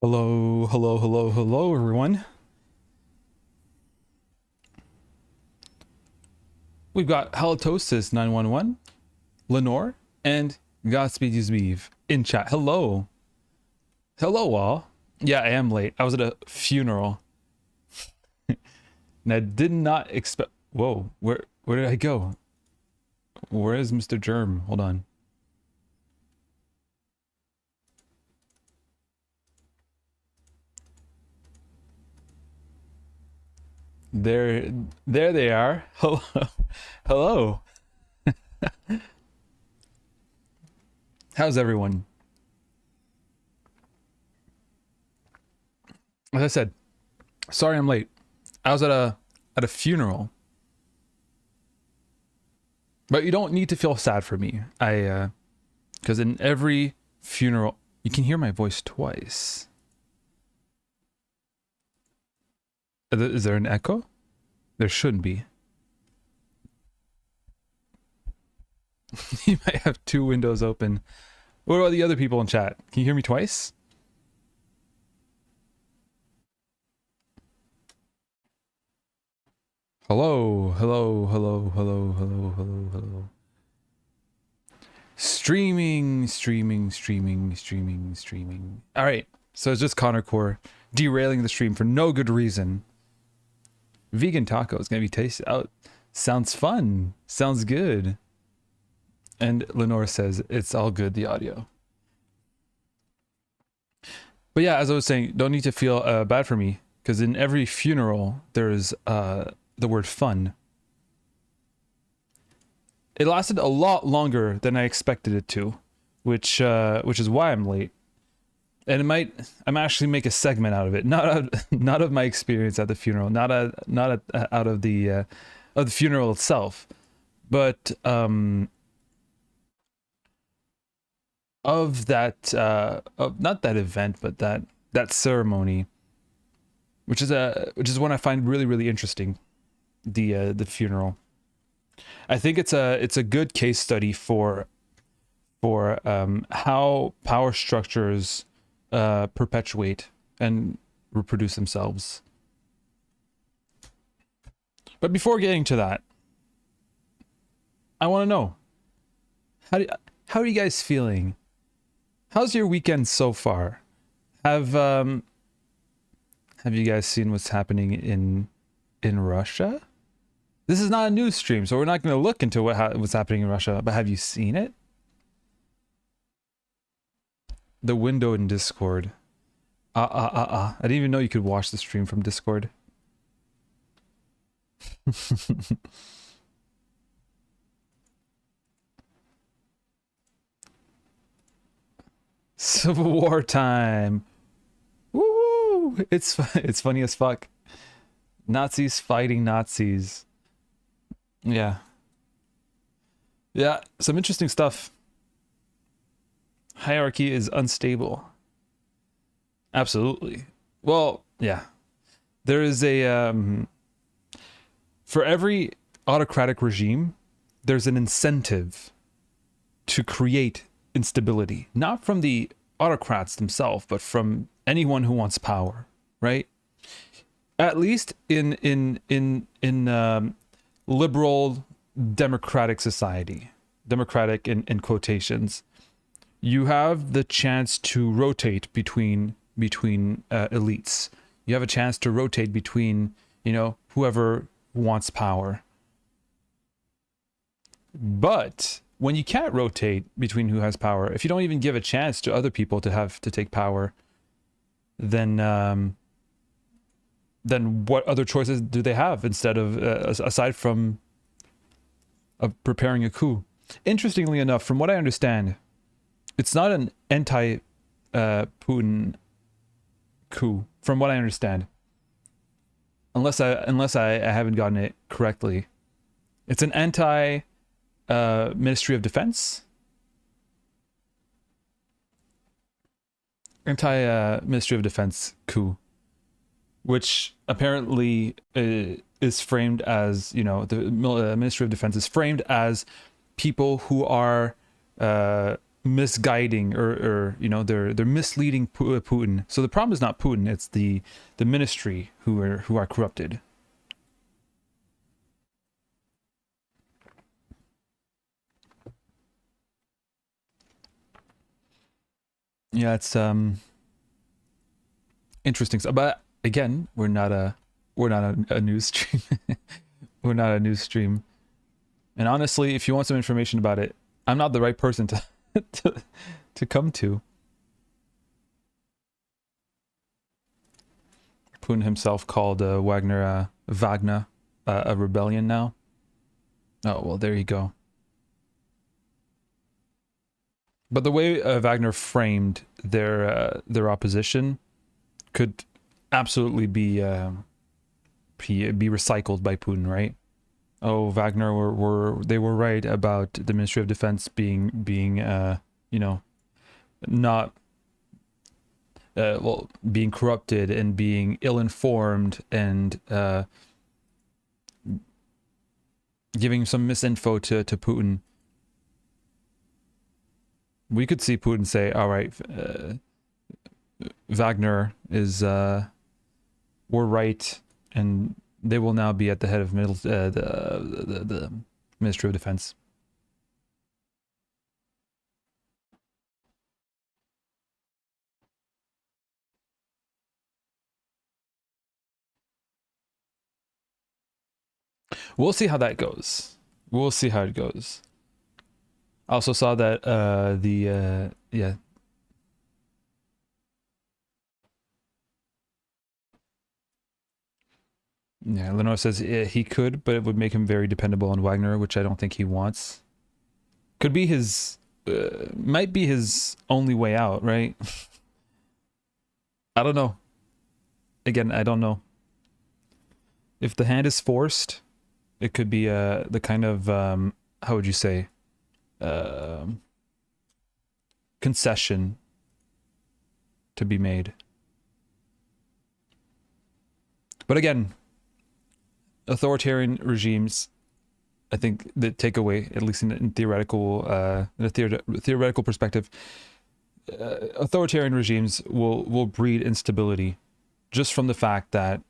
Hello, hello, hello, hello, everyone. We've got Halitosis 911, Lenore, and Godspeed Yuzbeev in chat. Hello. Hello, all. Yeah, I am late. I was at a funeral. And I did not expect... Whoa, where did I go? Where is Mr. Germ? Hold on. There they are. Hello. Hello. How's everyone? As I said, sorry I'm late. I was at a funeral. But you don't need to feel sad for me. Because in every funeral, you can hear my voice twice. Is there an echo? There shouldn't be. You might have two windows open. What about the other people in chat? Can you hear me twice? Hello, hello, hello, hello, hello, hello, hello. Streaming. All right, so it's just Connor Core derailing the stream for no good reason. Vegan taco is gonna be tasted out. Sounds fun. Sounds good. And Lenore says it's all good, the audio. But yeah, as I was saying, don't need to feel bad for me, because in every funeral there's the word fun. It lasted a lot longer than I expected it to, which is why I'm late. And I might actually make a segment out of it, not of my experience at the funeral, not out of the funeral itself, but of that of not that event, but that ceremony, which is one I find really interesting, the funeral. I think it's a good case study for how power structures perpetuate and reproduce themselves. But before getting to that, I want to know, how are you guys feeling? How's your weekend so far? Have you guys seen what's happening in Russia? This is not a news stream, so we're not going to look into what's happening in Russia, but have you seen it? The window in Discord. I didn't even know you could watch the stream from Discord. Civil War time. Woo! It's funny as fuck. Nazis fighting Nazis. Yeah. Yeah, some interesting stuff. Hierarchy is unstable. Absolutely. Well, yeah. There is a for every autocratic regime, there's an incentive to create instability, not from the autocrats themselves, but from anyone who wants power, right? At least in liberal democratic society, democratic in quotations, you have the chance to rotate between elites. You have a chance to rotate between, whoever wants power. But when you can't rotate between who has power, if you don't even give a chance to other people to take power, then what other choices do they have instead of aside from preparing a coup? Interestingly enough, from what I understand, it's not an anti-Putin coup, from what I understand. Unless I haven't gotten it correctly. It's an Ministry of Defense. Ministry of Defense coup, which apparently is framed as, the Ministry of Defense is framed as people who are misguiding, or you know, they're misleading Putin. So the problem is not Putin, it's the ministry who are corrupted. Yeah, it's interesting. But again, we're not a news stream. We're not a news stream. And honestly, if you want some information about it, I'm not the right person to to come to. Putin himself called Wagner a rebellion now. Oh, well, there you go. But the way Wagner framed their opposition could absolutely be recycled by Putin, right? Oh, Wagner they were right about the Ministry of Defense being you know, not well, being corrupted and being ill-informed and giving some misinfo to Putin. We could see Putin say, all right, Wagner is we're right, and they will now be at the head of the Ministry of Defense. We'll see how that goes. We'll see how it goes. I also saw that yeah. Yeah, Lenore says he could, but it would make him very dependable on Wagner, which I don't think he wants. Could be his, might be his only way out, right? I don't know. Again, I don't know. If the hand is forced, it could be the kind of, how would you say, concession to be made. But again, authoritarian regimes, I think the takeaway, at least in theoretical, in a theoretical perspective, authoritarian regimes will breed instability, just from the fact that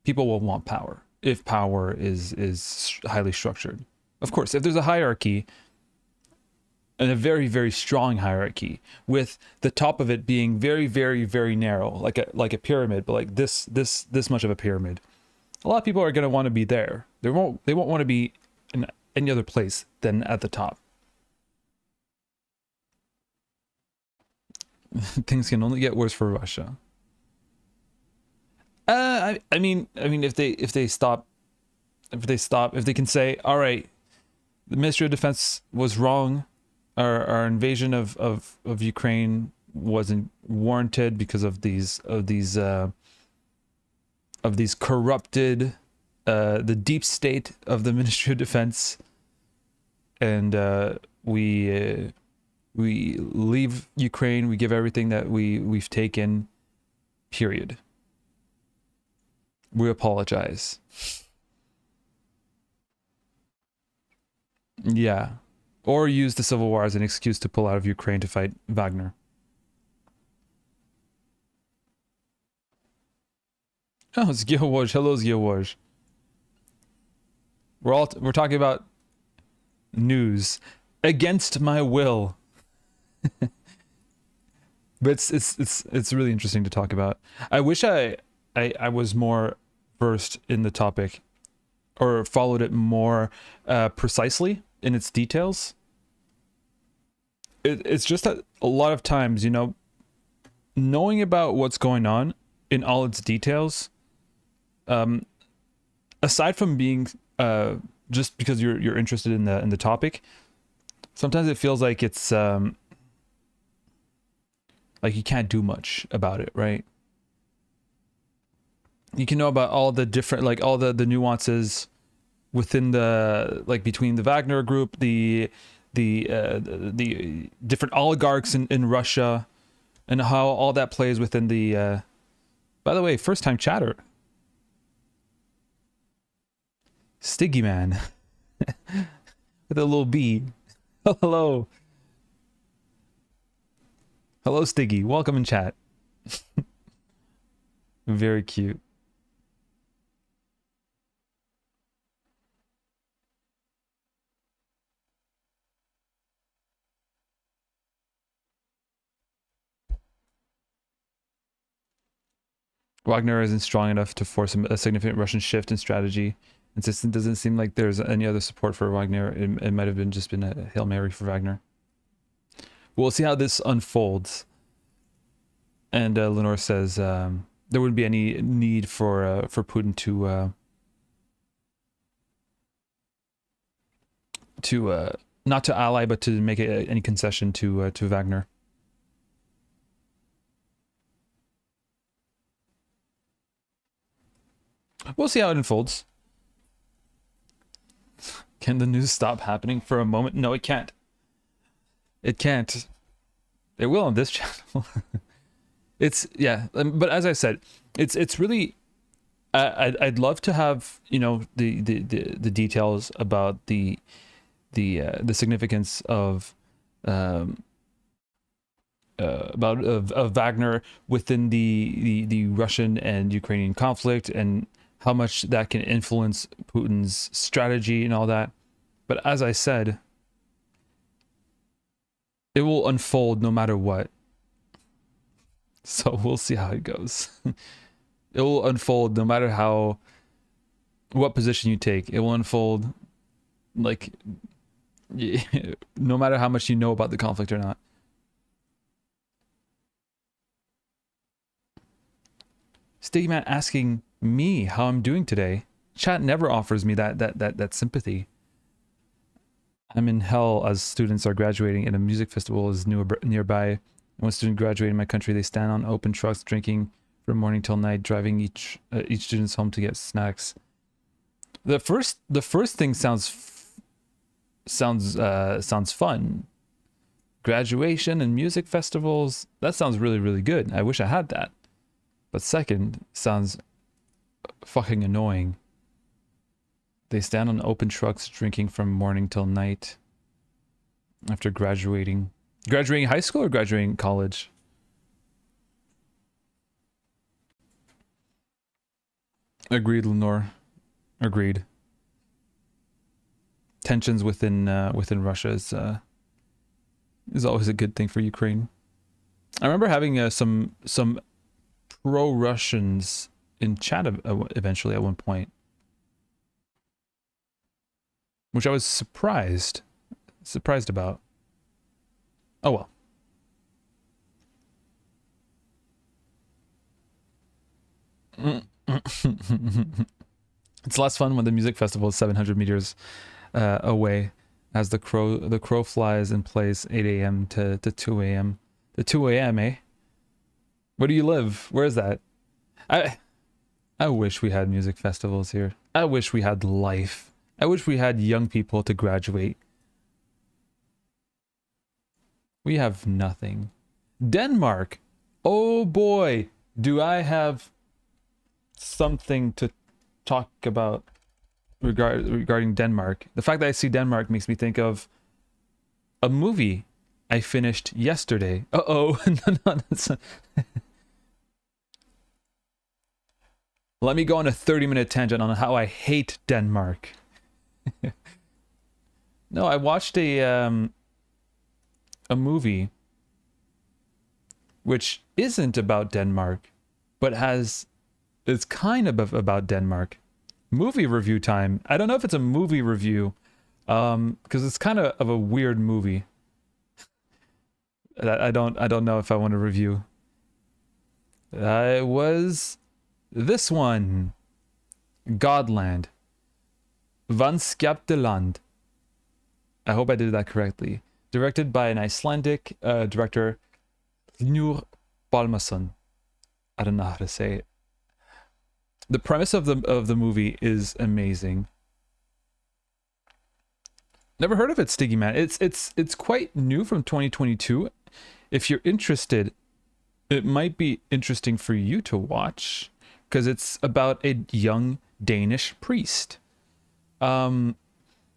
people will want power if power is highly structured. Of course, if there's a hierarchy, and a very, very strong hierarchy, with the top of it being very, very, very narrow, like a pyramid, but like this much of a pyramid, a lot of people are going to want to be there. They won't want to be in any other place than at the top. Things can only get worse for Russia. I mean, if they can say, all right, the Ministry of Defense was wrong, our invasion of Ukraine wasn't warranted because of these corrupted, the deep state of the Ministry of Defense, and we leave Ukraine, we give everything that we've taken, period. We apologize. Yeah. Or use the civil war as an excuse to pull out of Ukraine to fight Wagner. Oh, it's Geowaj. Hello, Geowaj. We're talking about news against my will. But it's really interesting to talk about. I wish I was more versed in the topic, or followed it more precisely in its details. It's just that a lot of times, you know, knowing about what's going on in all its details, aside from being just because you're interested in the topic, sometimes it feels like it's like you can't do much about it, right? You can know about all the different, like all the nuances within the, like between the Wagner group, the different oligarchs in Russia, and how all that plays within the by the way, first time chatter, Stiggy Man with a little B. Hello. Hello, Stiggy. Welcome in chat. Very cute. Wagner isn't strong enough to force a significant Russian shift in strategy. It just doesn't seem like there's any other support for Wagner. It might have just been a Hail Mary for Wagner. We'll see how this unfolds. And Lenore says there wouldn't be any need for Putin to not to ally, but to make any concession to Wagner. We'll see how it unfolds. Can the news stop happening for a moment? No, it can't. It can't. It will on this channel. It's yeah, but as I said, it's really. I'd love to have the details about the significance of Wagner within the Russian and Ukrainian conflict, and how much that can influence Putin's strategy and all that. But as I said, it will unfold no matter what. So we'll see how it goes. It will unfold no matter what position you take. It will unfold like no matter how much you know about the conflict or not. Stigman asking me how I'm doing today. Chat never offers me that sympathy. I'm in hell as students are graduating and a music festival is nearby. When students graduate in my country, they stand on open trucks drinking from morning till night, driving each student's home to get snacks. The first thing sounds fun. Graduation and music festivals, that sounds really, really good. I wish I had that. But second sounds fucking annoying. They stand on open trucks drinking from morning till night after graduating. Graduating high school or graduating college? Agreed, Lenore. Agreed. Tensions within Russia is always a good thing for Ukraine. I remember having some pro-Russians in chat eventually at one point, which I was surprised about. Oh well. It's less fun when the music festival is 700 meters away, as the crow flies and plays 8 a.m. to 2 a.m. The 2 a.m. eh? Where do you live? Where is that? I wish we had music festivals here. I wish we had life. I wish we had young people to graduate. We have nothing. Denmark. Oh boy, do I have something to talk about regarding Denmark. The fact that I see Denmark makes me think of a movie I finished yesterday. Uh-oh. No, let me go on a 30-minute tangent on how I hate Denmark. No, I watched a movie which isn't about Denmark, but it's kind of about Denmark. Movie review time. I don't know if it's a movie review, because it's kind of a weird movie. I don't know if I want to review. It was this one, Godland, Van Skapteland. I hope I did that correctly. Directed by an Icelandic director, Hlynur Pálmason. I don't know how to say it. The premise of the movie is amazing. Never heard of it, Stiggy Man. It's quite new from 2022. If you're interested, it might be interesting for you to watch, because it's about a young Danish priest.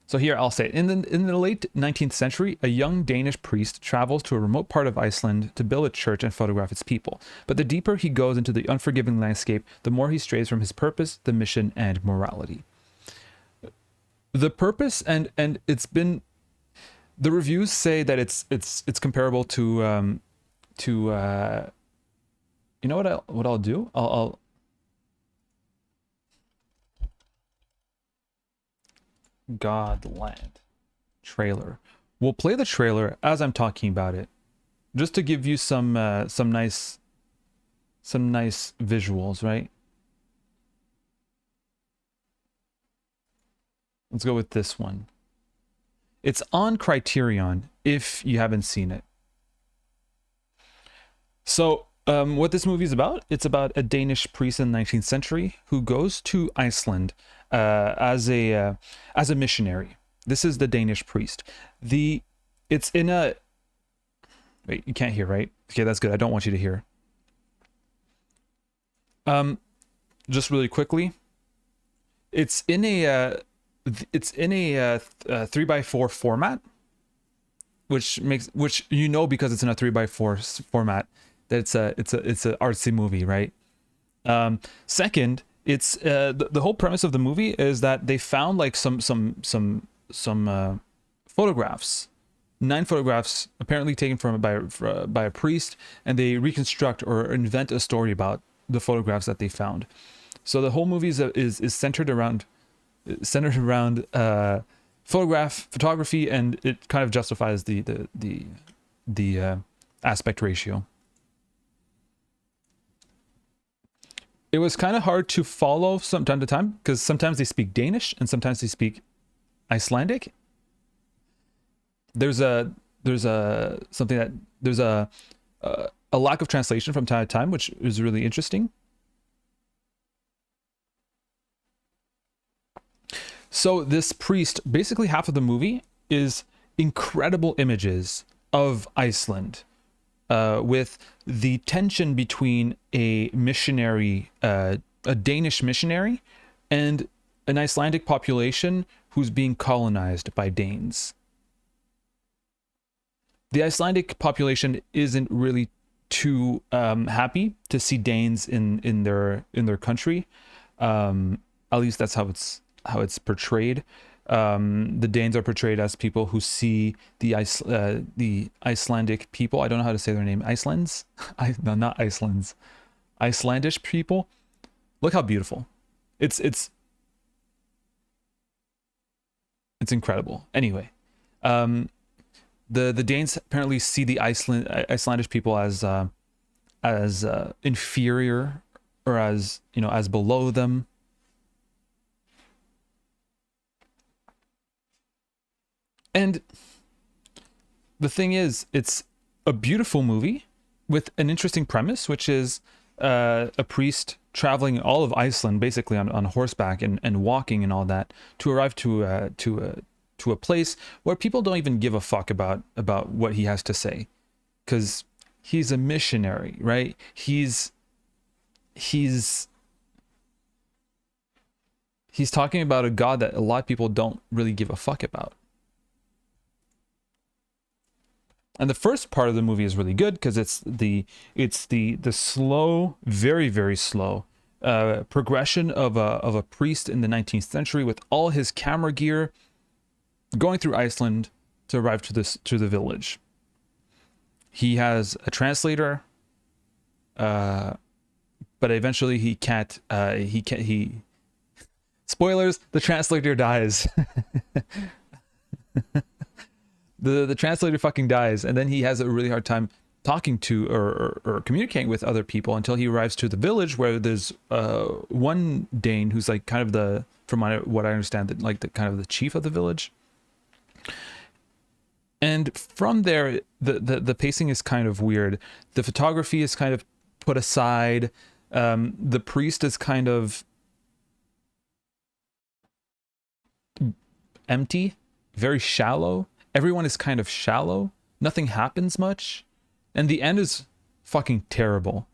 So here I'll say, in the late 19th century, a young Danish priest travels to a remote part of Iceland to build a church and photograph its people. But the deeper he goes into the unforgiving landscape, the more he strays from his purpose, the mission, and morality. The purpose, and it's been, the reviews say that it's comparable to you know what I'll do? I'll Godland trailer. We'll play the trailer as I'm talking about it, just to give you some nice visuals, right? Let's go with this one. It's on Criterion if you haven't seen it. So what this movie is about, it's about a Danish priest in the 19th century who goes to Iceland as a missionary. This is the Danish priest. It's in a, wait, you can't hear, right? Okay, that's good. I don't want you to hear. Just really quickly, it's in a 3x4 format, which you know, because it's in a 3x4 format, that it's a artsy movie, right? Second, it's the whole premise of the movie is that they found like some photographs, 9 photographs apparently taken by a priest, and they reconstruct or invent a story about the photographs that they found. So the whole movie is centered around photography, and it kind of justifies the aspect ratio. It was kind of hard to follow from time to time because sometimes they speak Danish and sometimes they speak Icelandic. There's a lack of translation from time to time, which is really interesting. So this priest, basically half of the movie is incredible images of Iceland, with the tension between a missionary, a Danish missionary, and an Icelandic population who's being colonized by Danes. The Icelandic population isn't really too happy to see Danes in their country. At least that's how it's portrayed. The Danes are portrayed as people who see the Icelandic people. I don't know how to say their name. Icelands? No, not Icelands. Icelandish people. Look how beautiful. It's incredible. Anyway, the Danes apparently see the Icelandish people as inferior, or as below them. And the thing is, it's a beautiful movie with an interesting premise, which is a priest traveling all of Iceland basically on horseback and walking and all that to arrive to a place where people don't even give a fuck about what he has to say, because he's a missionary, right? He's talking about a God that a lot of people don't really give a fuck about. And the first part of the movie is really good because it's the slow, very, very slow progression of a priest in the 19th century with all his camera gear going through Iceland to arrive to the village. He has a translator, but eventually he can't. Spoilers: the translator dies. The translator fucking dies, and then he has a really hard time talking to or communicating with other people until he arrives to the village, where there's one Dane who's like kind of from what I understand, that like the kind of the chief of the village. And from there, the pacing is kind of weird. The photography is kind of put aside. The priest is kind of empty, very shallow. Everyone is kind of shallow. Nothing happens much. And the end is fucking terrible.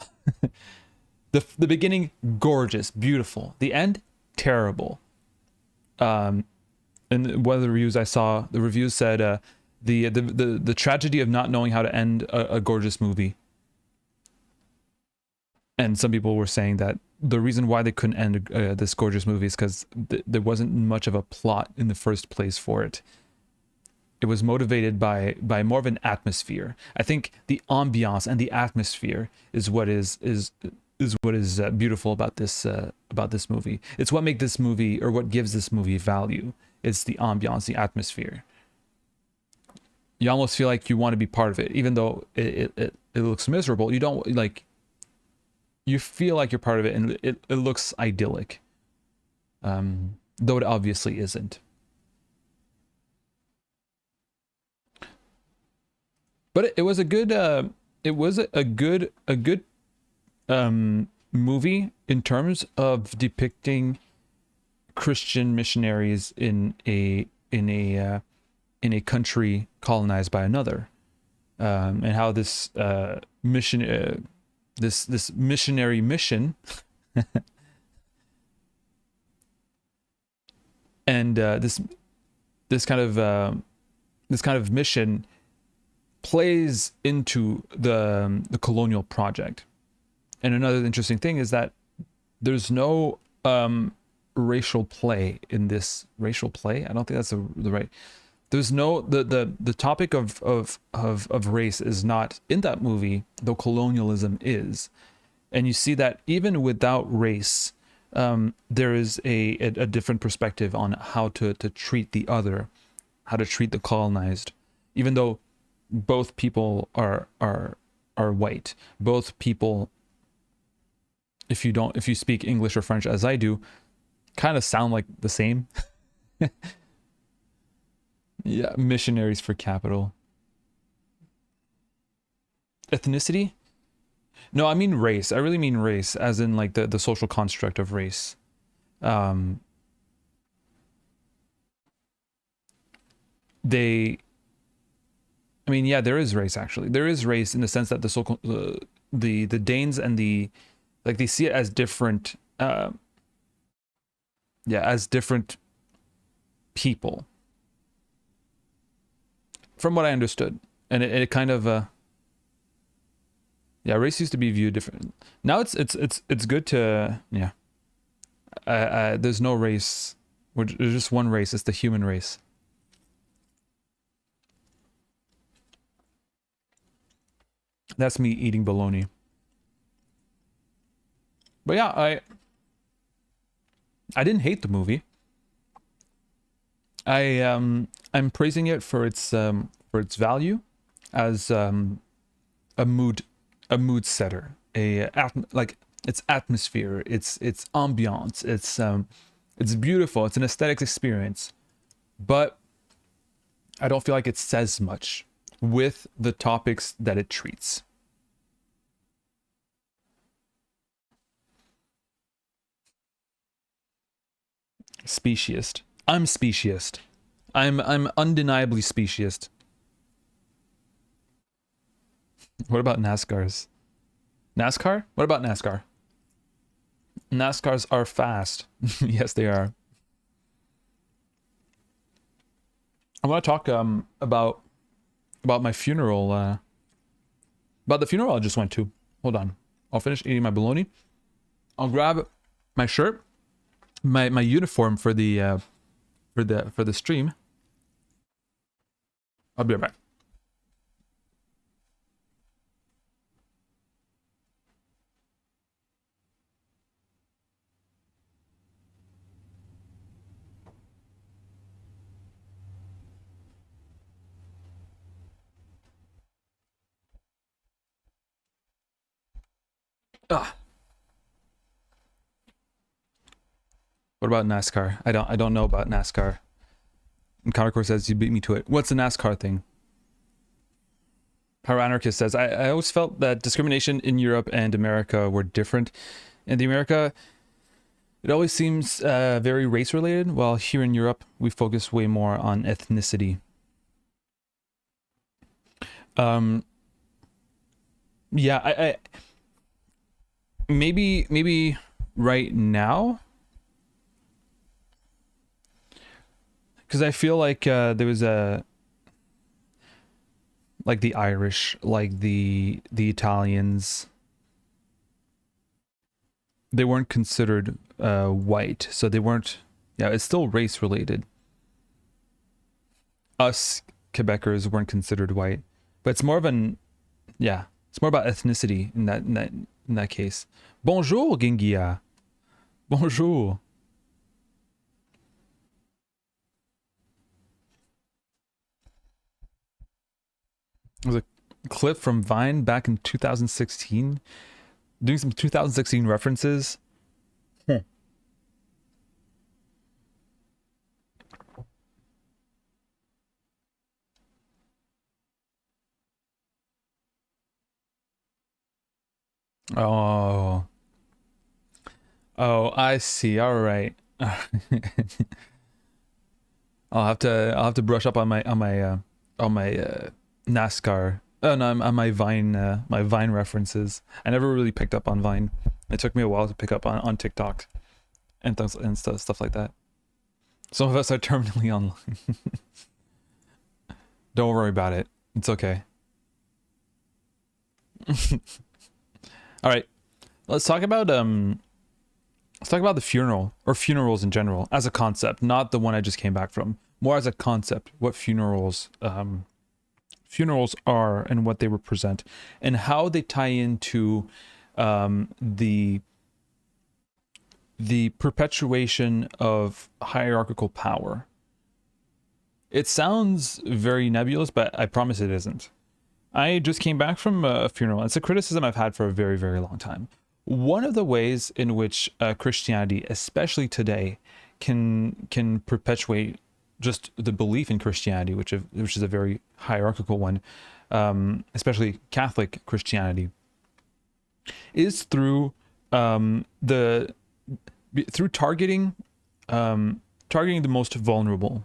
The beginning, gorgeous, beautiful. The end, terrible. And one of the reviews I saw, the reviews said the tragedy of not knowing how to end a gorgeous movie. And some people were saying that the reason why they couldn't end this gorgeous movie is because there wasn't much of a plot in the first place for it. It was motivated by more of an atmosphere. I think the ambiance and the atmosphere is what is beautiful about this movie. It's what makes this movie, or what gives this movie value. It's the ambiance, the atmosphere. You almost feel like you want to be part of it, even though it looks miserable. You don't like. You feel like you're part of it, and it looks idyllic, though it obviously isn't. But it was a good movie in terms of depicting Christian missionaries in a country colonized by another, and how this mission this missionary mission and this kind of mission plays into the colonial project. And another interesting thing is that there's no racial play in this. Racial play? I don't think that's the right. There's no the topic of race is not in that movie, though colonialism is. And you see that even without race, there is a different perspective on how to treat the other, how to treat the colonized, even though both people are white. Both people, if you speak English or French as I do, kind of sound like the same. Yeah, missionaries for capital. Ethnicity? No, I mean race. I really mean race, as in like the social construct of race. Um, they, I mean, yeah, there is race actually. There is race in the sense that the Danes and they see it as different. Yeah, as different people, from what I understood, and it kind of yeah, race used to be viewed different. Now it's good to, yeah. There's no race. There's just one race. It's the human race. That's me eating bologna. But yeah, I didn't hate the movie. I'm praising it for its value as a mood setter, like its atmosphere, its ambiance, it's beautiful, it's an aesthetic experience, but I don't feel like it says much with the topics that it treats. Speciest. I'm speciest. I'm undeniably speciest. What about NASCARs? NASCAR? What about NASCAR? NASCARs are fast. Yes, they are. I want to talk about my funeral. About the funeral I just went to. Hold on. I'll finish eating my bologna. I'll grab my shirt, my uniform for the stream. I'll be right back. Ah. What about NASCAR? I don't know about NASCAR. And Countercore says you beat me to it. What's the NASCAR thing? Pyroanarchist says I always felt that discrimination in Europe and America were different. In the America, it always seems very race related, while here in Europe we focus way more on ethnicity. Yeah, I maybe right now, because I feel like there was a like the Irish, like the Italians, they weren't considered white, so they weren't. Yeah, it's still race related. Us Quebecers weren't considered white, but it's more of an yeah, it's more about ethnicity in that case. Bonjour, Gingia. Bonjour. There's a clip from Vine back in 2016, doing some 2016 references. Hmm. Oh, oh, I see. All right. I'll have to brush up on my NASCAR. Oh no, on my Vine references. I never really picked up on Vine. It took me a while to pick up on TikTok and stuff like that. Some of us are terminally online. Don't worry about it. It's okay. All right. Let's talk about the funeral or funerals in general as a concept, not the one I just came back from. More as a concept, what funerals are and what they represent, and how they tie into the perpetuation of hierarchical power. It sounds very nebulous, but I promise it isn't. I just came back from a funeral. It's a criticism I've had for a very, very long time. One of the ways in which Christianity, especially today, can perpetuate just the belief in Christianity, which is a very hierarchical one, especially Catholic Christianity, is through the through targeting the most vulnerable.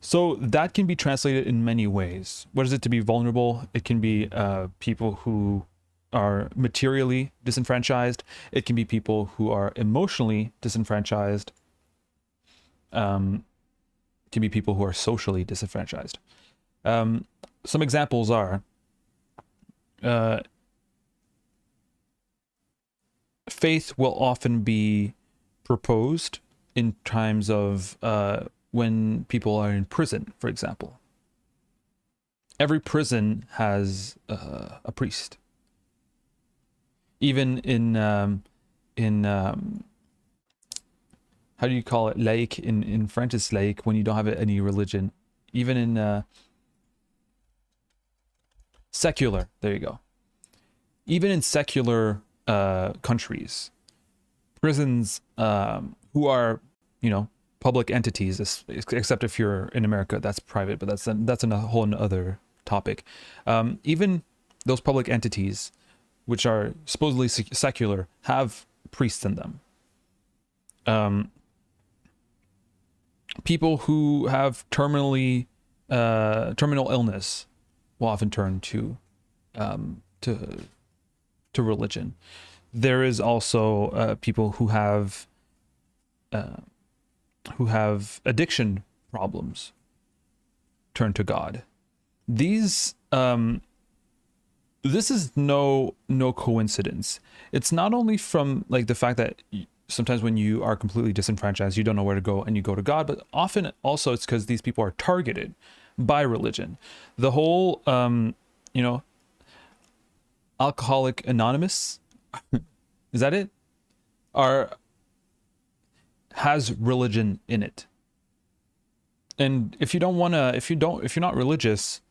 So that can be translated in many ways. What is it to be vulnerable? It can be people who are materially disenfranchised. It can be people who are emotionally disenfranchised. It can be people who are socially disenfranchised. Some examples are faith will often be proposed in times of when people are in prison, for example. Every prison has a priest. Even in how do you call it? Laïc in French is laïc when you don't have any religion. Even in secular, there you go. Even in secular countries, prisons who are, public entities, except if you're in America, that's private, but that's a whole other topic. Even those public entities, which are supposedly secular, have priests in them. People who have terminal illness will often turn to religion. There is also people who have addiction problems turn to God. This is no coincidence. It's not only from like the fact that sometimes when you are completely disenfranchised, you don't know where to go and you go to God, but often also it's because these people are targeted by religion. The whole Alcoholic Anonymous, is that it? Has religion in it. And if you're not religious,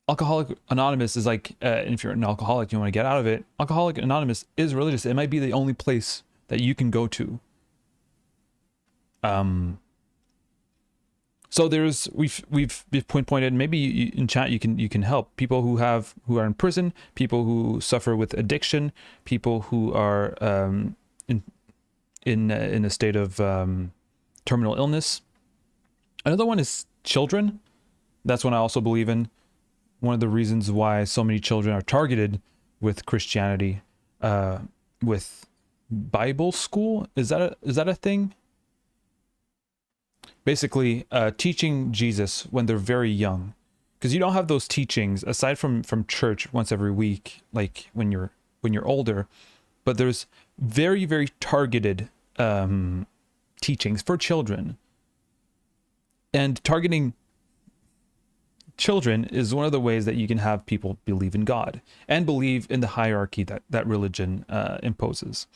Alcoholic Anonymous is like, if you're an alcoholic, you want to get out of it. Alcoholic Anonymous is religious. It might be the only place that you can go to. So we've pinpointed, maybe in chat you can help people who are in prison, people who suffer with addiction, people who are in a state of terminal illness. Another one is children. That's one I also believe in. One of the reasons why so many children are targeted with Christianity, with Bible school. Is that a thing? basically teaching Jesus when they're very young, because you don't have those teachings aside from church once every week, like when you're older. But there's very, very targeted teachings for children, and targeting children is one of the ways that you can have people believe in God and believe in the hierarchy that religion imposes.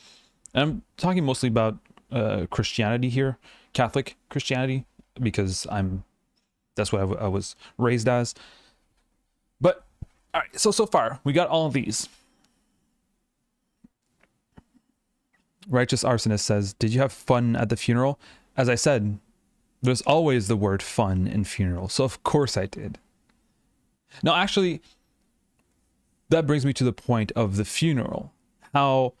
And I'm talking mostly about Christianity here, Catholic Christianity, because that's what I was raised as. But all right, so far we got all of these. Righteous Arsonist says, did you have fun at the funeral? As I said, there's always the word fun in funeral, so of course I did. Now, actually, that brings me to the point of the funeral. How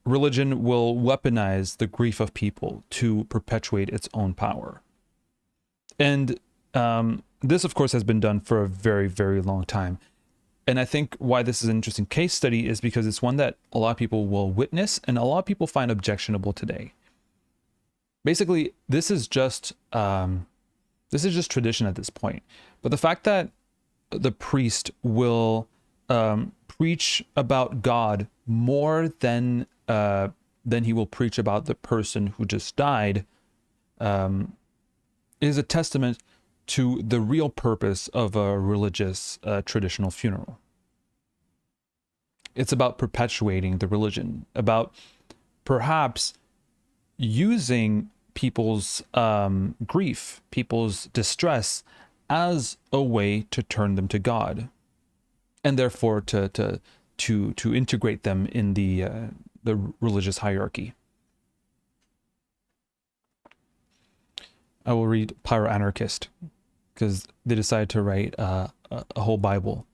religion will weaponize the grief of people to perpetuate its own power. And this, of course, has been done for a very, very long time. And I think why this is an interesting case study is because it's one that a lot of people will witness and a lot of people find objectionable today. Basically, this is just tradition at this point. But the fact that the priest will preach about God more than he will preach about the person who just died is a testament to the real purpose of a religious traditional funeral. It's about perpetuating the religion, about perhaps using people's grief, people's distress as a way to turn them to God, and therefore to integrate them in the religious hierarchy. I will read Pyroanarchist, because they decided to write a whole Bible.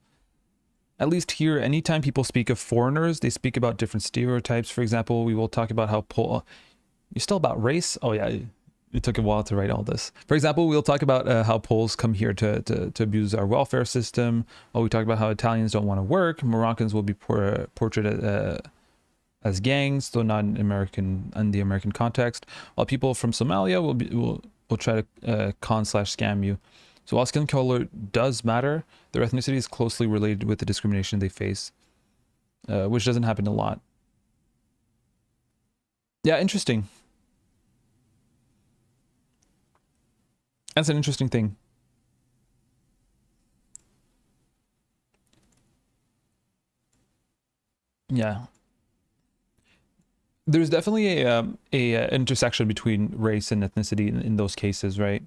At least here, anytime people speak of foreigners, they speak about different stereotypes. For example, we will talk about how you're still about race? Oh yeah, it took a while to write all this. For example, we'll talk about how Poles come here to abuse our welfare system. While we talk about how Italians don't want to work. Moroccans will be portrayed as gangs, though not in the American context. While people from Somalia will try to con/scam you. So while skin color does matter, their ethnicity is closely related with the discrimination they face, which doesn't happen a lot. Yeah, interesting. That's an interesting thing. Yeah. There's definitely a intersection between race and ethnicity in those cases, right?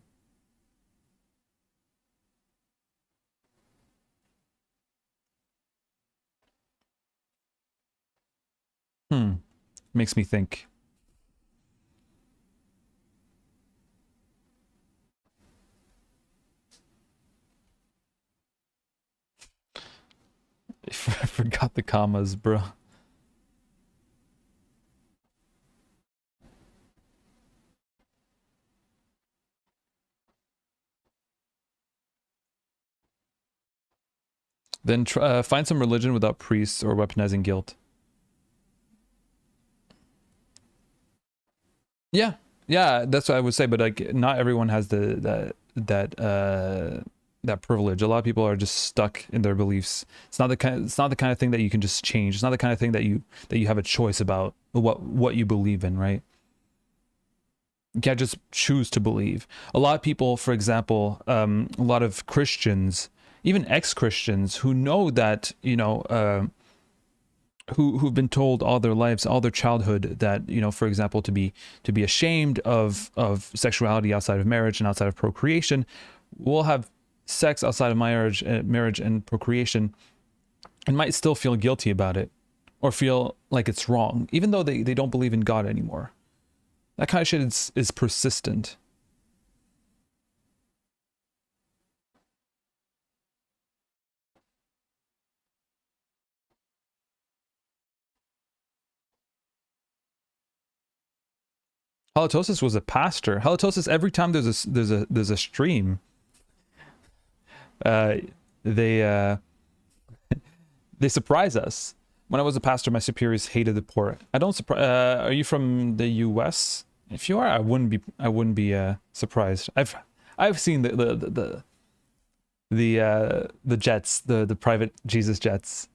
Makes me think. I forgot the commas, bro. Then find some religion without priests or weaponizing guilt. Yeah, yeah, that's what I would say. But like, not everyone has that privilege. A lot of people are just stuck in their beliefs. It's not the kind of thing that you can just change. It's not the kind of thing that you have a choice about what you believe in, right? You can't just choose to believe. A lot of people, for example, a lot of Christians, even ex-Christians, who know that, who've been told all their lives, all their childhood, that, for example, to be ashamed of sexuality outside of marriage and outside of procreation, will have sex outside of marriage and procreation, and might still feel guilty about it, or feel like it's wrong, even though they don't believe in God anymore. That kind of shit is persistent. Halitosis was a pastor. Halitosis, every time there's a stream, they surprise us. When I was a pastor, my superiors hated the poor. I don't surprise. Are you from the U.S.? If you are, I wouldn't be surprised. I've seen the jets, the private Jesus jets.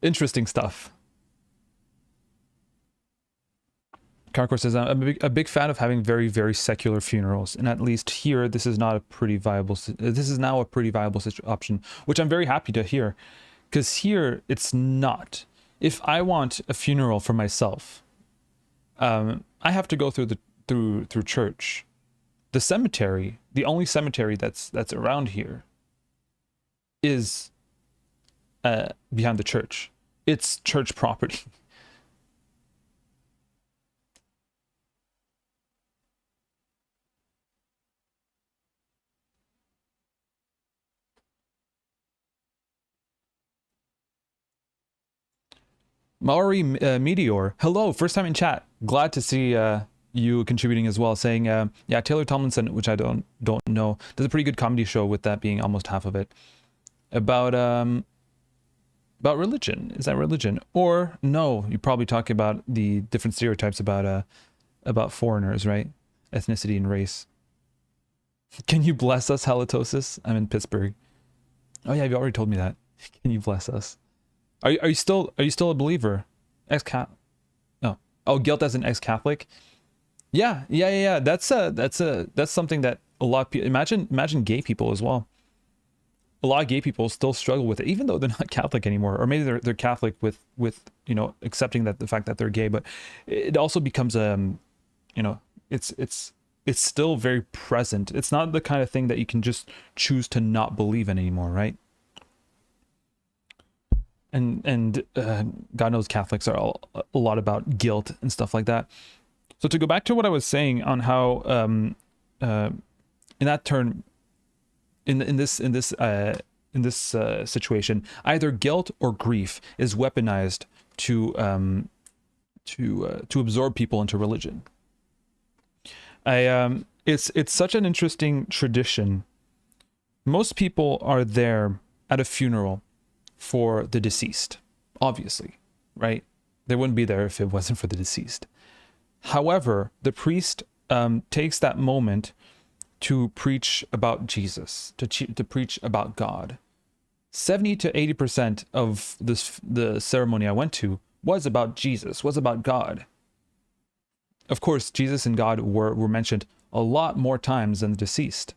Interesting stuff. Carcor says, I'm a big fan of having very, very secular funerals. And at least here, this is not a pretty viable, this is now a pretty viable option, which I'm very happy to hear. Because here, it's not. If I want a funeral for myself, I have to go through church. The cemetery, the only cemetery that's around here is behind the church. It's church property. Maori Meteor, hello, first time in chat. Glad to see you contributing as well. Saying, yeah, Taylor Tomlinson, which I don't know, does a pretty good comedy show, with that being almost half of it, about religion. Is that religion? Or no? You probably talk about the different stereotypes about foreigners, right? Ethnicity and race. Can you bless us, halitosis? I'm in Pittsburgh. Oh yeah, you already told me that. Can you bless us? Are you still a believer? Oh, guilt as an ex-Catholic. Yeah. That's something that a lot of people imagine gay people as well. A lot of gay people still struggle with it, even though they're not Catholic anymore, or maybe they're Catholic with accepting that the fact that they're gay, but it also becomes it's still very present. It's not the kind of thing that you can just choose to not believe in anymore, right? And God knows Catholics are a lot about guilt and stuff like that. So to go back to what I was saying on how in that turn, in this situation, either guilt or grief is weaponized to absorb people into religion. It's such an interesting tradition. Most people are there at a funeral for the deceased, obviously, right? They wouldn't be there if it wasn't for the deceased. However, the priest takes that moment to preach about Jesus, to preach about God. 70 to 80% of the ceremony I went to was about Jesus, was about God. Of course, Jesus and God were mentioned a lot more times than the deceased,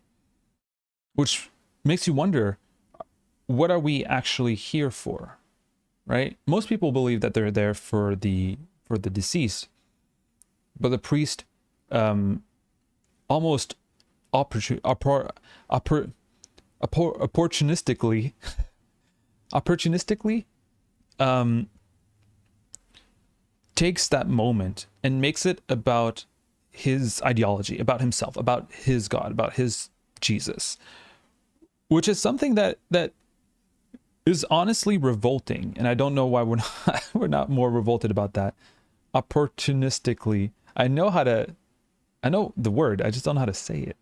which makes you wonder, what are we actually here for, right? Most people believe that they're there for the deceased, but the priest almost opportunistically takes that moment and makes it about his ideology, about himself, about his God, about his Jesus, which is something that is honestly revolting, and I don't know why we're not more revolted about that. Opportunistically, I know the word, I just don't know how to say it.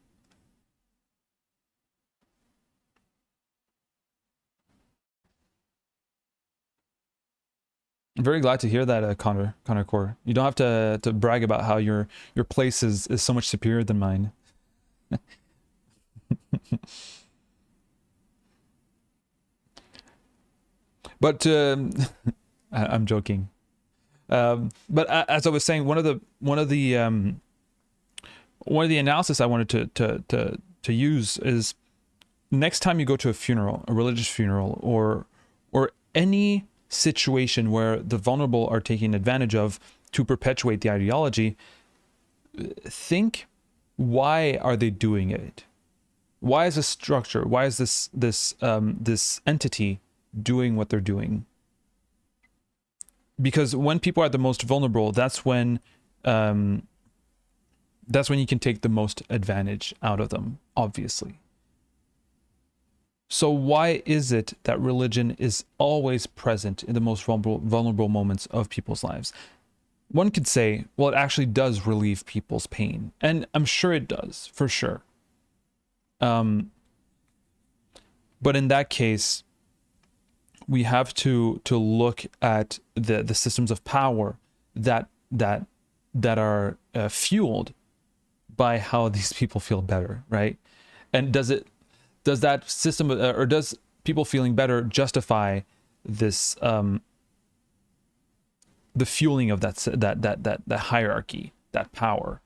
I'm very glad to hear that, Connor Core. You don't have to brag about how your place is so much superior than mine. But I'm joking. But as I was saying, one of the analysis I wanted to use is, next time you go to a funeral, a religious funeral, or any situation where the vulnerable are taken advantage of to perpetuate the ideology, think, why are they doing it? Why is this structure? Why is this entity doing what they're doing? Because when people are the most vulnerable, that's when you can take the most advantage out of them, obviously. So why is it that religion is always present in the most vulnerable moments of people's lives? One could say, well, it actually does relieve people's pain, and I'm sure it does, for sure. But in that case, we have to look at the systems of power that that are fueled by how these people feel better, right? And does that system, or does people feeling better justify this the fueling of that hierarchy, that power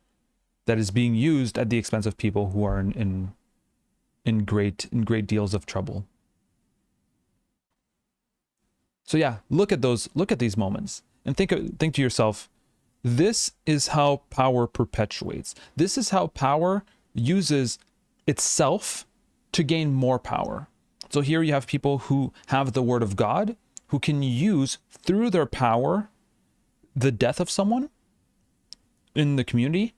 that is being used at the expense of people who are in great deals of trouble? So yeah, look at these moments and think to yourself, this is how power perpetuates. This is how power uses itself to gain more power. So here you have people who have the word of God, who can use through their power the death of someone in the community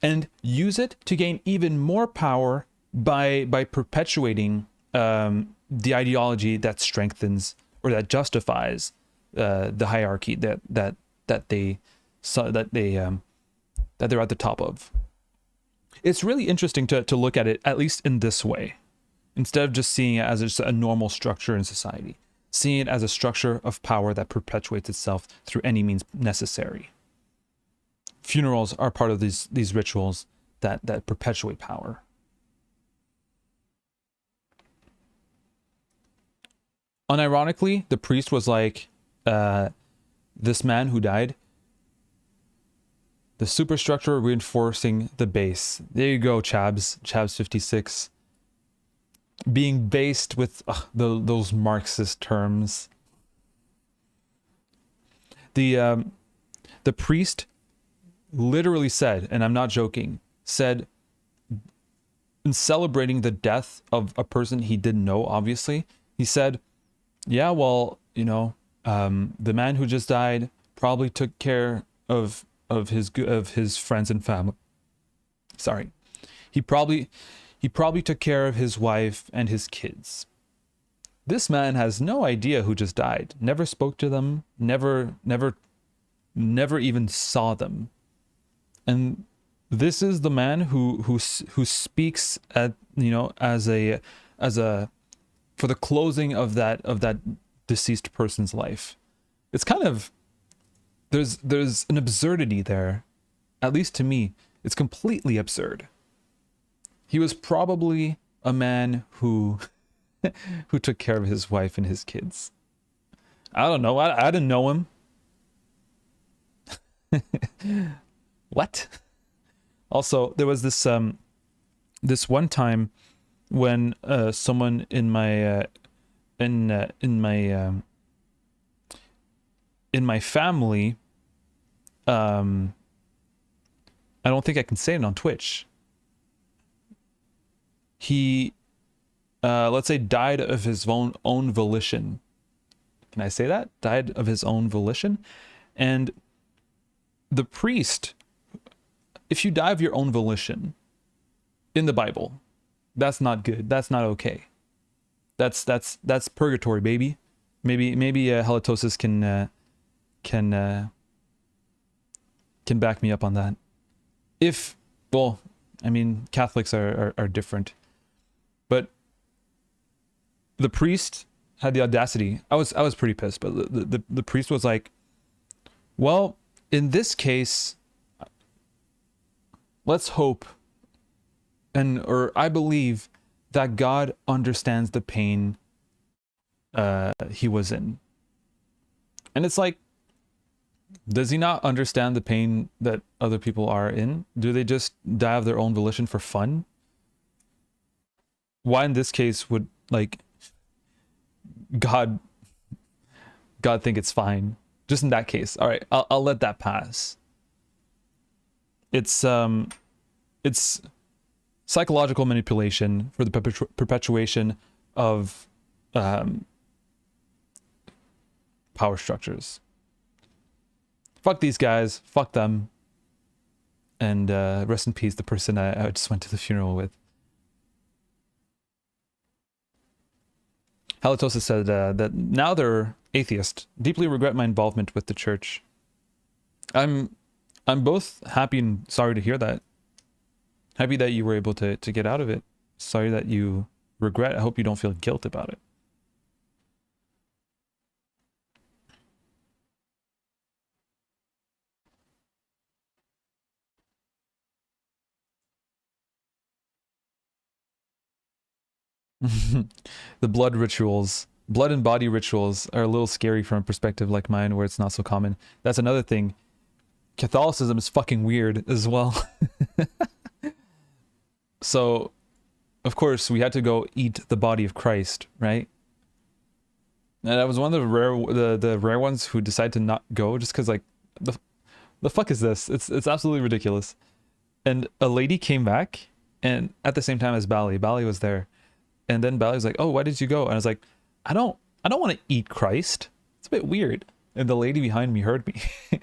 and use it to gain even more power by perpetuating the ideology that strengthens or that justifies the hierarchy that they're at the top of. It's really interesting to look at it, at least in this way, instead of just seeing it as just a normal structure in society, seeing it as a structure of power that perpetuates itself through any means necessary. Funerals are part of these rituals that perpetuate power. Unironically, the priest was like, this man who died, the superstructure reinforcing the base. There you go, Chabs 56. Being based with those Marxist terms. The priest literally said, and I'm not joking, said, in celebrating the death of a person he didn't know, obviously, he said, yeah, well, the man who just died probably took care of his friends and family. Sorry. He probably took care of his wife and his kids. This man has no idea who just died. Never spoke to them, never even saw them. And this is the man who speaks at, as a for the closing of that deceased person's life. It's kind of, there's an absurdity there, at least to me. It's completely absurd. He was probably a man who took care of his wife and his kids. I don't know. I didn't know him. What? Also, there was this one time when someone in my family, I don't think I can say it on Twitch. He, let's say, died of his own volition. Can I say that? Died of his own volition. And the priest, if you die of your own volition in the Bible, that's not good. That's not okay. That's purgatory, baby. Maybe Halitosis can back me up on that. Catholics are different, but the priest had the audacity. I was pretty pissed, but the priest was like, well, in this case, let's hope or I believe that God understands the pain he was in. And it's like, does he not understand the pain that other people are in? Do they just die of their own volition for fun? Why in this case would God think it's fine? Just in that case. All right, I'll let that pass. It's psychological manipulation for the perpetuation of power structures. Fuck these guys. Fuck them. And rest in peace, the person I just went to the funeral with. Halitosis said that now they're atheist. Deeply regret my involvement with the church. I'm both happy and sorry to hear that. Happy that you were able to get out of it. Sorry that you regret. I hope you don't feel guilt about it. The blood rituals, blood and body rituals are a little scary from a perspective like mine where it's not so common. That's another thing. Catholicism is fucking weird as well. So, of course, we had to go eat the body of Christ, right? And I was one of the rare ones who decided to not go just because like the fuck is this? It's absolutely ridiculous. And a lady came back, and at the same time as Bally was there, and then Bally was like, "Oh, why did you go?" And I was like, I don't want to eat Christ. It's a bit weird." And the lady behind me heard me, and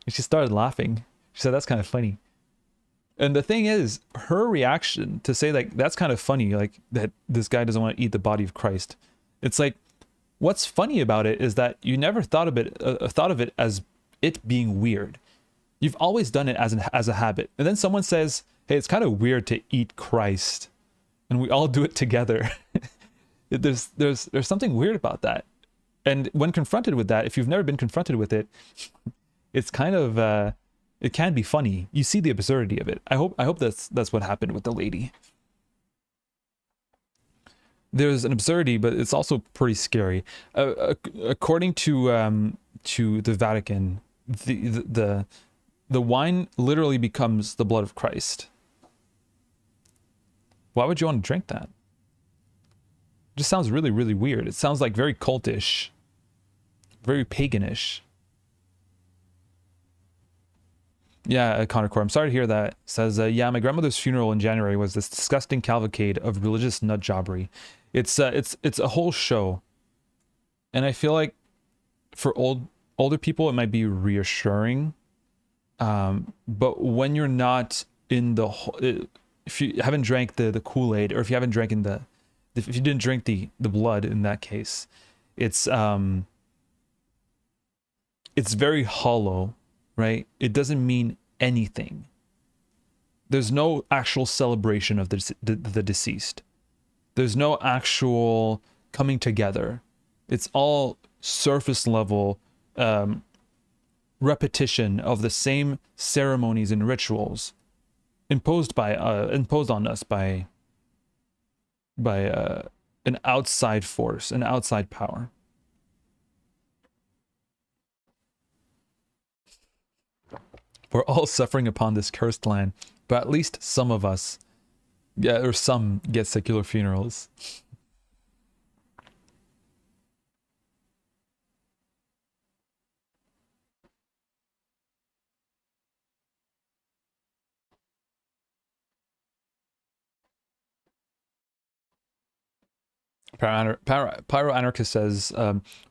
she started laughing. She said, "That's kind of funny." And the thing is, her reaction to say like that's kind of funny, like that this guy doesn't want to eat the body of Christ. It's like, what's funny about it is that you never thought of it as it being weird. You've always done it as a habit. And then someone says, "Hey, it's kind of weird to eat Christ," and we all do it together. There's something weird about that. And when confronted with that, if you've never been confronted with it, it's kind of it can be funny. You see the absurdity of it. I hope that's what happened with the lady. There's an absurdity, but it's also pretty scary. According to the Vatican, the wine literally becomes the blood of Christ. Why would you want to drink that? It just sounds really, really weird. It sounds like very cultish, very paganish. Yeah, Connor Core, I'm sorry to hear that. Says, yeah, my grandmother's funeral in January was this disgusting cavalcade of religious nut jobbery. It's a whole show, and I feel like for older people it might be reassuring, but when you're not in the if you haven't drank the Kool-Aid, or if you haven't drank if you didn't drink the blood in that case, it's very hollow, right? It doesn't mean anything. There's no actual celebration of the deceased. There's no actual coming together. It's all surface level repetition of the same ceremonies and rituals imposed on us by an outside force, an outside power. We're all suffering upon this cursed land, but at least some of us, yeah, or some get secular funerals. Pyro Anarchist says,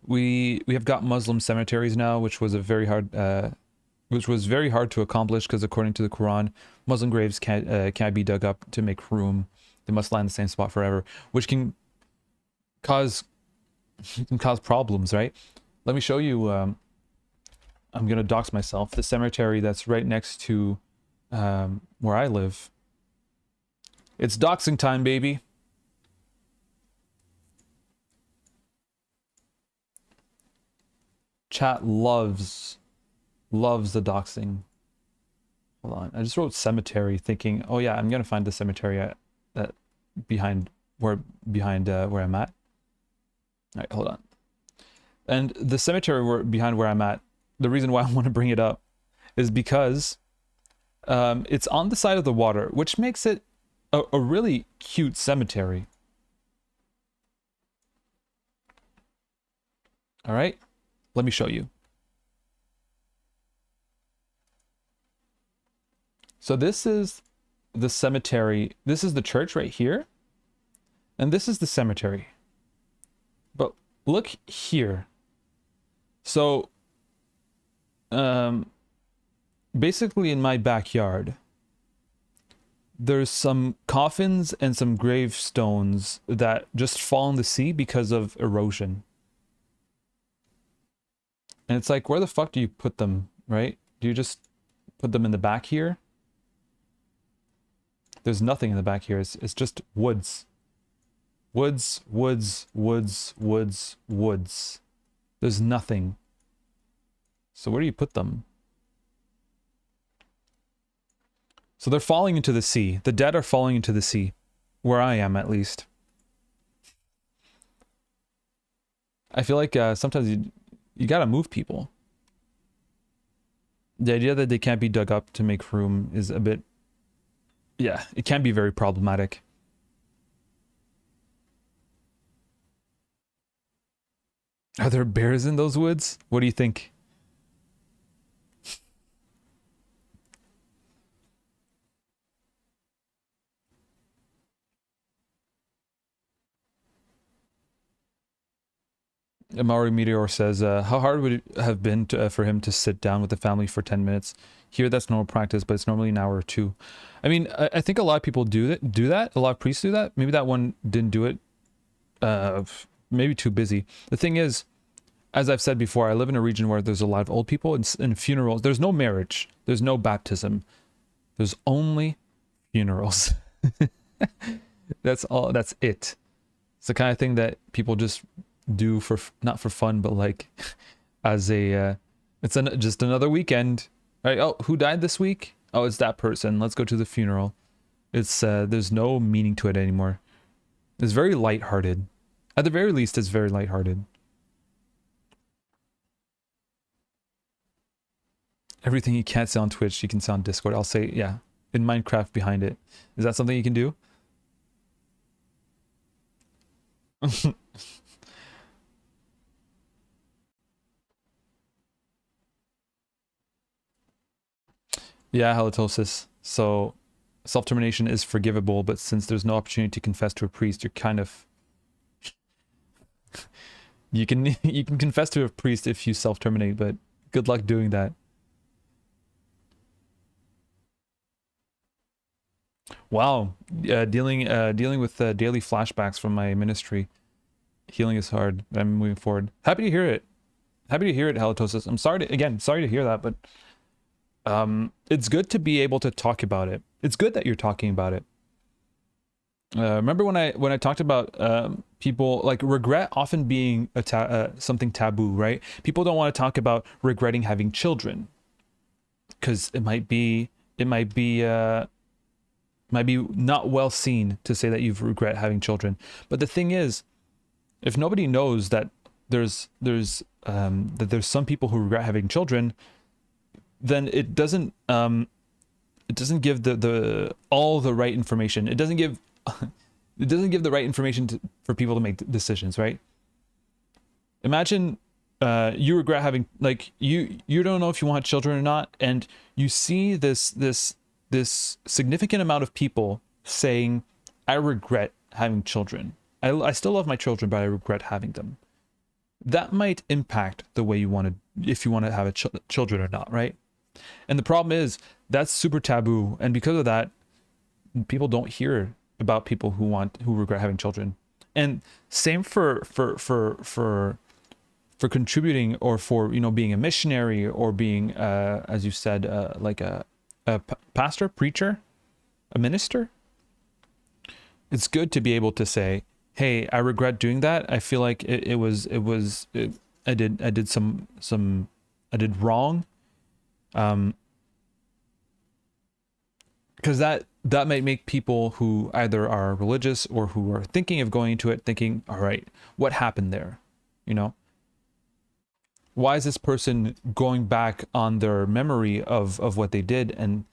we have got Muslim cemeteries now, which was very hard to accomplish because according to the Quran, Muslim graves can't be dug up to make room. They must lie in the same spot forever, which can cause problems, right? Let me show you. I'm gonna dox myself. The cemetery that's right next to where I live. It's doxing time, baby. Chat loves the doxing. Hold on, I just wrote cemetery thinking, oh yeah, I'm gonna find the cemetery behind where I'm at. All right, hold on. And the cemetery behind where I'm at, the reason why I want to bring it up is because it's on the side of the water, which makes it a really cute cemetery. All right, let me show you. So this is the cemetery. This is the church right here. And this is the cemetery. But look here. So basically in my backyard, there's some coffins and some gravestones that just fall in the sea because of erosion. And it's like, where the fuck do you put them, right? Do you just put them in the back here? There's nothing in the back here. It's just woods. Woods, woods, woods, woods, woods. There's nothing. So where do you put them? So they're falling into the sea. The dead are falling into the sea. Where I am, at least. I feel like sometimes you gotta move people. The idea that they can't be dug up to make room is a bit, yeah, it can be very problematic. Are there bears in those woods? What do you think? Amari Meteor says, how hard would it have been for him to sit down with the family for 10 minutes? Here, that's normal practice, but it's normally an hour or two. I mean, I think a lot of people do that. A lot of priests do that. Maybe that one didn't do it. Maybe too busy. The thing is, as I've said before, I live in a region where there's a lot of old people. In funerals, there's no marriage. There's no baptism. There's only funerals. That's all. That's it. It's the kind of thing that people just do for, not for fun, but like as a just another weekend. Right? Oh, who died this week? Oh, it's that person. Let's go to the funeral. It's there's no meaning to it anymore. It's very lighthearted. At the very least, it's very lighthearted. Everything you can't say on Twitch, you can say on Discord. I'll say, yeah, in Minecraft behind it. Is that something you can do? Yeah, halitosis. So self-termination is forgivable, but since there's no opportunity to confess to a priest, you're kind of you can you can confess to a priest if you self-terminate, but good luck doing that. Wow, dealing with daily flashbacks from my ministry. Healing is hard. I'm moving forward. Happy to hear it. Happy to hear it, halitosis. I'm sorry to, again, sorry to hear that, but it's good to be able to talk about it. It's good that you're talking about it. Remember when I talked about people like regret often being something taboo, right? People don't want to talk about regretting having children because might be not well seen to say that you've regret having children. But the thing is, if nobody knows that there's some people who regret having children, then it doesn't give the all the right information. It doesn't give the right information for people to make decisions, right? Imagine you regret having, like, you don't know if you want children or not, and you see this significant amount of people saying, I regret having children. I still love my children, but I regret having them. That might impact the way you want to, if you want to have children or not, right? And the problem is that's super taboo, and because of that, people don't hear about people who regret having children. And same for contributing, or for, you know, being a missionary, or being as you said, like a pastor, preacher, a minister. It's good to be able to say, hey, I regret doing that. I feel like I did wrong. Because that might make people who either are religious or who are thinking of going into it thinking, all right, what happened there? You know, why is this person going back on their memory of what they did and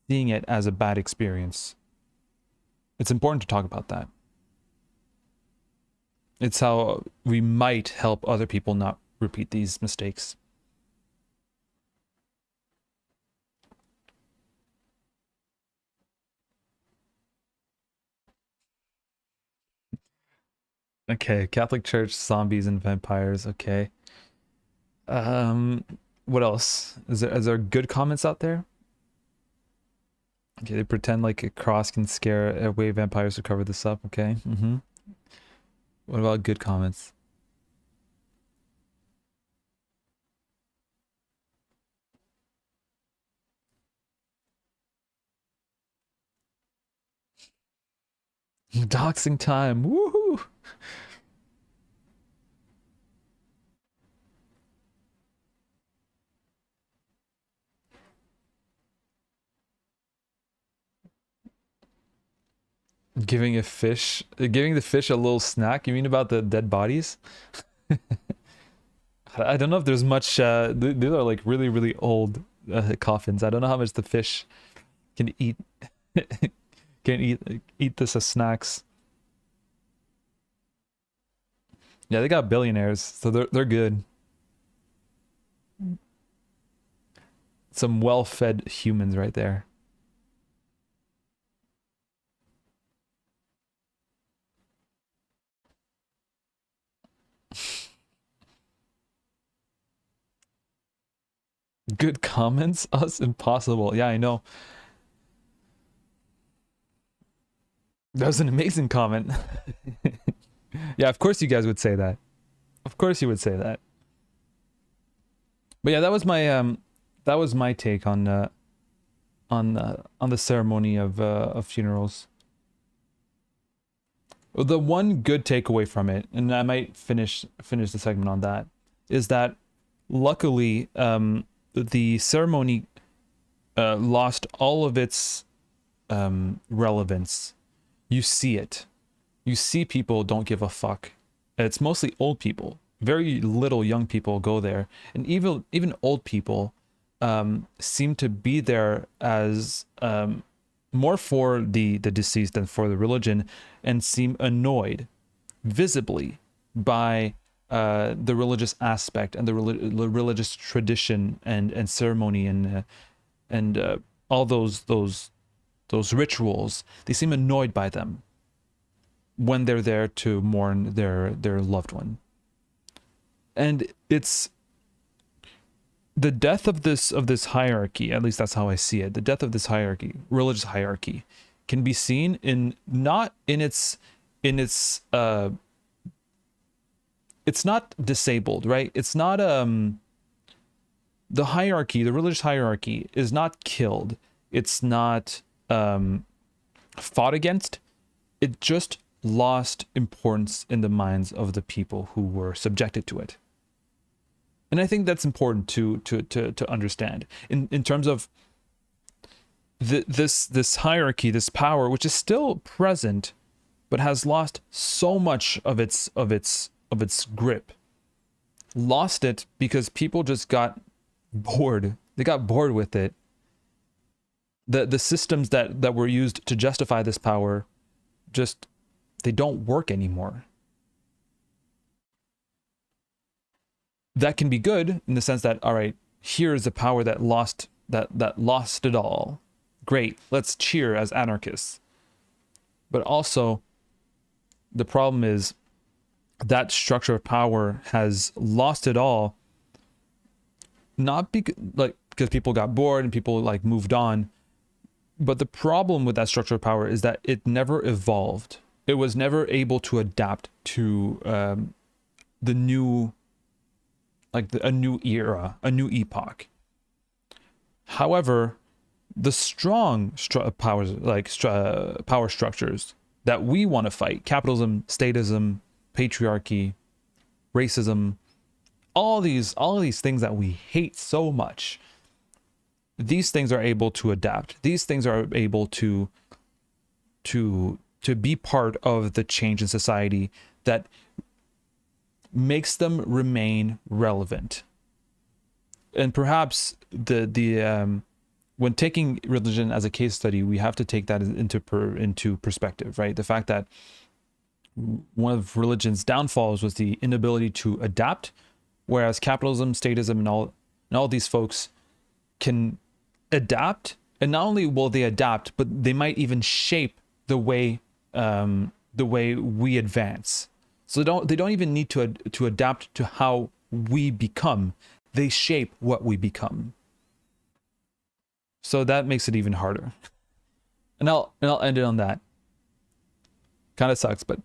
seeing it as a bad experience? It's important to talk about that. It's how we might help other people not repeat these mistakes. Okay, Catholic Church, zombies and vampires. Okay. What else? Is there good comments out there? Okay, they pretend like a cross can scare away vampires to cover this up. Okay. What about good comments? Doxing time. Woohoo! Giving the fish a little snack. You mean about the dead bodies? I don't know if there's much. These are like really, really old coffins. I don't know how much the fish can eat. Can eat this as snacks. Yeah, they got billionaires, so they're good. Some well-fed humans right there. Good comments, us impossible. Yeah, I know. That was an amazing comment. Yeah, of course you guys would say that. Of course you would say that. But yeah, that was my take on the ceremony of funerals. The one good takeaway from it, and I might finish the segment on that, is that luckily the ceremony lost all of its relevance. You see it. You see people don't give a fuck. It's mostly old people. Very little young people go there, and even old people seem to be there as more for the deceased than for the religion, and seem annoyed visibly by the religious aspect and the religious tradition and ceremony and all those rituals. They seem annoyed by them when they're there to mourn their loved one. And it's the death of this hierarchy, at least that's how I see it. The death of this hierarchy, religious hierarchy, can be seen in not in its it's not disabled, right? It's not the hierarchy, the religious hierarchy is not killed. It's not fought against. It just lost importance in the minds of the people who were subjected to it. And I think that's important to understand in terms of this hierarchy, this power, which is still present, but has lost so much of its grip. Lost it because people just got bored. They got bored with it. The systems that were used to justify this power just, they don't work anymore. That can be good in the sense that, all right, here's a power that lost it all. Great, let's cheer as anarchists. But also, the problem is that structure of power has lost it all, not because people got bored and people like moved on, but the problem with that structure of power is that it never evolved. It was never able to adapt to the new, a new era, a new epoch. However, the strong power structures that we want to fight, capitalism, statism, patriarchy, racism, all these things that we hate so much, these things are able to adapt. These things are able to be part of the change in society that makes them remain relevant. And perhaps when taking religion as a case study, we have to take that into perspective, right? The fact that one of religion's downfalls was the inability to adapt, whereas capitalism, statism, and all these folks can adapt, and not only will they adapt, but they might even shape the way we advance. So they don't even need to adapt to how we become. They shape what we become. So that makes it even harder. And I'll end it on that. Kind of sucks, but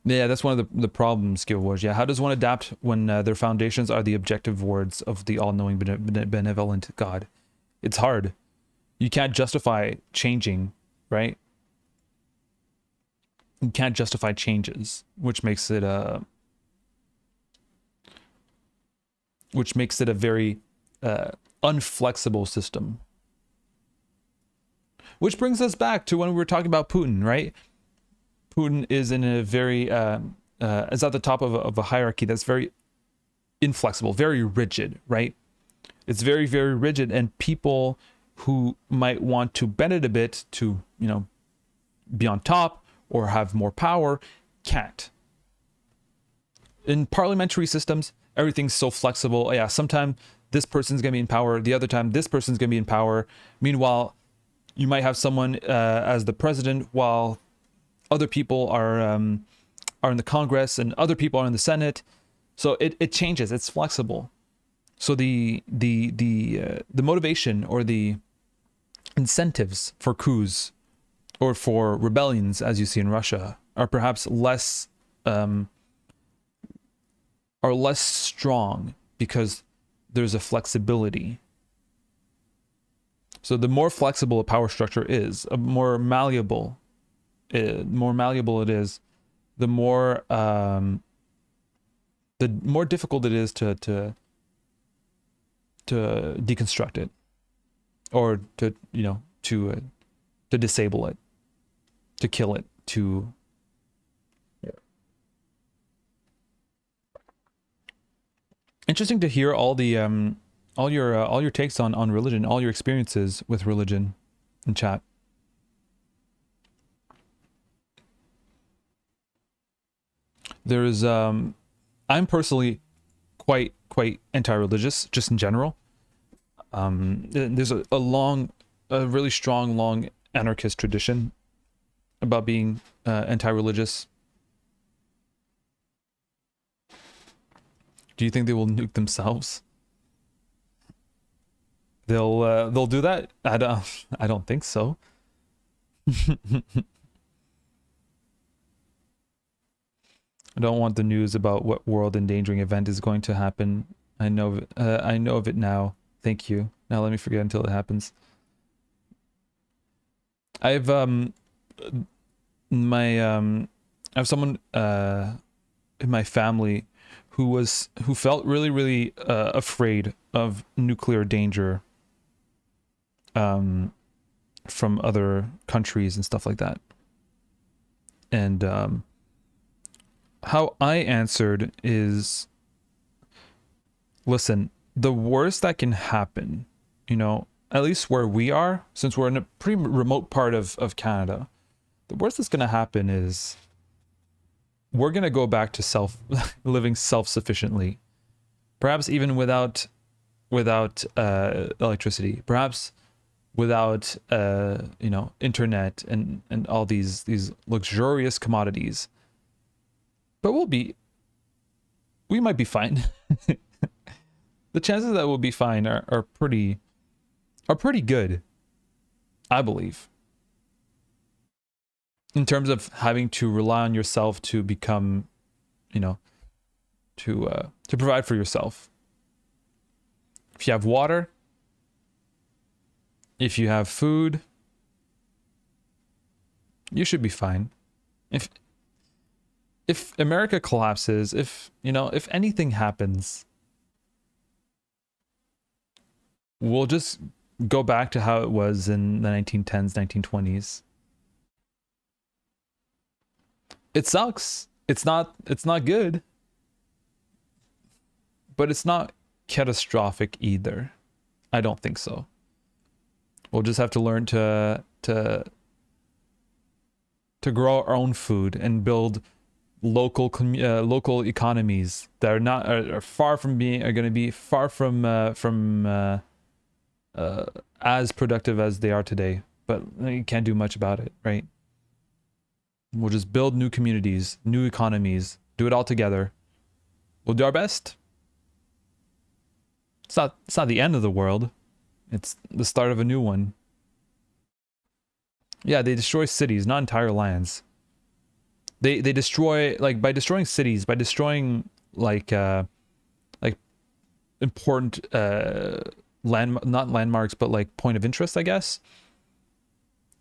yeah, that's one of the problems, Skill Wars. Yeah, how does one adapt when their foundations are the objective words of the all-knowing, benevolent God? It's hard. You can't justify changing, right? You can't justify changes, which makes it a very unflexible system. Which brings us back to when we were talking about Putin, right? Putin is in a very is at the top of a hierarchy that's very inflexible, very rigid, right? It's very, very rigid, and people who might want to bend it a bit to, be on top or have more power can't. In parliamentary systems, everything's so flexible. Yeah, sometime this person's gonna be in power, the other time this person's gonna be in power. Meanwhile, you might have someone as the president, while other people are in the Congress and other people are in the Senate. So it changes. It's flexible. So the motivation or the incentives for coups or for rebellions, as you see in Russia, are perhaps less strong because there's a flexibility. So the more flexible a power structure is, a more malleable it is, the more difficult it is to deconstruct it, or to disable it, to kill it, to Interesting to hear all the all your takes on religion, all your experiences with religion in chat. There is I'm personally quite anti-religious just in general. There's a really strong long anarchist tradition about being anti-religious. Do you think they will nuke themselves? They'll do that? I don't think so. I don't want the news about what world endangering event is going to happen. I know of it now. Thank you. Now let me forget until it happens. I have someone in my family who felt really afraid of nuclear danger from other countries and stuff like that. And how I answered is, listen, the worst that can happen, at least where we are, since we're in a pretty remote part of Canada, the worst that's going to happen is we're going to go back to living self-sufficiently, perhaps even without electricity, perhaps without internet and all these luxurious commodities. But we might be fine. The chances that we'll be fine are pretty good, I believe, in terms of having to rely on yourself to become, to provide for yourself. If you have water, if you have food, you should be fine. If America collapses, if anything happens, we'll just go back to how it was in the 1910s, 1920s. It sucks. It's not good. But it's not catastrophic either. I don't think so. We'll just have to learn to grow our own food and build local economies that are far from going to be far from as productive as they are today, but you can't do much about it, right? We'll just build new communities, new economies, do it all together. We'll do our best. It's not the end of the world. It's the start of a new one. Yeah, they destroy cities, not entire lands. They destroy, like, by destroying cities, by destroying like important not landmarks, but like point of interest, I guess.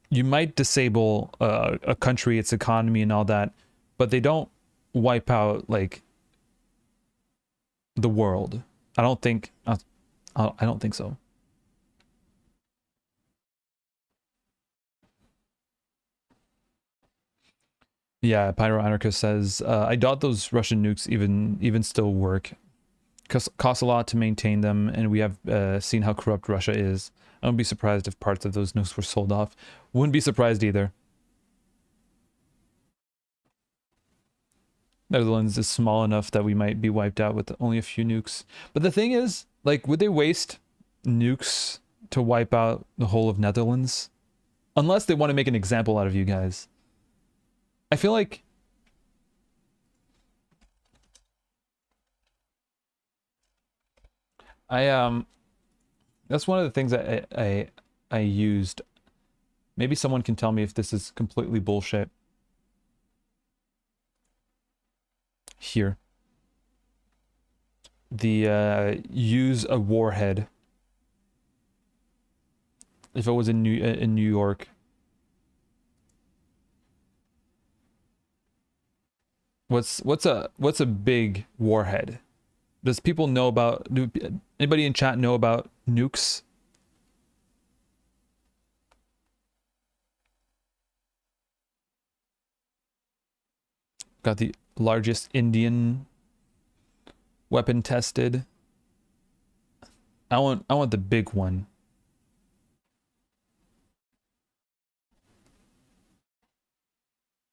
You might disable a country, its economy and all that, but they don't wipe out like the world. I don't think so. Yeah, Pyro Anarchist says, I doubt those Russian nukes even still work. Cost a lot to maintain them, and we have seen how corrupt Russia is. I wouldn't be surprised if parts of those nukes were sold off. Wouldn't be surprised either. Netherlands is small enough that we might be wiped out with only a few nukes. But the thing is, like, would they waste nukes to wipe out the whole of Netherlands? Unless they want to make an example out of you guys. I feel like I that's one of the things I used. Maybe someone can tell me if this is completely bullshit. Here. The use a warhead. If it was in New York. What's a big warhead? Does people know about, do anybody in chat know about nukes? Got the largest Indian weapon tested. I want the big one.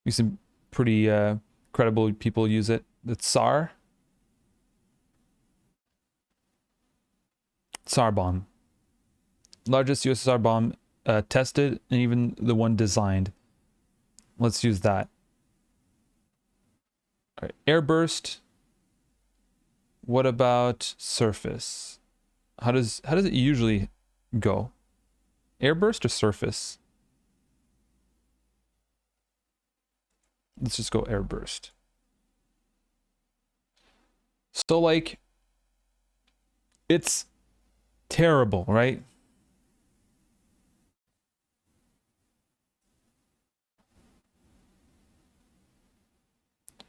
Some pretty credible people use it. The Tsar bomb. Largest USSR bomb tested, and even the one designed. Let's use that. All right, airburst. What about surface? How does it usually go? Airburst or surface? Let's just go airburst. So like, it's terrible, right?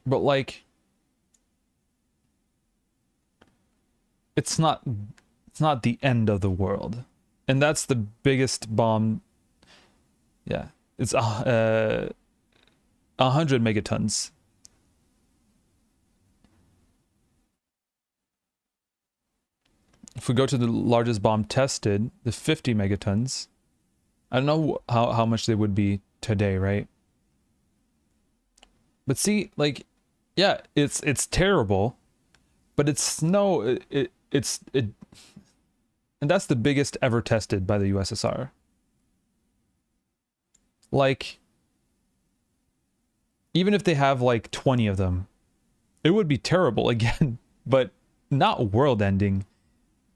But like, it's not the end of the world. And that's the biggest bomb. Yeah, it's 100 megatons. If we go to the largest bomb tested, the 50 megatons, I don't know how much they would be today, right? But see, like, yeah, it's terrible, but it's no, it's and that's the biggest ever tested by the USSR. Like, even if they have like 20 of them, it would be terrible again, but not world ending.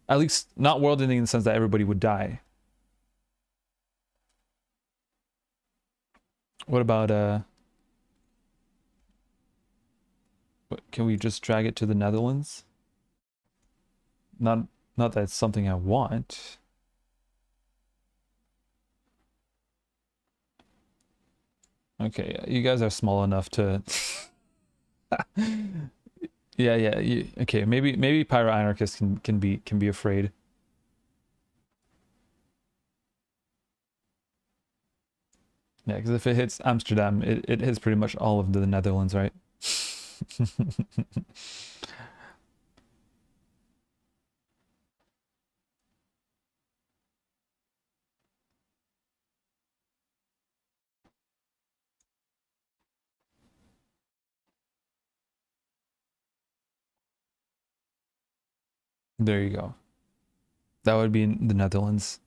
At least not world ending in the sense that everybody would die. What about can we just drag it to the Netherlands? Not that it's something I want. Okay, you guys are small enough to yeah, okay, maybe Pyro Anarchists can be afraid. Yeah, because if it hits Amsterdam, it hits pretty much all of the Netherlands, right? There you go. That would be in the Netherlands.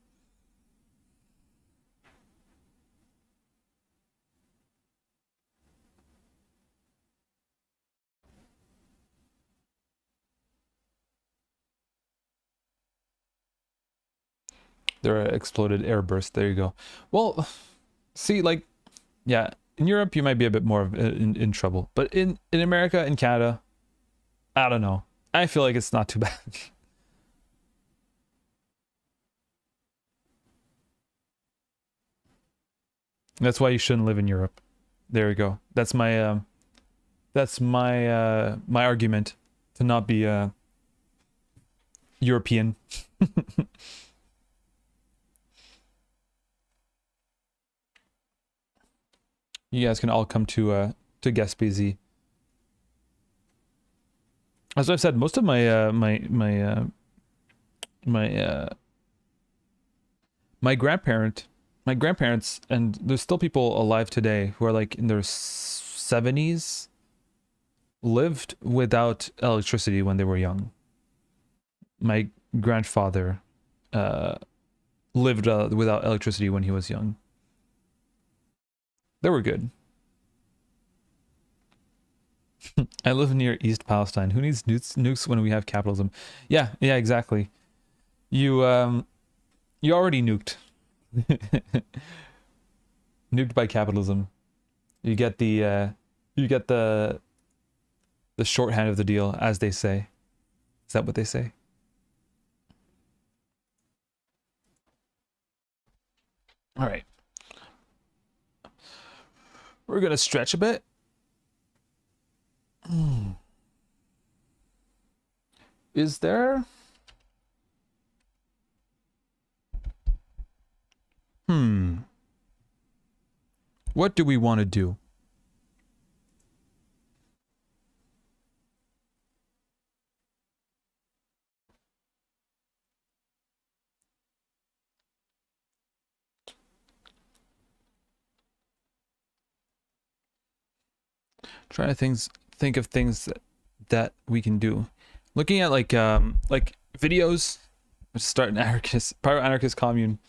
There are exploded airbursts. There you go. Well, see, like, yeah, in Europe you might be a bit more in trouble, but in America, in Canada, I don't know. I feel like it's not too bad. That's why you shouldn't live in Europe. There we go. That's my my argument to not be European. You guys can all come to to Gaspésie. As I've said, most of my grandparents, and there's still people alive today who are like in their 70s, lived without electricity when they were young. My grandfather lived without electricity when he was young. They were good. I live near East Palestine. Who needs nukes when we have capitalism? Yeah, exactly. You already nuked. Nuked by capitalism. You get the shorthand of the deal, as they say. Is that what they say? All right. We're gonna stretch a bit. Is there? What do we want to do? Trying to think of things that we can do. Looking at like videos. Let's start an private anarchist commune.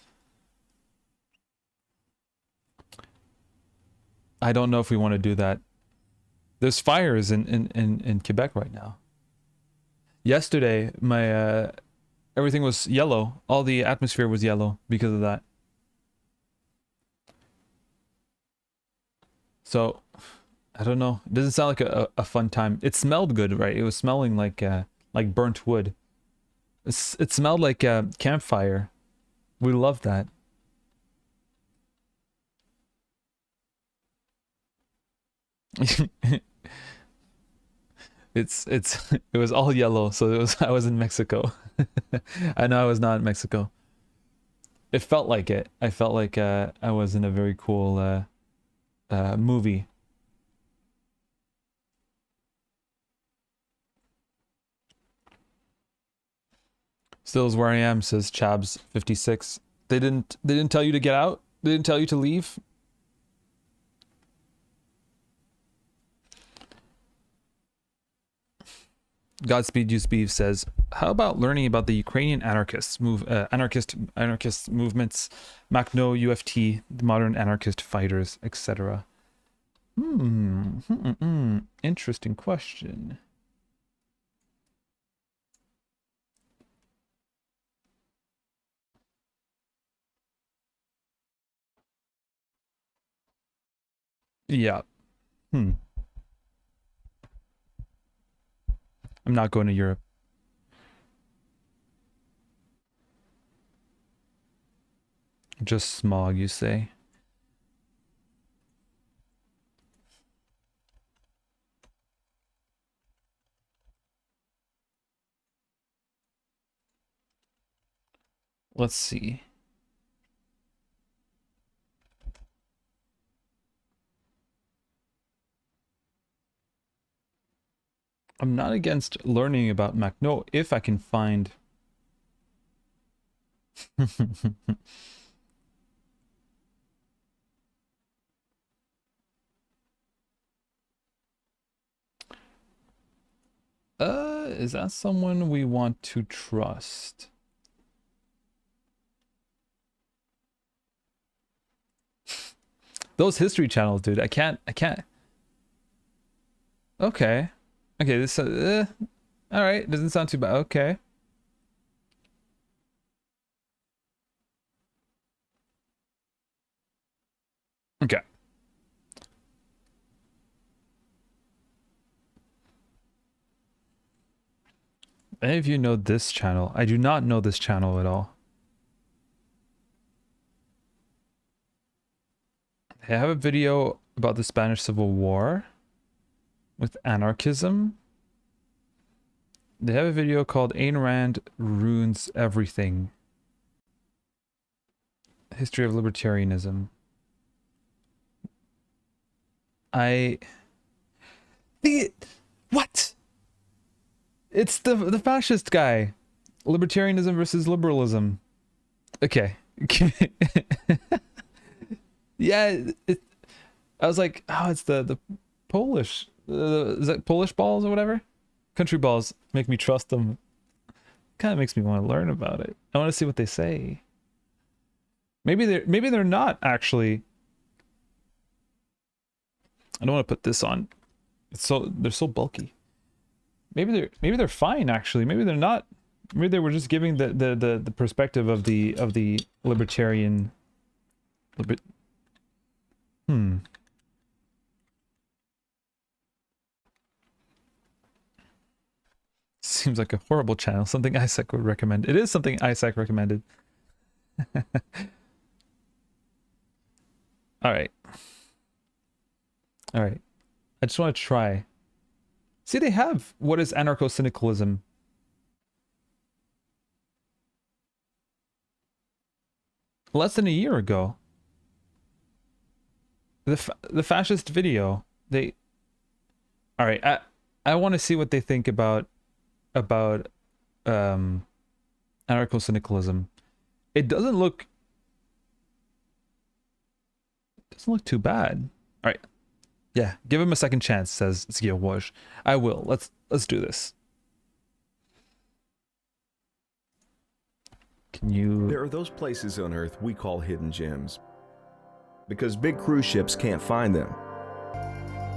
I don't know if we want to do that. There's fires in Quebec right now. Yesterday, my everything was yellow. All the atmosphere was yellow because of that. So, I don't know. It doesn't sound like a fun time. It smelled good, right? It was smelling like burnt wood. It smelled like a campfire. We love that. It was all yellow, so I was in Mexico. I know I was not in Mexico. It felt like it. I felt like I was in a very cool movie. Still is where I am, says Chabs56. They didn't tell you to get out? They didn't tell you to leave? Godspeed Use Beef says, how about learning about the Ukrainian anarchist movements, Makhno, UFT, the modern anarchist fighters, etc.? Interesting question. Yeah. I'm not going to Europe. Just smog, you say? Let's see. I'm not against learning about Makhno if I can find... Is that someone we want to trust? Those history channels, dude. I can't. Okay. Okay, this all right, doesn't sound too bad. Okay. Okay. Any of you know this channel? I do not know this channel at all. They have a video about the Spanish Civil War with anarchism. They have a video called Ayn Rand Ruins Everything. History of Libertarianism. The what? It's the fascist guy. Libertarianism versus liberalism. Okay. Yeah, I was like, oh, it's the Polish. Is that Polish balls or whatever? Country balls make me trust them. Kind of makes me want to learn about it. I want to see what they say. Maybe they're not actually. I don't want to put this on. They're so bulky. Maybe they're fine actually. Maybe they're not. Maybe they were just giving the perspective of the libertarian. Seems like a horrible channel. Something Isaac would recommend. It is something Isaac recommended. All right. I just want to try. See, they have what is anarcho-syndicalism. Less than a year ago. The fascist video. All right. I want to see what they think about anarcho-syndicalism. It doesn't look too bad. All right. Yeah, give him a second chance, says Zio Woj. I will. Let's do this. There are those places on Earth we call hidden gems. Because big cruise ships can't find them.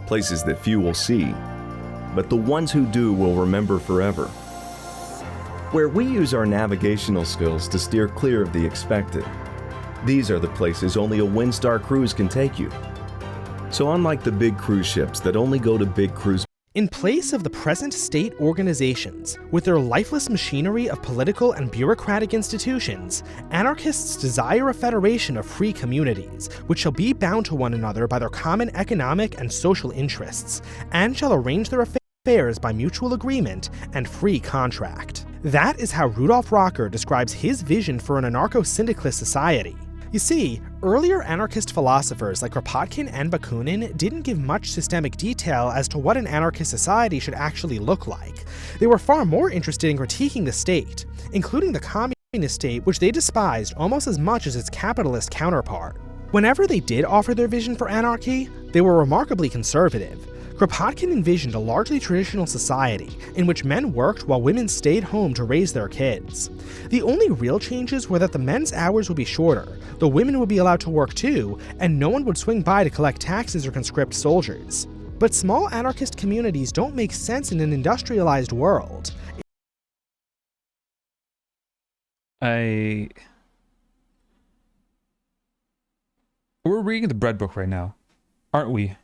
Places that few will see, but the ones who do will remember forever. Where we use our navigational skills to steer clear of the expected. These are the places only a Windstar cruise can take you. So unlike the big cruise ships that only go to big cruise... In place of the present state organizations, with their lifeless machinery of political and bureaucratic institutions, anarchists desire a federation of free communities, which shall be bound to one another by their common economic and social interests, and shall arrange their affairs by mutual agreement and free contract. That is how Rudolf Rocker describes his vision for an anarcho-syndicalist society. You see, earlier anarchist philosophers like Kropotkin and Bakunin didn't give much systemic detail as to what an anarchist society should actually look like. They were far more interested in critiquing the state, including the communist state, which they despised almost as much as its capitalist counterpart. Whenever they did offer their vision for anarchy, they were remarkably conservative. Kropotkin envisioned a largely traditional society in which men worked while women stayed home to raise their kids. The only real changes were that the men's hours would be shorter, the women would be allowed to work too, and no one would swing by to collect taxes or conscript soldiers. But small anarchist communities don't make sense in an industrialized world. We're reading the bread book right now, aren't we?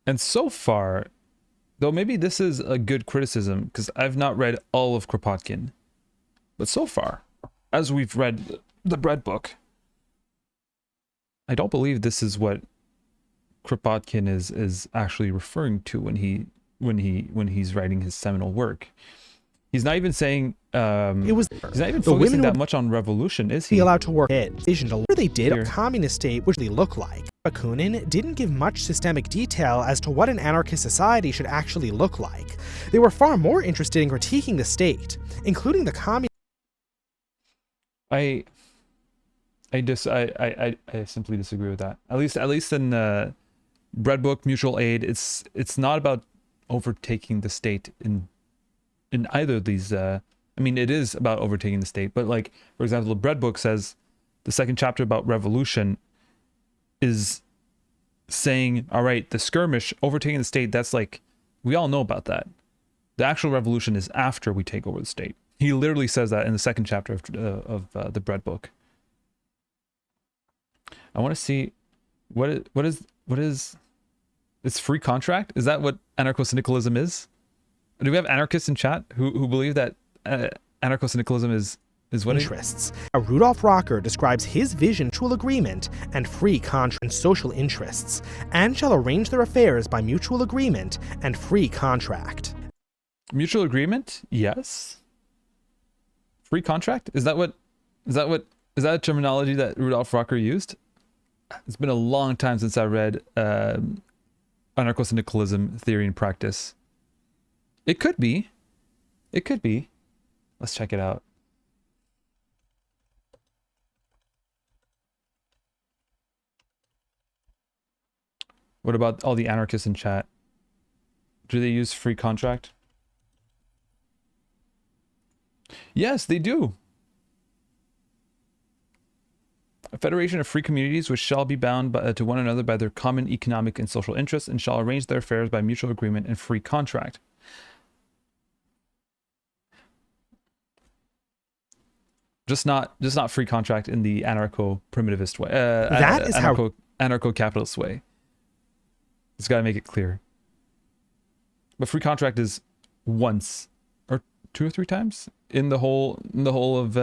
And so far, though maybe this is a good criticism, because I've not read all of Kropotkin, but so far, as we've read the bread book, I don't believe this is what Kropotkin is actually referring to when he's writing his seminal work. He's not even saying he's not even focusing that much on revolution, is he? Be allowed to work it. They did a communist state which they look like. Bakunin didn't give much systemic detail as to what an anarchist society should actually look like. They were far more interested in critiquing the state, including the communist. I simply disagree with that. At least in Bread Book, Mutual Aid, it's not about overtaking the state in either of these. I mean, it is about overtaking the state, but like, for example, the Bread Book says the second chapter about revolution is saying, all right, the skirmish, overtaking the state, that's like, we all know about that. The actual revolution is after we take over the state. He literally says that in the second chapter of the Bread Book. I want to see what is it's free contract? Is that what anarcho-syndicalism is? Do we have anarchists in chat who believe that anarcho-syndicalism is what interests? Rudolf Rocker describes his vision, mutual agreement, and free contract and social interests, and shall arrange their affairs by mutual agreement and free contract. Mutual agreement? Yes. Free contract? Is that a terminology that Rudolf Rocker used? It's been a long time since I read anarcho-syndicalism theory and practice. It could be. It could be. Let's check it out. What about all the anarchists in chat? Do they use free contract? Yes, they do. A federation of free communities which shall be bound to one another by their common economic and social interests and shall arrange their affairs by mutual agreement and free contract. Just not free contract in the anarcho-primitivist way. That is anarcho-capitalist way. Just gotta make it clear. But free contract is once or 2 or 3 times in the whole of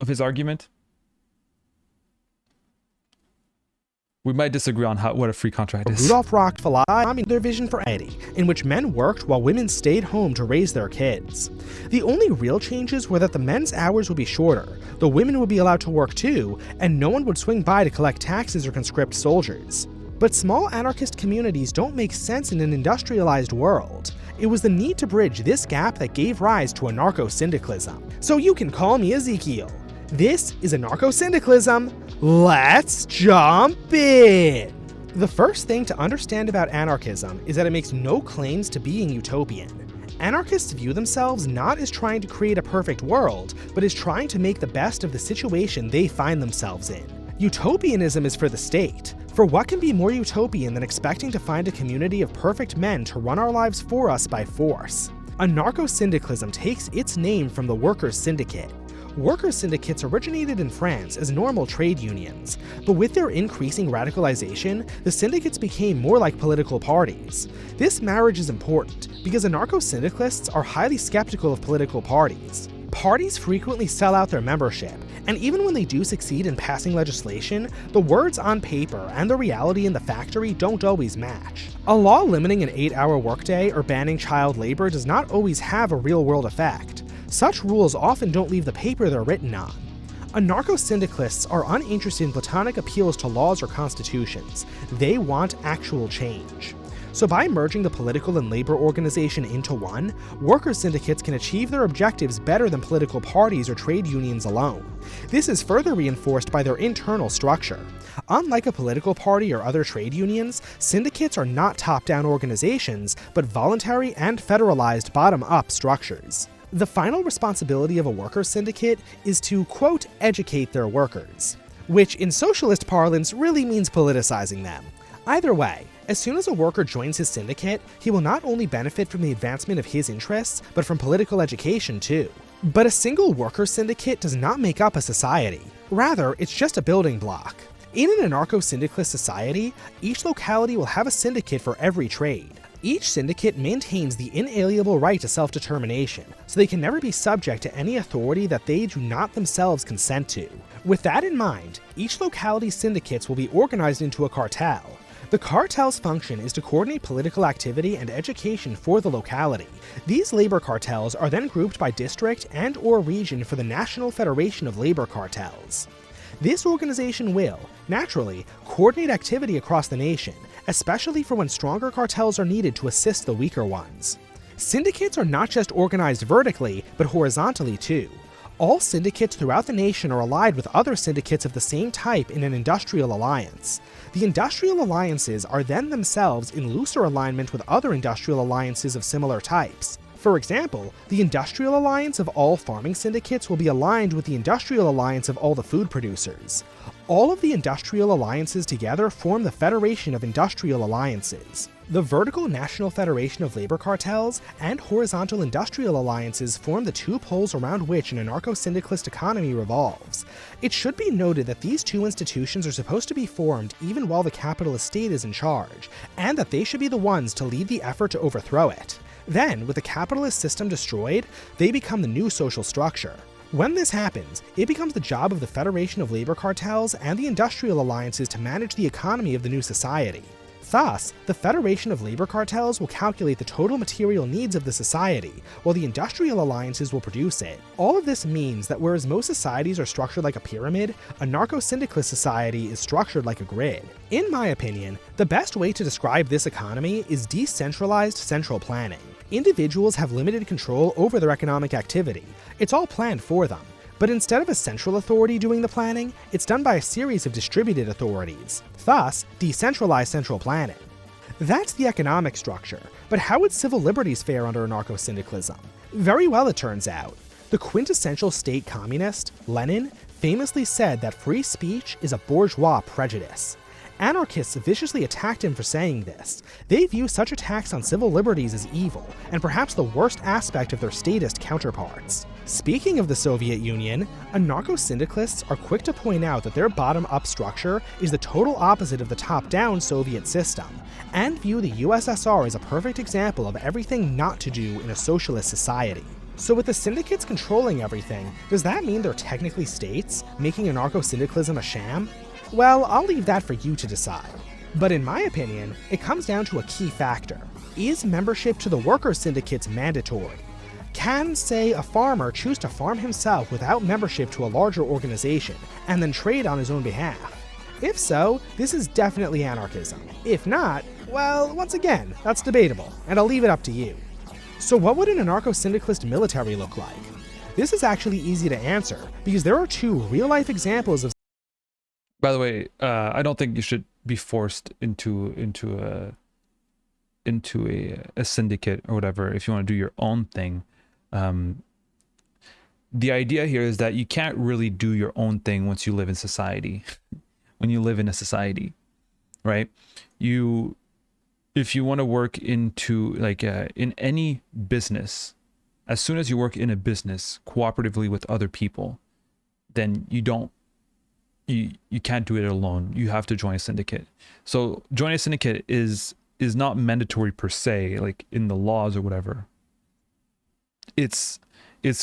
his argument. We might disagree on what a free contract is. Rudolf Rockfeller their vision for Eddie, in which men worked while women stayed home to raise their kids. The only real changes were that the men's hours would be shorter, the women would be allowed to work too, and no one would swing by to collect taxes or conscript soldiers. But small anarchist communities don't make sense in an industrialized world. It was the need to bridge this gap that gave rise to anarcho-syndicalism. So you can call me Ezekiel. This is anarcho-syndicalism. Let's jump in! The first thing to understand about anarchism is that it makes no claims to being utopian. Anarchists view themselves not as trying to create a perfect world, but as trying to make the best of the situation they find themselves in. Utopianism is for the state. For what can be more utopian than expecting to find a community of perfect men to run our lives for us by force? Anarcho-syndicalism takes its name from the Workers' Syndicate. Workers' syndicates originated in France as normal trade unions, but with their increasing radicalization, the syndicates became more like political parties. This marriage is important because anarcho-syndicalists are highly skeptical of political parties. Parties frequently sell out their membership, and even when they do succeed in passing legislation, the words on paper and the reality in the factory don't always match. A law limiting an 8-hour workday or banning child labor does not always have a real-world effect. Such rules often don't leave the paper they're written on. Anarcho-syndicalists are uninterested in platonic appeals to laws or constitutions. They want actual change. So by merging the political and labor organization into one, workers' syndicates can achieve their objectives better than political parties or trade unions alone. This is further reinforced by their internal structure. Unlike a political party or other trade unions, syndicates are not top-down organizations, but voluntary and federalized bottom-up structures. The final responsibility of a workers' syndicate is to, quote, educate their workers, which in socialist parlance really means politicizing them. Either way, as soon as a worker joins his syndicate, he will not only benefit from the advancement of his interests, but from political education too. But a single workers' syndicate does not make up a society. Rather, it's just a building block. In an anarcho-syndicalist society, each locality will have a syndicate for every trade. Each syndicate maintains the inalienable right to self-determination, so they can never be subject to any authority that they do not themselves consent to. With that in mind, each locality's syndicates will be organized into a cartel. The cartel's function is to coordinate political activity and education for the locality. These labor cartels are then grouped by district and/or region for the National Federation of Labor Cartels. This organization will, naturally, coordinate activity across the nation, especially for when stronger cartels are needed to assist the weaker ones. Syndicates are not just organized vertically, but horizontally too. All syndicates throughout the nation are allied with other syndicates of the same type in an industrial alliance. The industrial alliances are then themselves in looser alignment with other industrial alliances of similar types. For example, the Industrial Alliance of all farming syndicates will be aligned with the Industrial Alliance of all the food producers. All of the industrial alliances together form the Federation of Industrial Alliances. The vertical National Federation of Labor Cartels and horizontal industrial alliances form the two poles around which an anarcho-syndicalist economy revolves. It should be noted that these two institutions are supposed to be formed even while the capitalist state is in charge, and that they should be the ones to lead the effort to overthrow it. Then, with the capitalist system destroyed, they become the new social structure. When this happens, it becomes the job of the Federation of Labor Cartels and the industrial alliances to manage the economy of the new society. Thus, the Federation of Labor Cartels will calculate the total material needs of the society, while the industrial alliances will produce it. All of this means that whereas most societies are structured like a pyramid, a narco-syndicalist society is structured like a grid. In my opinion, the best way to describe this economy is decentralized central planning. Individuals have limited control over their economic activity. It's all planned for them. But instead of a central authority doing the planning, it's done by a series of distributed authorities, thus decentralized central planning. That's the economic structure, but how would civil liberties fare under anarcho-syndicalism? Very well, it turns out. The quintessential state communist, Lenin, famously said that free speech is a bourgeois prejudice. Anarchists viciously attacked him for saying this. They view such attacks on civil liberties as evil, and perhaps the worst aspect of their statist counterparts. Speaking of the Soviet Union, anarcho-syndicalists are quick to point out that their bottom-up structure is the total opposite of the top-down Soviet system, and view the USSR as a perfect example of everything not to do in a socialist society. So with the syndicates controlling everything, does that mean they're technically states, making anarcho-syndicalism a sham? Well, I'll leave that for you to decide. But in my opinion, it comes down to a key factor. Is membership to the workers' syndicates mandatory? Can, say, a farmer choose to farm himself without membership to a larger organization, and then trade on his own behalf? If so, this is definitely anarchism. If not, well, once again, that's debatable, and I'll leave it up to you. So what would an anarcho-syndicalist military look like? This is actually easy to answer, because there are two real-life examples of. By the way, I don't think you should be forced into a syndicate or whatever if you want to do your own thing. The idea here is that you can't really do your own thing once you live in society. When you live in a society, right? If you want to work into in any business, as soon as you work in a business cooperatively with other people, then you can't do it alone. You have to join a syndicate. So joining a syndicate is not mandatory per se, like in the laws or whatever. It's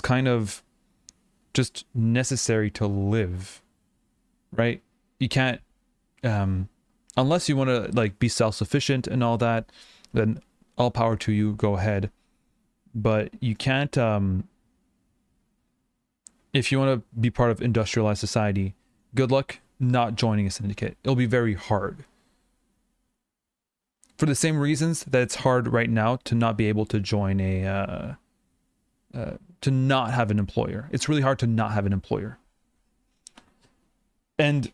kind of just necessary to live, right? You can't unless you want to like be self-sufficient and all that, then all power to you, go ahead. But you can't if you want to be part of industrialized society, good luck not joining a syndicate. It'll be very hard. For the same reasons that it's hard right now to not be able to join to not have an employer. It's really hard to not have an employer. And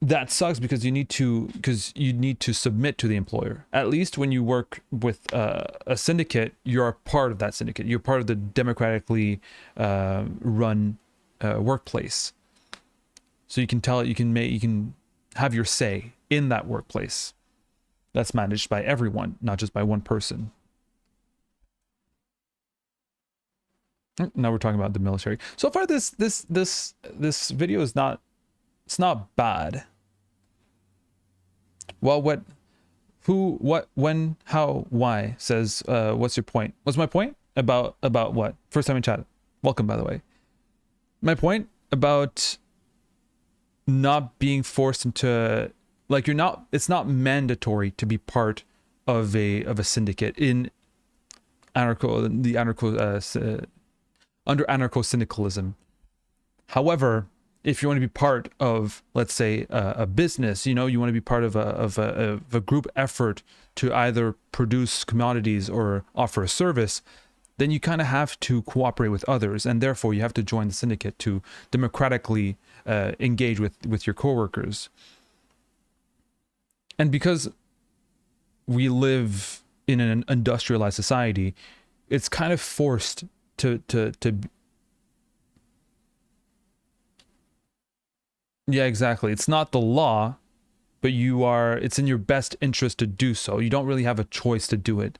that sucks because you need to submit to the employer. At least when you work with a syndicate, you're a part of that syndicate. You're part of the democratically run workplace. So you can have your say in that workplace. That's managed by everyone, not just by one person. Now we're talking about the military. So far, this video is not bad. Well, what, who, what, when, how, why says, what's your point? What's my point? About what? First time in chat. Welcome, by the way. My point about not being forced into, like, it's not mandatory to be part of a syndicate in under anarcho-syndicalism. However, if you want to be part of, let's say, a business, you want to be part of a group effort to either produce commodities or offer a service, then you kind of have to cooperate with others, and therefore you have to join the syndicate to democratically engage with your coworkers. And because we live in an industrialized society, it's kind of forced to yeah, exactly. It's not the law, but it's in your best interest to do so. You don't really have a choice to do it.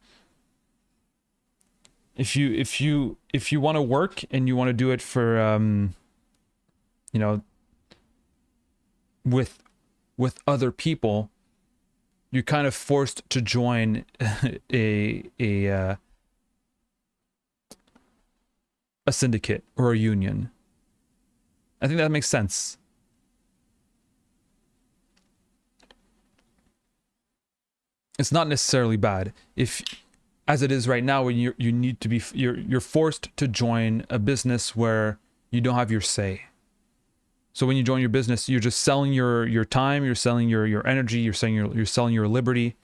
If you want to work and you want to do it for with other people, you're kind of forced to join a syndicate or a union. I think that makes sense. It's not necessarily bad. If, as it is right now, when you need to be, you're forced to join a business where you don't have your say. So when you join your business, you're just selling your time, you're selling your energy, you're selling your liberty.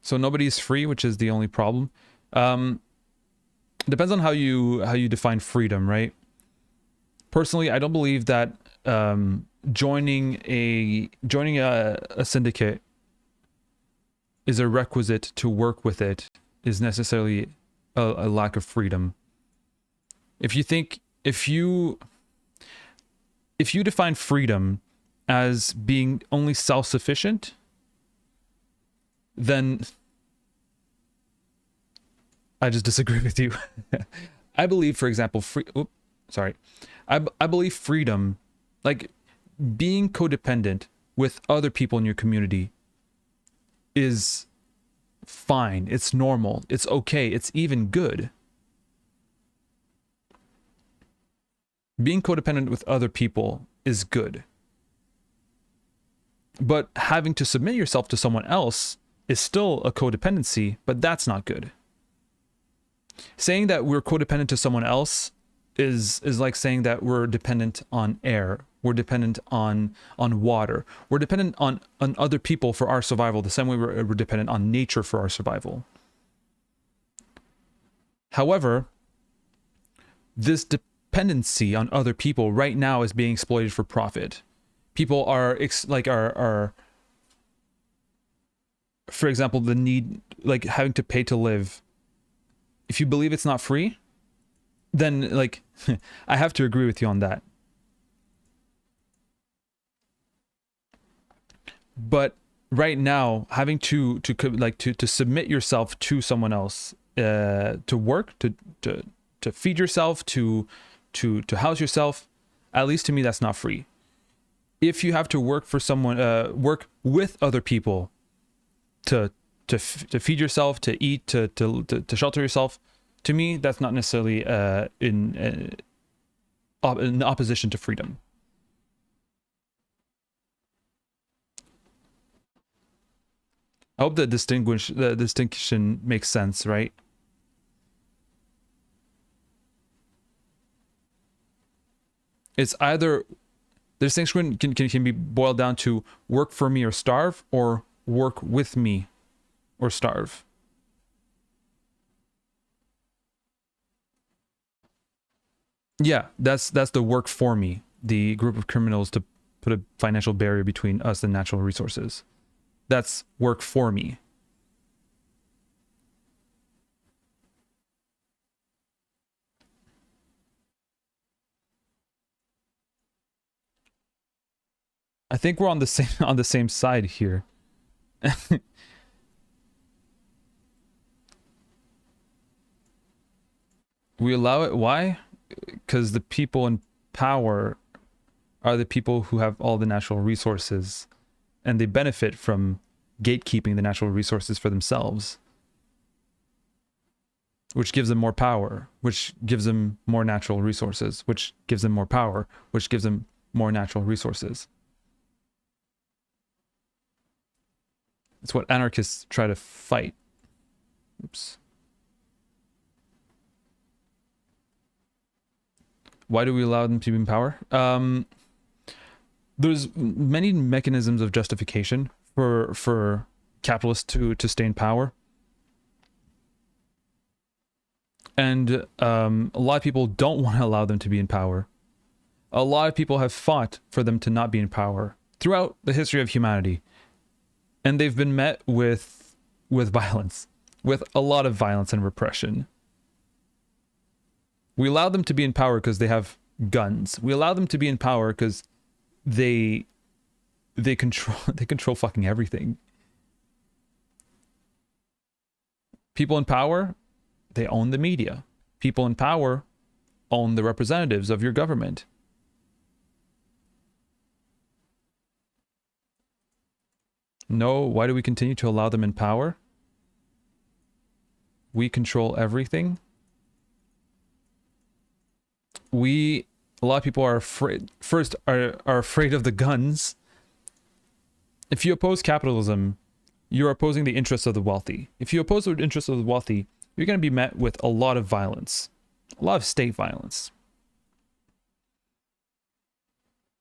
So nobody's free, which is the only problem. Depends on how you define freedom, right? Personally, I don't believe that joining a syndicate is a requisite to work with it is necessarily a lack of freedom. If you define freedom as being only self-sufficient, then I just disagree with you. I believe, for example, I believe freedom, like being codependent with other people in your community, is fine. It's normal. It's okay. It's even good. Being codependent with other people is good. But having to submit yourself to someone else is still a codependency, but that's not good. Saying that we're codependent to someone else is like saying that we're dependent on air, we're dependent on water, we're dependent on other people for our survival, the same way we're dependent on nature for our survival. However, this dependency on other people right now is being exploited for profit. People are for example, the need, like having to pay to live. If you believe it's not free, then like I have to agree with you on that. But right now, having to submit yourself to someone else, to work, to feed yourself, to house yourself, at least to me, that's not free. If you have to work for someone, work with other people, to feed yourself, to eat, to shelter yourself, to me, that's not necessarily in opposition to freedom. I hope the distinction makes sense, right? It's either the distinction can be boiled down to work for me or starve, or work with me or starve. Yeah, that's the work for me, the group of criminals to put a financial barrier between us and natural resources. That's work for me. I think we're on the same side here. We allow it. Why? Because the people in power are the people who have all the natural resources, and they benefit from gatekeeping the natural resources for themselves, which gives them more power, which gives them more natural resources, which gives them more power, which gives them more natural resources. It's what anarchists try to fight. Oops. Why do we allow them to be in power? There's many mechanisms of justification for capitalists to stay in power. And a lot of people don't want to allow them to be in power. A lot of people have fought for them to not be in power throughout the history of humanity. And they've been met with violence, with a lot of violence and repression. We allow them to be in power because they have guns. We allow them to be in power because they control fucking everything. People in power, they own the media. People in power own the representatives of your government. No, why do we continue to allow them in power? We control everything. We A lot of people are afraid. First, are afraid of the guns. If you oppose capitalism, you're opposing the interests of the wealthy. If you oppose the interests of the wealthy, you're going to be met with a lot of violence, a lot of state violence.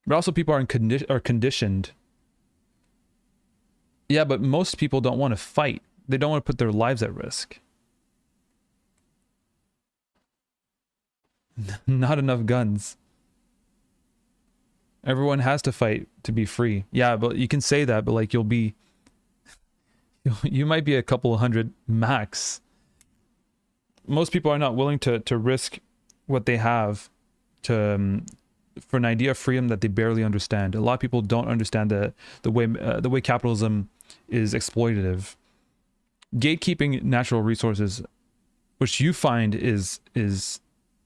But also, people are conditioned. Yeah, but most people don't want to fight. They don't want to put their lives at risk. Not enough guns. Everyone has to fight to be free. Yeah, but you can say that, but like you might be a couple of hundred max. Most people are not willing to risk what they have to for an idea of freedom that they barely understand. A lot of people don't understand the way capitalism is exploitative. Gatekeeping natural resources, which you find is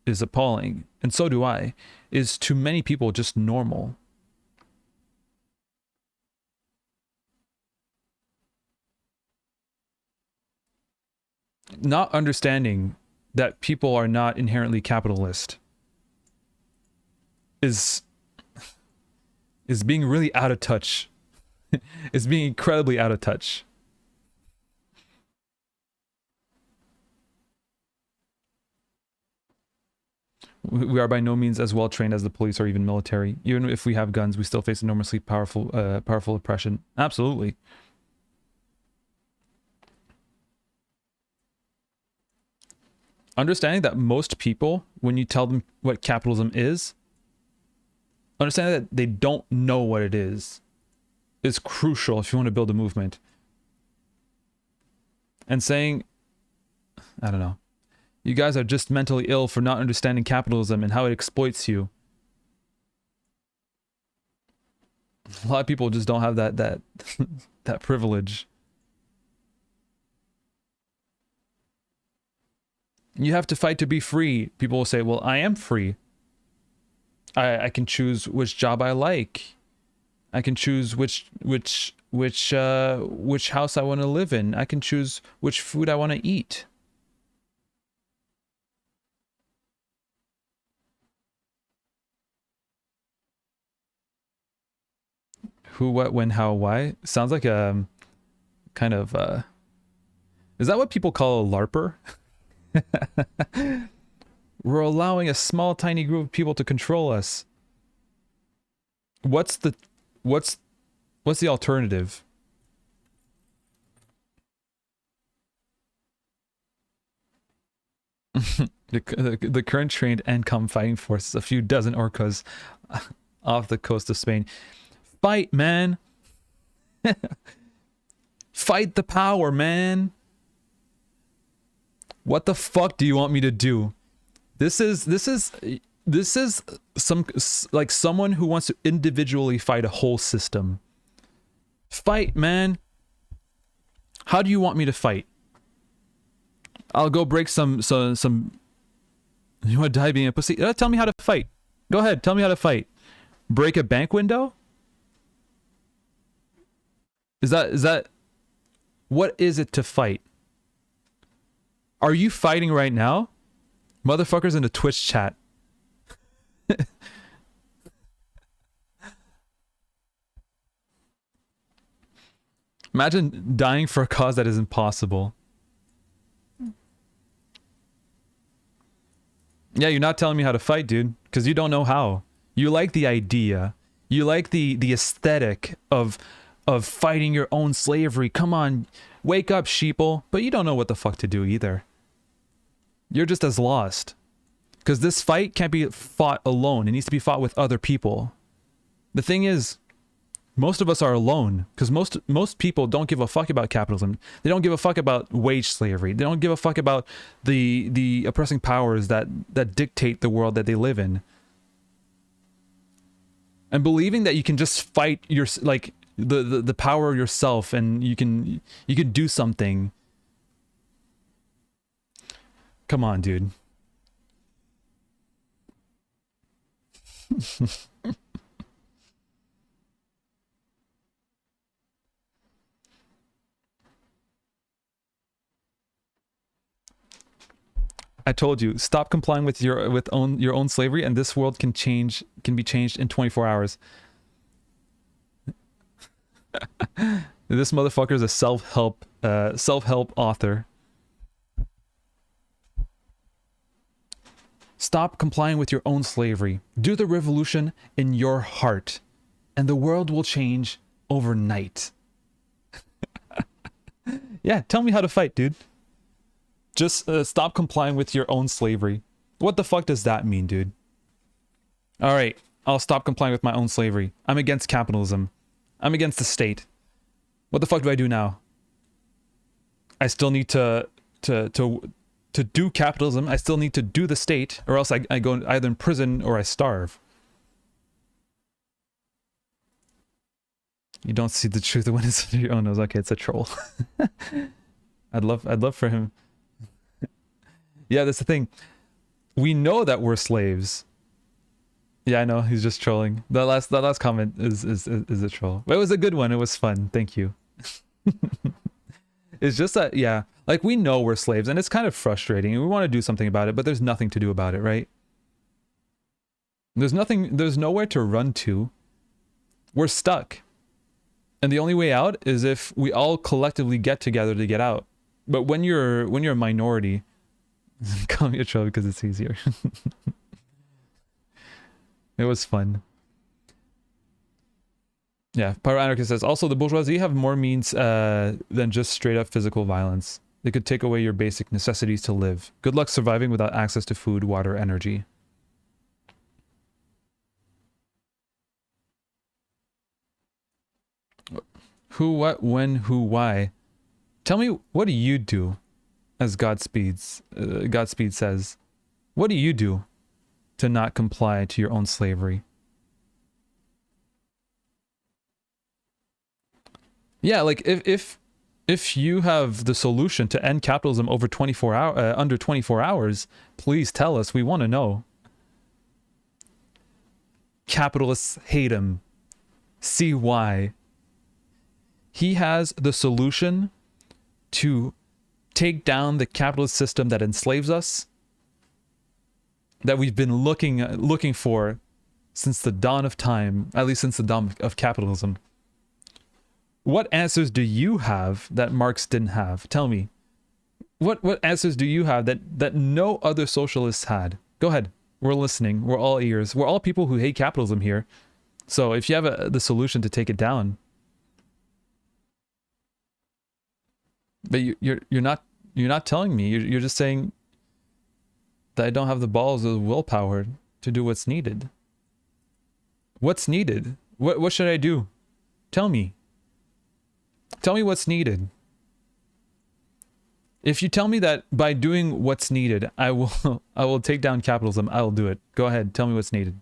appalling, and so do I, is to many people just normal. Not understanding that people are not inherently capitalist is being really out of touch. Is being incredibly out of touch. We are by no means as well trained as the police or even military. Even if we have guns, we still face enormously powerful oppression. Absolutely. Understanding that most people, when you tell them what capitalism is, understanding that they don't know what it is crucial if you want to build a movement. And saying, I don't know, you guys are just mentally ill for not understanding capitalism and how it exploits you. A lot of people just don't have that that privilege. You have to fight to be free. People will say, well, I am free. I can choose which job I like. I can choose which house I want to live in. I can choose which food I want to eat. Who, what, when, how, why? Sounds like a kind of is that what people call a LARPer? We're allowing a small tiny group of people to control us. What's the alternative? the current trained ENCOM fighting force, a few dozen orcas off the coast of Spain. Fight, man. Fight the power, man. What the fuck do you want me to do? This is some like someone who wants to individually fight a whole system. Fight, man. How do you want me to fight? I'll go break some you want to die being a pussy? Tell me how to fight. Go ahead, tell me how to fight. Break a bank window? Is that what is it to fight? Are you fighting right now? Motherfuckers in the Twitch chat. Imagine dying for a cause that is impossible. Yeah, you're not telling me how to fight, dude, because you don't know how. You like the idea. You like the aesthetic of fighting your own slavery. Come on, wake up, sheeple. But you don't know what the fuck to do either. You're just as lost. Because this fight can't be fought alone. It needs to be fought with other people. The thing is, most of us are alone. Because most people don't give a fuck about capitalism. They don't give a fuck about wage slavery. They don't give a fuck about the oppressing powers that dictate the world that they live in. And believing that you can just fight your like the power of yourself and you can do something. Come on, dude. I told you, stop complying with your own slavery, and this world can be changed in 24 hours. This motherfucker is a self-help author. Stop complying with your own slavery. Do the revolution in your heart, and the world will change overnight. Yeah, tell me how to fight, dude. Just stop complying with your own slavery. What the fuck does that mean, dude? All right, I'll stop complying with my own slavery. I'm against capitalism. I'm against the state. What the fuck do I do now? I still need to do capitalism. I still need to do the state, or else I go either in prison or I starve. You don't see the truth when it's under your own nose. Okay, it's a troll. I'd love for him. Yeah, that's the thing. We know that we're slaves. Yeah, I know, he's just trolling. That last comment is a troll. But it was a good one. It was fun. Thank you. It's just that, yeah, like we know we're slaves, and it's kind of frustrating, and we want to do something about it, but there's nothing to do about it, right? There's nowhere to run to. We're stuck. And the only way out is if we all collectively get together to get out. But when you're a minority, call me a troll because it's easier. It was fun. Yeah, Pyroanarchist says, also the bourgeoisie have more means than just straight up physical violence. They could take away your basic necessities to live. Good luck surviving without access to food, water, energy. Who, what, when, who, why? Tell me, what do you do? As Godspeed says, what do you do to not comply to your own slavery? Yeah, like if you have the solution to end capitalism under 24 hours, please tell us. We want to know. Capitalists hate him. See why. He has the solution to take down the capitalist system that enslaves us, that we've been looking for since the dawn of time, at least since the dawn of capitalism. What answers do you have that Marx didn't have? Tell me. What answers do you have that no other socialists had? Go ahead. We're listening. We're all ears. We're all people who hate capitalism here. So if you have the solution to take it down, but you're not telling me. You're just saying that I don't have the balls or the willpower to do what's needed. What's needed? What should I do? Tell me. Tell me what's needed. If you tell me that by doing what's needed, I will take down capitalism, I will do it. Go ahead, tell me what's needed.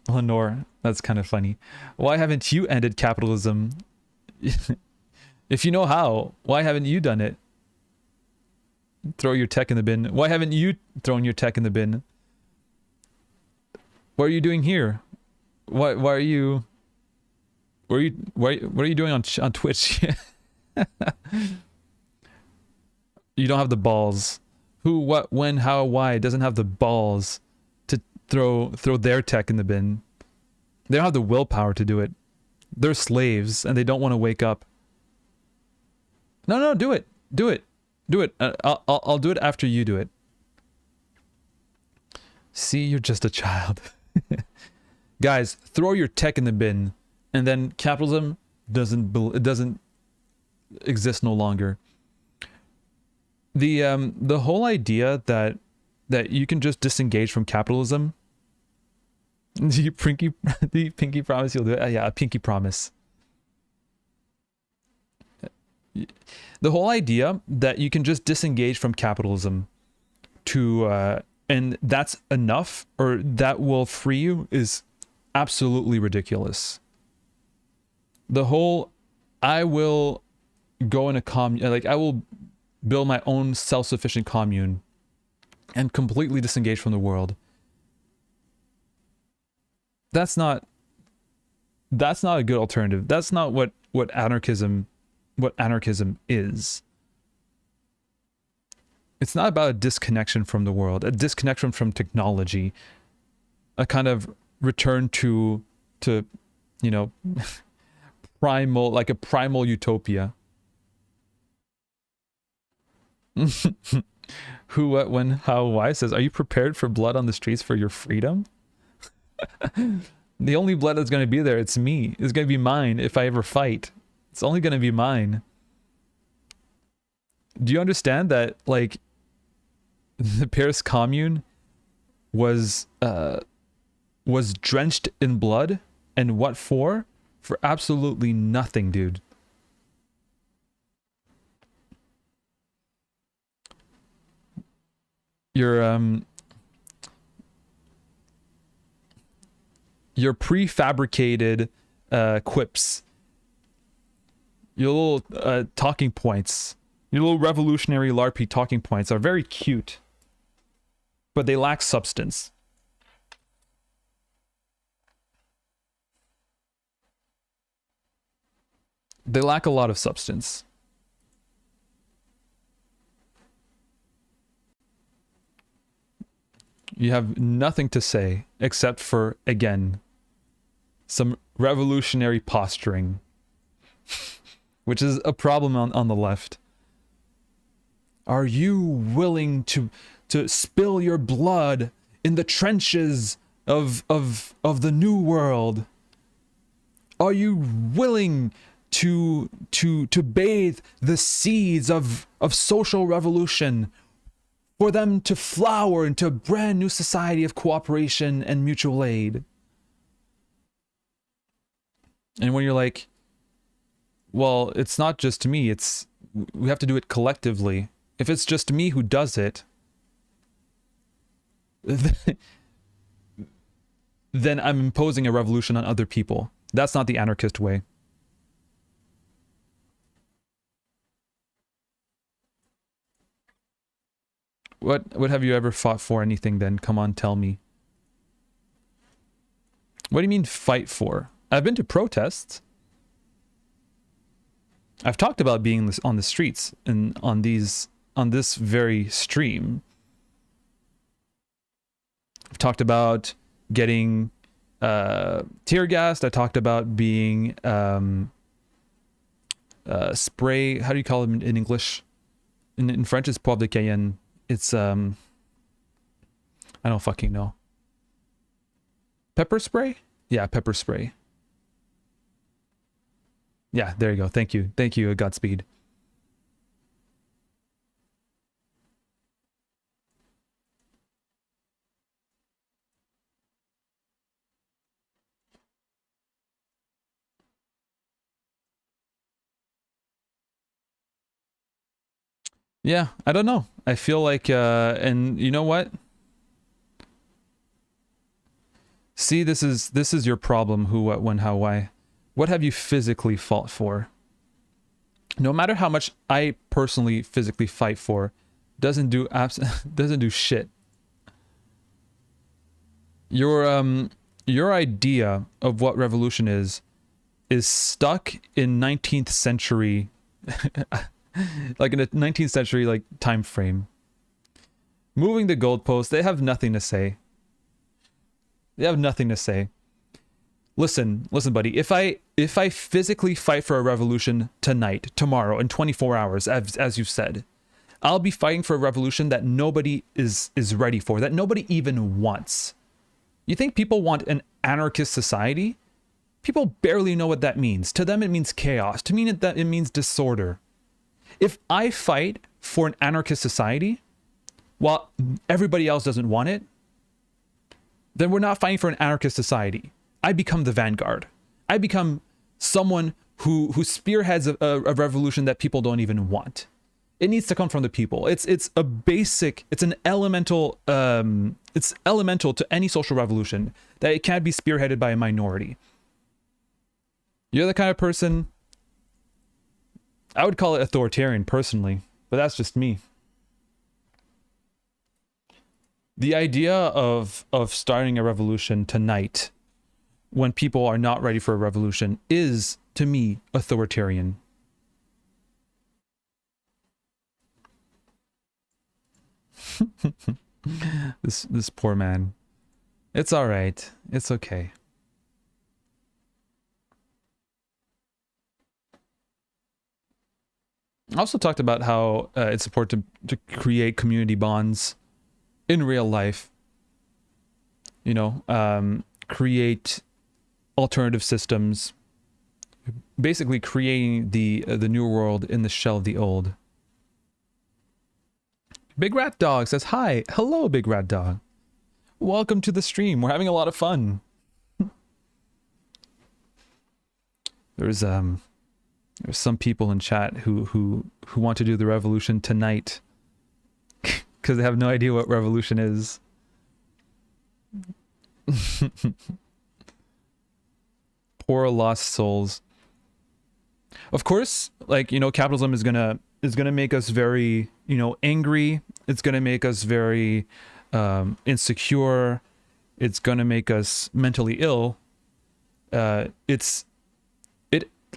Lenore, that's kind of funny. Why haven't you ended capitalism? If you know how, why haven't you done it? Throw your tech in the bin. Why haven't you thrown your tech in the bin? What are you doing here? Why are you? What are you doing on Twitch? You don't have the balls. Who, what, when, how, why doesn't have the balls to throw their tech in the bin. They don't have the willpower to do it. They're slaves and they don't want to wake up. No, do it. Do it. Do it. I'll do it after you do it. See, you're just a child. Guys, throw your tech in the bin, and then capitalism doesn't exist no longer. The whole idea that you can just disengage from capitalism. The pinky promise you'll do it. Yeah, a pinky promise. The whole idea that you can just disengage from capitalism and that's enough, or that will free you, is absolutely ridiculous. The whole, I will go in a commune, like I will build my own self-sufficient commune and completely disengage from the world. That's not That's not a good alternative. That's not what anarchism is. It's not about a disconnection from the world, a disconnection from technology, a kind of return to you know, primal, like a primal utopia. Who, what, when, how, why says, are you prepared for blood on the streets for your freedom? The only blood that's going to be there, it's me. It's going to be mine if I ever fight. It's only going to be mine. Do you understand that, like, the Paris Commune was drenched in blood? And what for? For absolutely nothing, dude. Your prefabricated quips, your little talking points, your little revolutionary LARPy talking points are very cute, but they lack substance. They lack a lot of substance. You have nothing to say except for, again, some revolutionary posturing, which is a problem on the left. Are you willing to spill your blood in the trenches of the new world? Are you willing to bathe the seeds of social revolution for them to flower into a brand new society of cooperation and mutual aid? And when you're like, well, it's not just me, we have to do it collectively. If it's just me who does it, then I'm imposing a revolution on other people. That's not the anarchist way. What have you ever fought for anything then? Come on, tell me. What do you mean fight for? I've been to protests. I've talked about being on the streets and on this very stream. I've talked about getting tear gassed. I talked about being spray. How do you call it in English? In French, it's poivre de Cayenne. It's I don't fucking know. Pepper spray? Yeah, pepper spray. Yeah, there you go. Thank you. Thank you, Godspeed. Yeah, I don't know. I feel like, and you know what? See, this is your problem. Who, what, when, how, why. What have you physically fought for? No matter how much I personally physically fight for, doesn't do shit. Your idea of what revolution is stuck in 19th century like in a 19th century like time frame. Moving the goalposts, they have nothing to say. They have nothing to say. Listen, buddy, if I physically fight for a revolution tonight, tomorrow, in 24 hours, as you've said, I'll be fighting for a revolution that nobody is ready for, that nobody even wants. You think people want an anarchist society? People barely know what that means. To them, it means chaos. To me, it means disorder. If I fight for an anarchist society while everybody else doesn't want it, then we're not fighting for an anarchist society. I become the vanguard. I become someone who spearheads a revolution that people don't even want. It needs to come from the people. It's an elemental to any social revolution that it can't be spearheaded by a minority. You're the kind of person, I would call it authoritarian personally, but that's just me. The idea of starting a revolution tonight when people are not ready for a revolution is, to me, authoritarian. This poor man. It's all right. It's okay. I also talked about how it's important to create community bonds in real life. You know, create alternative systems, basically creating the new world in the shell of the old. Big Rat Dog says, hi. Hello, Big Rat Dog. Welcome to the stream. We're having a lot of fun. There's some people in chat who want to do the revolution tonight because they have no idea what revolution is. Poor lost souls. Of course, like, you know, capitalism is gonna make us very, you know, angry. It's gonna make us very insecure. It's gonna make us mentally ill.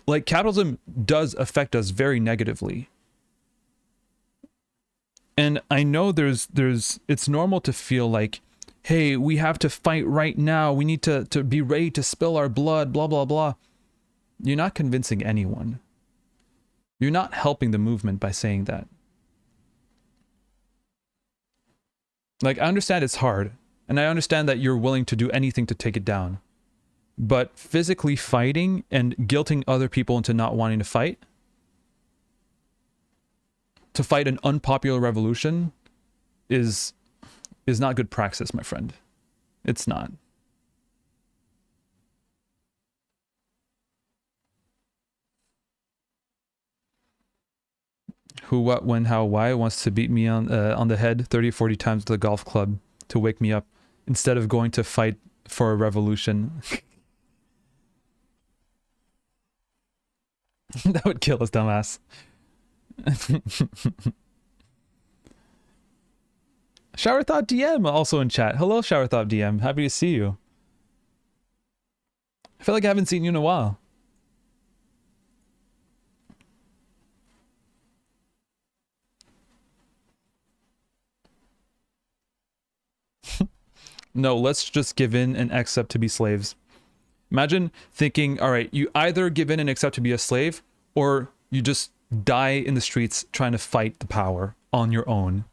Like, capitalism does affect us very negatively. And I know it's normal to feel like, hey, we have to fight right now. We need to be ready to spill our blood, blah, blah, blah. You're not convincing anyone. You're not helping the movement by saying that. Like, I understand it's hard, and I understand that you're willing to do anything to take it down. But physically fighting and guilting other people into not wanting to fight an unpopular revolution is not good praxis, my friend. It's not. Who, what, when, how, why wants to beat me on the head 30 or 40 times at the golf club to wake me up instead of going to fight for a revolution. That would kill us, dumbass. Shower Thought DM also in chat. Hello, Shower Thought DM. Happy to see you. I feel like I haven't seen you in a while. No, let's just give in and accept to be slaves. Imagine thinking, all right, you either give in and accept to be a slave, or you just die in the streets trying to fight the power on your own.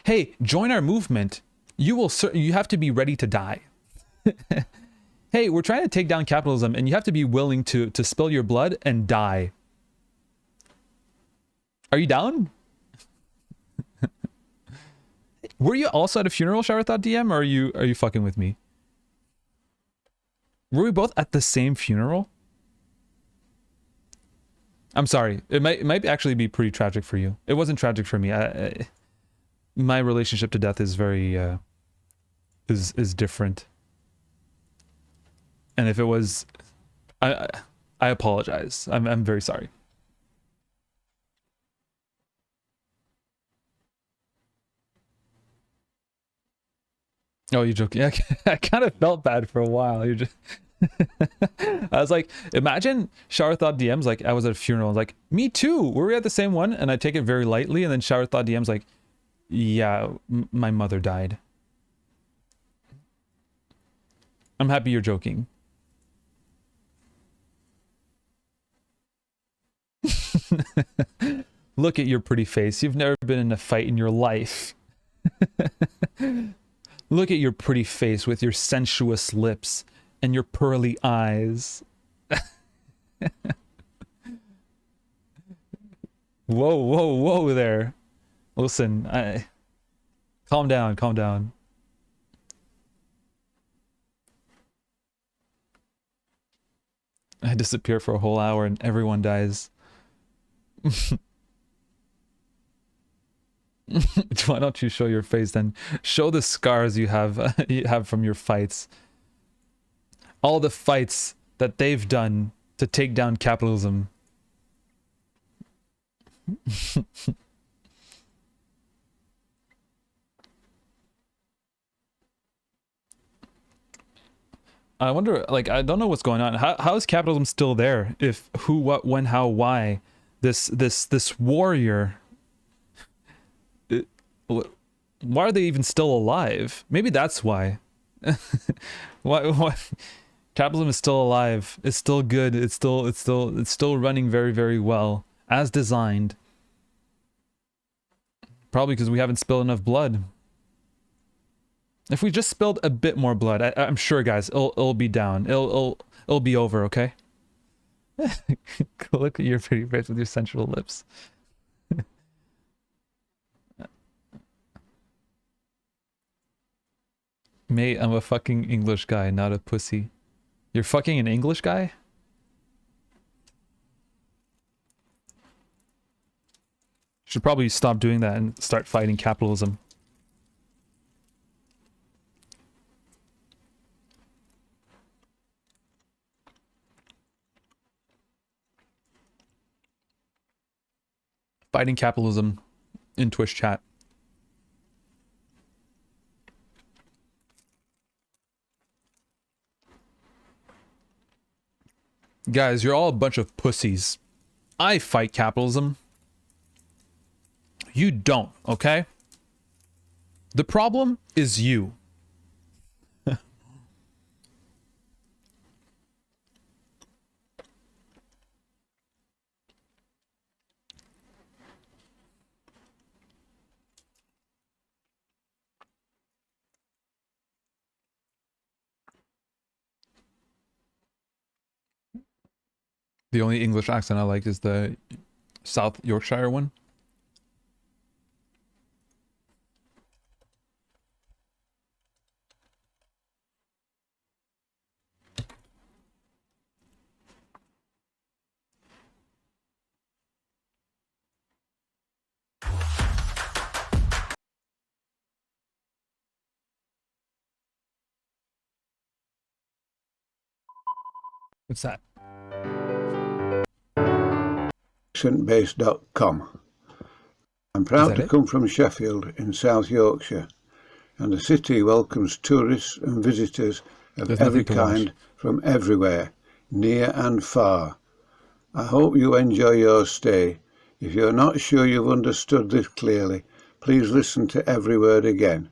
Hey, join our movement. You have to be ready to die. Hey, we're trying to take down capitalism, and you have to be willing to spill your blood and die. Are you down? Were you also at a funeral, Shower Thought DM, or are you fucking with me? Were we both at the same funeral? I'm sorry. It might actually be pretty tragic for you. It wasn't tragic for me. My relationship to death is very is different. And if it was, I apologize. I'm very sorry. Oh, you're joking. Yeah, I kind of felt bad for a while. You're just I was like, imagine Shower Thought DM's like, I was at a funeral. I was like, me too. Were we at the same one? And I take it very lightly. And then Shower Thought DM's like, yeah, my mother died. I'm happy you're joking. Look at your pretty face. You've never been in a fight in your life. Look at your pretty face with your sensuous lips and your pearly eyes. Whoa, whoa, whoa there. Listen, calm down, calm down. I disappear for a whole hour and everyone dies. Why don't you show your face then? Show the scars you have from your fights. All the fights that they've done to take down capitalism. I wonder, like, I don't know what's going on. How is capitalism still there? If who, what, when, how, why? This warrior. Why are they even still alive? Maybe that's why. Why? Capitalism is still alive. It's still good. It's still running very, very well as designed. Probably because we haven't spilled enough blood. If we just spilled a bit more blood, I'm sure, guys, it'll be down. It'll be over. Okay. Look at your pretty face with your sensual lips. Mate, I'm a fucking English guy, not a pussy. You're fucking an English guy? Should probably stop doing that and start fighting capitalism. Fighting capitalism in Twitch chat. Guys, you're all a bunch of pussies. I fight capitalism. You don't, okay? The problem is you. The only English accent I like is the South Yorkshire one. What's that? Accentbase.com. I'm proud to come from Sheffield in South Yorkshire, and the city welcomes tourists and visitors of every kind from everywhere, near and far. I hope you enjoy your stay. If you're not sure you've understood this clearly, please listen to every word again.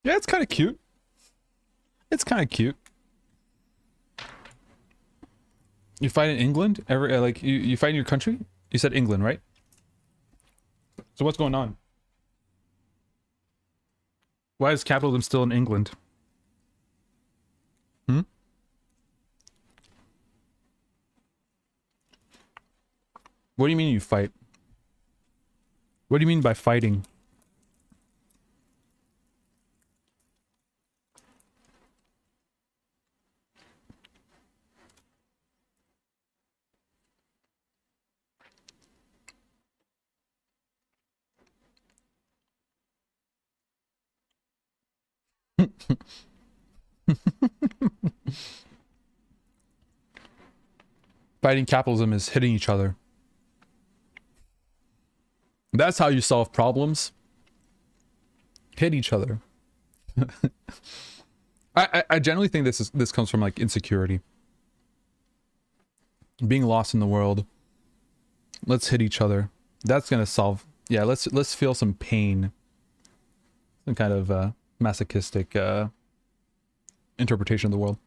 Yeah, it's kind of cute. It's kind of cute. You fight in England? Like you fight in your country? You said England, right? So what's going on? Why is capitalism still in England? Hmm? What do you mean you fight? What do you mean by fighting? Fighting capitalism is hitting each other. That's how you solve problems. Hit each other. I generally think this comes from like insecurity. Being lost in the world. Let's hit each other. That's gonna solve. Yeah, let's feel some pain. Some kind of masochistic interpretation of the world.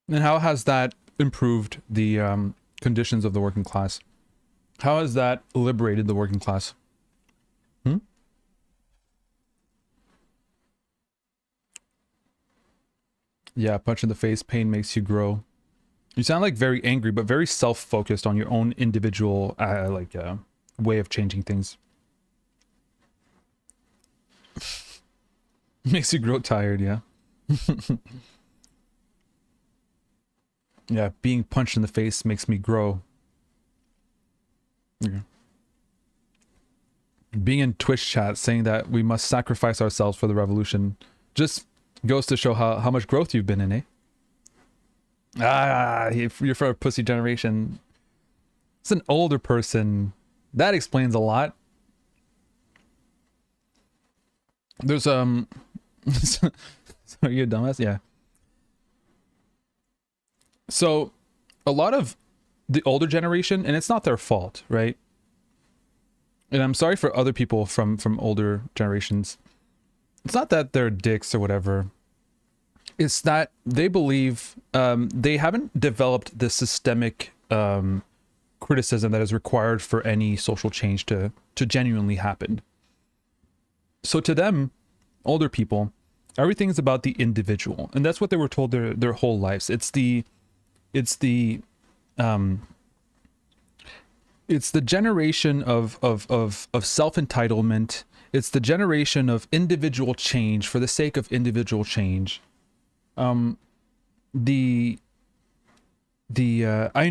And how has that improved the conditions of the working class? How has that liberated the working class? Hmm? Yeah, punch in the face, pain makes you grow. You sound like very angry, but very self-focused on your own individual way of changing things. Makes you grow tired, yeah. Yeah, being punched in the face makes me grow. Yeah. Being in Twitch chat saying that we must sacrifice ourselves for the revolution just goes to show how much growth you've been in, eh? You're from a pussy generation. It's an older person. That explains a lot. There's so you a dumbass? Yeah. So a lot of the older generation, and it's not their fault, right? And I'm sorry for other people from older generations. It's not that they're dicks or whatever. It's that they believe they haven't developed the systemic criticism that is required for any social change to genuinely happen. So to them, older people, everything's about the individual, and that's what they were told their whole lives. It's the generation of self-entitlement. It's the generation of individual change for the sake of individual change. I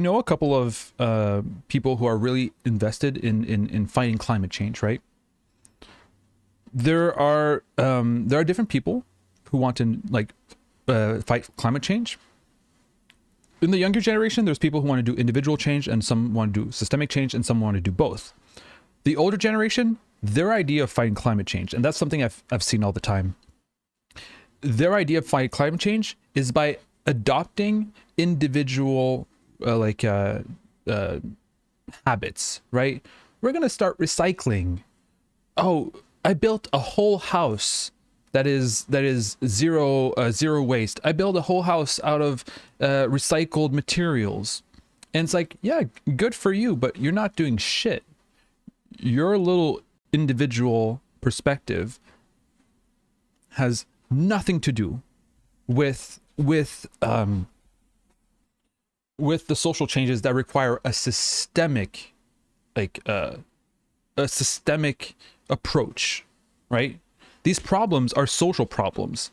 know a couple of people who are really invested in fighting climate change, right? There are different people who want to fight climate change. In the younger generation, there's people who want to do individual change, and some want to do systemic change, and some want to do both. The older generation, their idea of fighting climate change, and that's something I've seen all the time. Their idea of fighting climate change is by adopting individual habits, right? We're gonna start recycling. Oh, I built a whole house that is zero waste. I built a whole house out of recycled materials. And it's like, yeah, good for you, but you're not doing shit. Your little individual perspective has nothing to do with the social changes that require a systemic approach, right? These problems are social problems.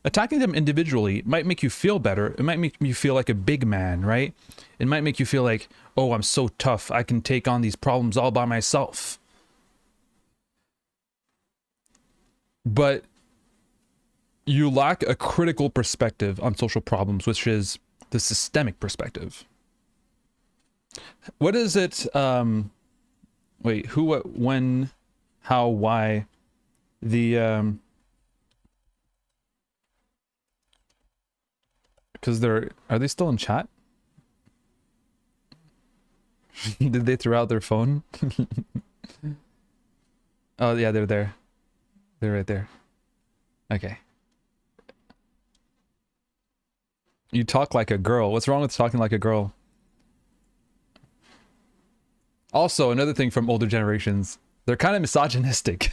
Attacking them individually might make you feel better. It might make you feel like a big man, right? It might make you feel like, oh, I'm so tough. I can take on these problems all by myself. But you lack a critical perspective on social problems, which is the systemic perspective. What is it? Wait, who, what, when, how, why? Because are they still in chat? Did they throw out their phone? Oh yeah, they're there. They're right there. Okay. You talk like a girl. What's wrong with talking like a girl? Also, another thing from older generations, they're kind of misogynistic.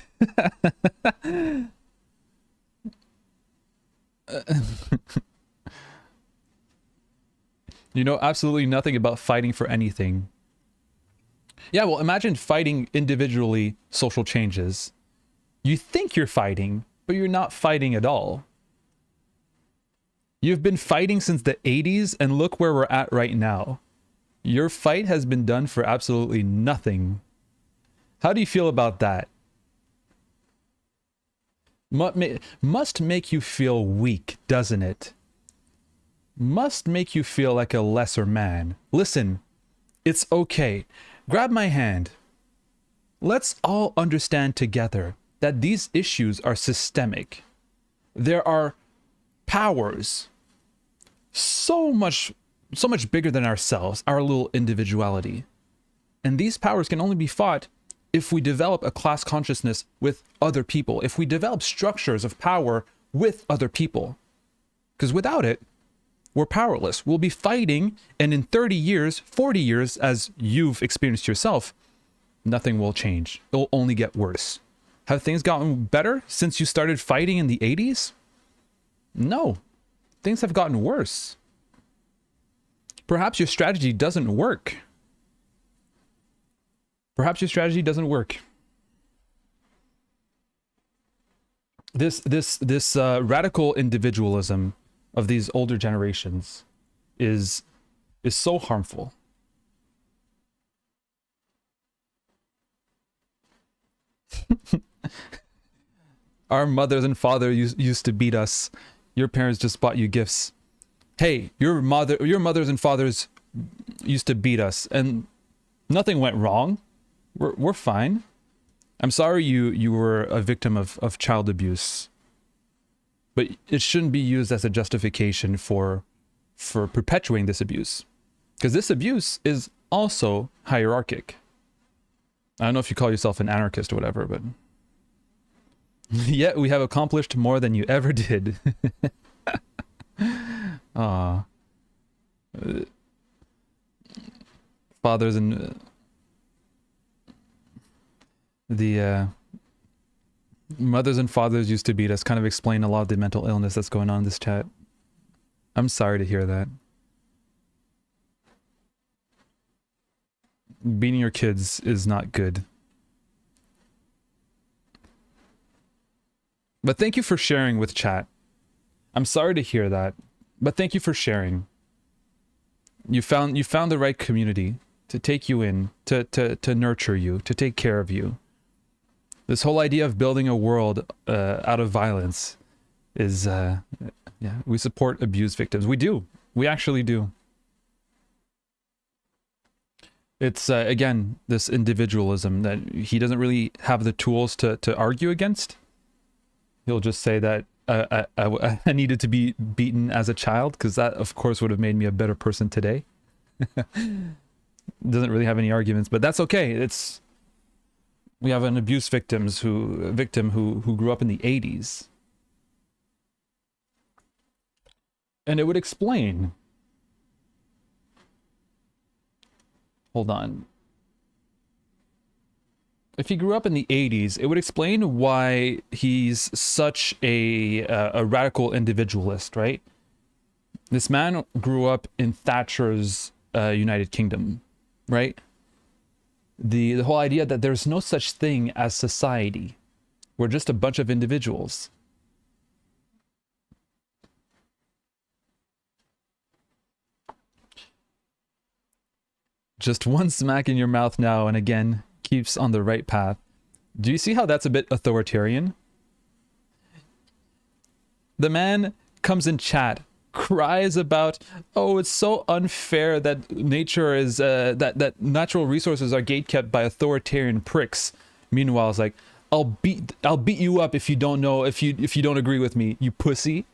You know absolutely nothing about fighting for anything. Yeah, well, imagine fighting individually social changes. You think you're fighting, but you're not fighting at all. You've been fighting since the 80s, and look where we're at right now. Your fight has been done for absolutely nothing. How do you feel about that? Must make you feel weak, doesn't it? Must make you feel like a lesser man. Listen, it's okay. Grab my hand. Let's all understand together that these issues are systemic. There are powers so much bigger than ourselves, our little individuality. And these powers can only be fought if we develop a class consciousness with other people, if we develop structures of power with other people. Because without it, we're powerless. We'll be fighting, and in 30 years, 40 years, as you've experienced yourself, nothing will change. It'll only get worse. Have things gotten better since you started fighting in the 80s? No. Things have gotten worse. Perhaps your strategy doesn't work. Perhaps your strategy doesn't work. This radical individualism of these older generations is so harmful. Our mothers and fathers used to beat us. Your parents just bought you gifts. hey, your mothers and fathers used to beat us and nothing went wrong. We're fine. I'm sorry you were a victim of child abuse, but it shouldn't be used as a justification for perpetuating this abuse, because this abuse is also hierarchic. I don't know if you call yourself an anarchist or whatever, but yet we have accomplished more than you ever did. Aw. Fathers and the mothers and fathers used to beat us kind of explain a lot of the mental illness that's going on in this chat. I'm sorry to hear that. Beating your kids is not good. But thank you for sharing with chat. I'm sorry to hear that, but thank you for sharing. You found the right community to take you in, to nurture you, to take care of you. This whole idea of building a world out of violence is, yeah, we support abuse victims. We do. We actually do. It's, again, this individualism that he doesn't really have the tools to argue against. He'll just say that I needed to be beaten as a child, because that, of course, would have made me a better person today. Doesn't really have any arguments, but that's okay. We have an abuse victim who grew up in the 80s. And it would explain. Hold on. If he grew up in the 80s, it would explain why he's such a radical individualist, right? This man grew up in Thatcher's United Kingdom, right? The whole idea that there's no such thing as society. We're just a bunch of individuals. Just one smack in your mouth now and again keeps on the right path. Do you see how that's a bit authoritarian? The man comes in chat, cries about, oh, it's so unfair that nature is that natural resources are gatekept by authoritarian pricks. Meanwhile, it's like, I'll beat you up if you don't know, if you don't agree with me, you pussy.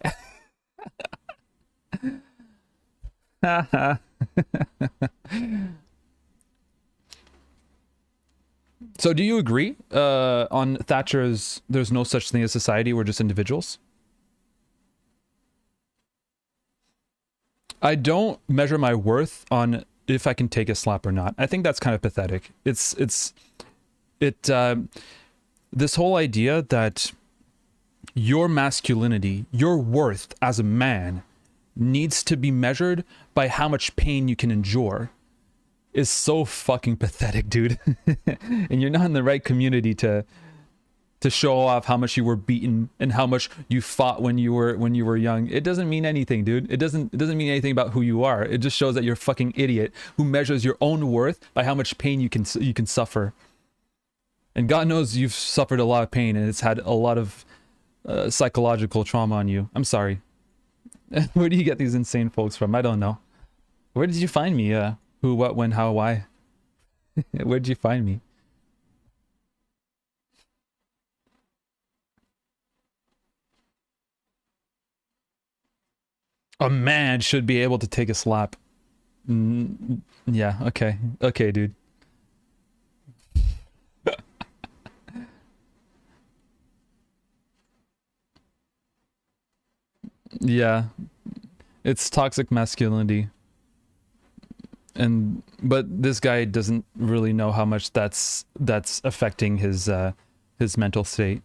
So do you agree on Thatcher's there's no such thing as society, we're just individuals? I don't measure my worth on if I can take a slap or not. I think that's kind of pathetic. This whole idea that your masculinity, your worth as a man needs to be measured by how much pain you can endure is so fucking pathetic, dude. And you're not in the right community to show off how much you were beaten and how much you fought when you were young. It doesn't mean anything, dude. It doesn't mean anything about who you are. It just shows that you're a fucking idiot who measures your own worth by how much pain you can suffer. And God knows you've suffered a lot of pain and it's had a lot of psychological trauma on you. I'm sorry. Where do you get these insane folks from? I don't know. Where did you find me? Who, what, when, how, why? Where did you find me? A man should be able to take a slap. Yeah, okay. Okay, dude. Yeah. It's toxic masculinity. But this guy doesn't really know how much that's affecting his mental state.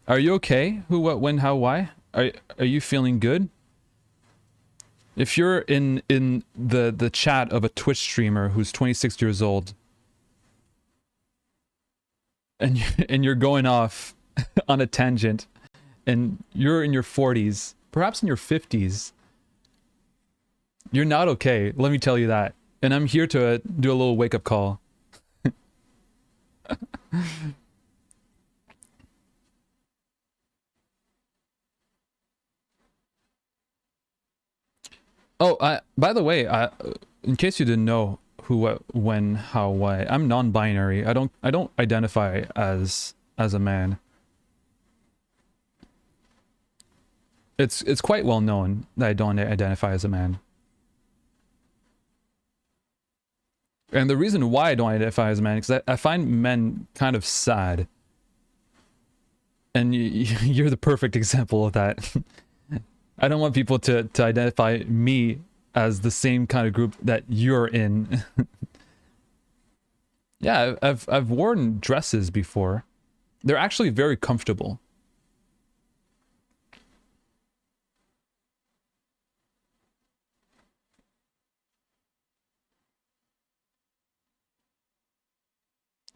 Are you okay? Who, what, when, how, why? Are you feeling good? If you're in the chat of a Twitch streamer who's 26 years old and you're going off on a tangent and you're in your 40s, perhaps in your 50s, you're not okay. Let me tell you that. And I'm here to do a little wake-up call. Oh, by the way, in case you didn't know who, what, when, how, why, I'm non-binary. I don't identify as a man. It's quite well known that I don't identify as a man. And the reason why I don't identify as a man is because I find men kind of sad. And you're the perfect example of that. I don't want people to identify me as the same kind of group that you're in. Yeah, I've worn dresses before. They're actually very comfortable.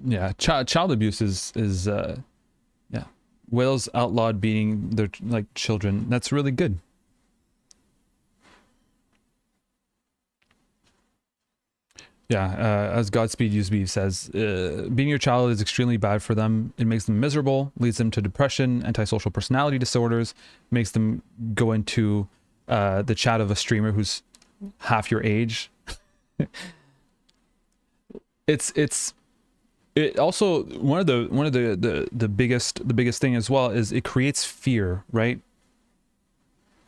Yeah, child abuse is yeah. Wales outlawed beating their like children. That's really good. Yeah, as Godspeed USB says, beating your child is extremely bad for them. It makes them miserable, leads them to depression, antisocial personality disorders, makes them go into the chat of a streamer who's half your age. It also one of the biggest thing as well is it creates fear, right?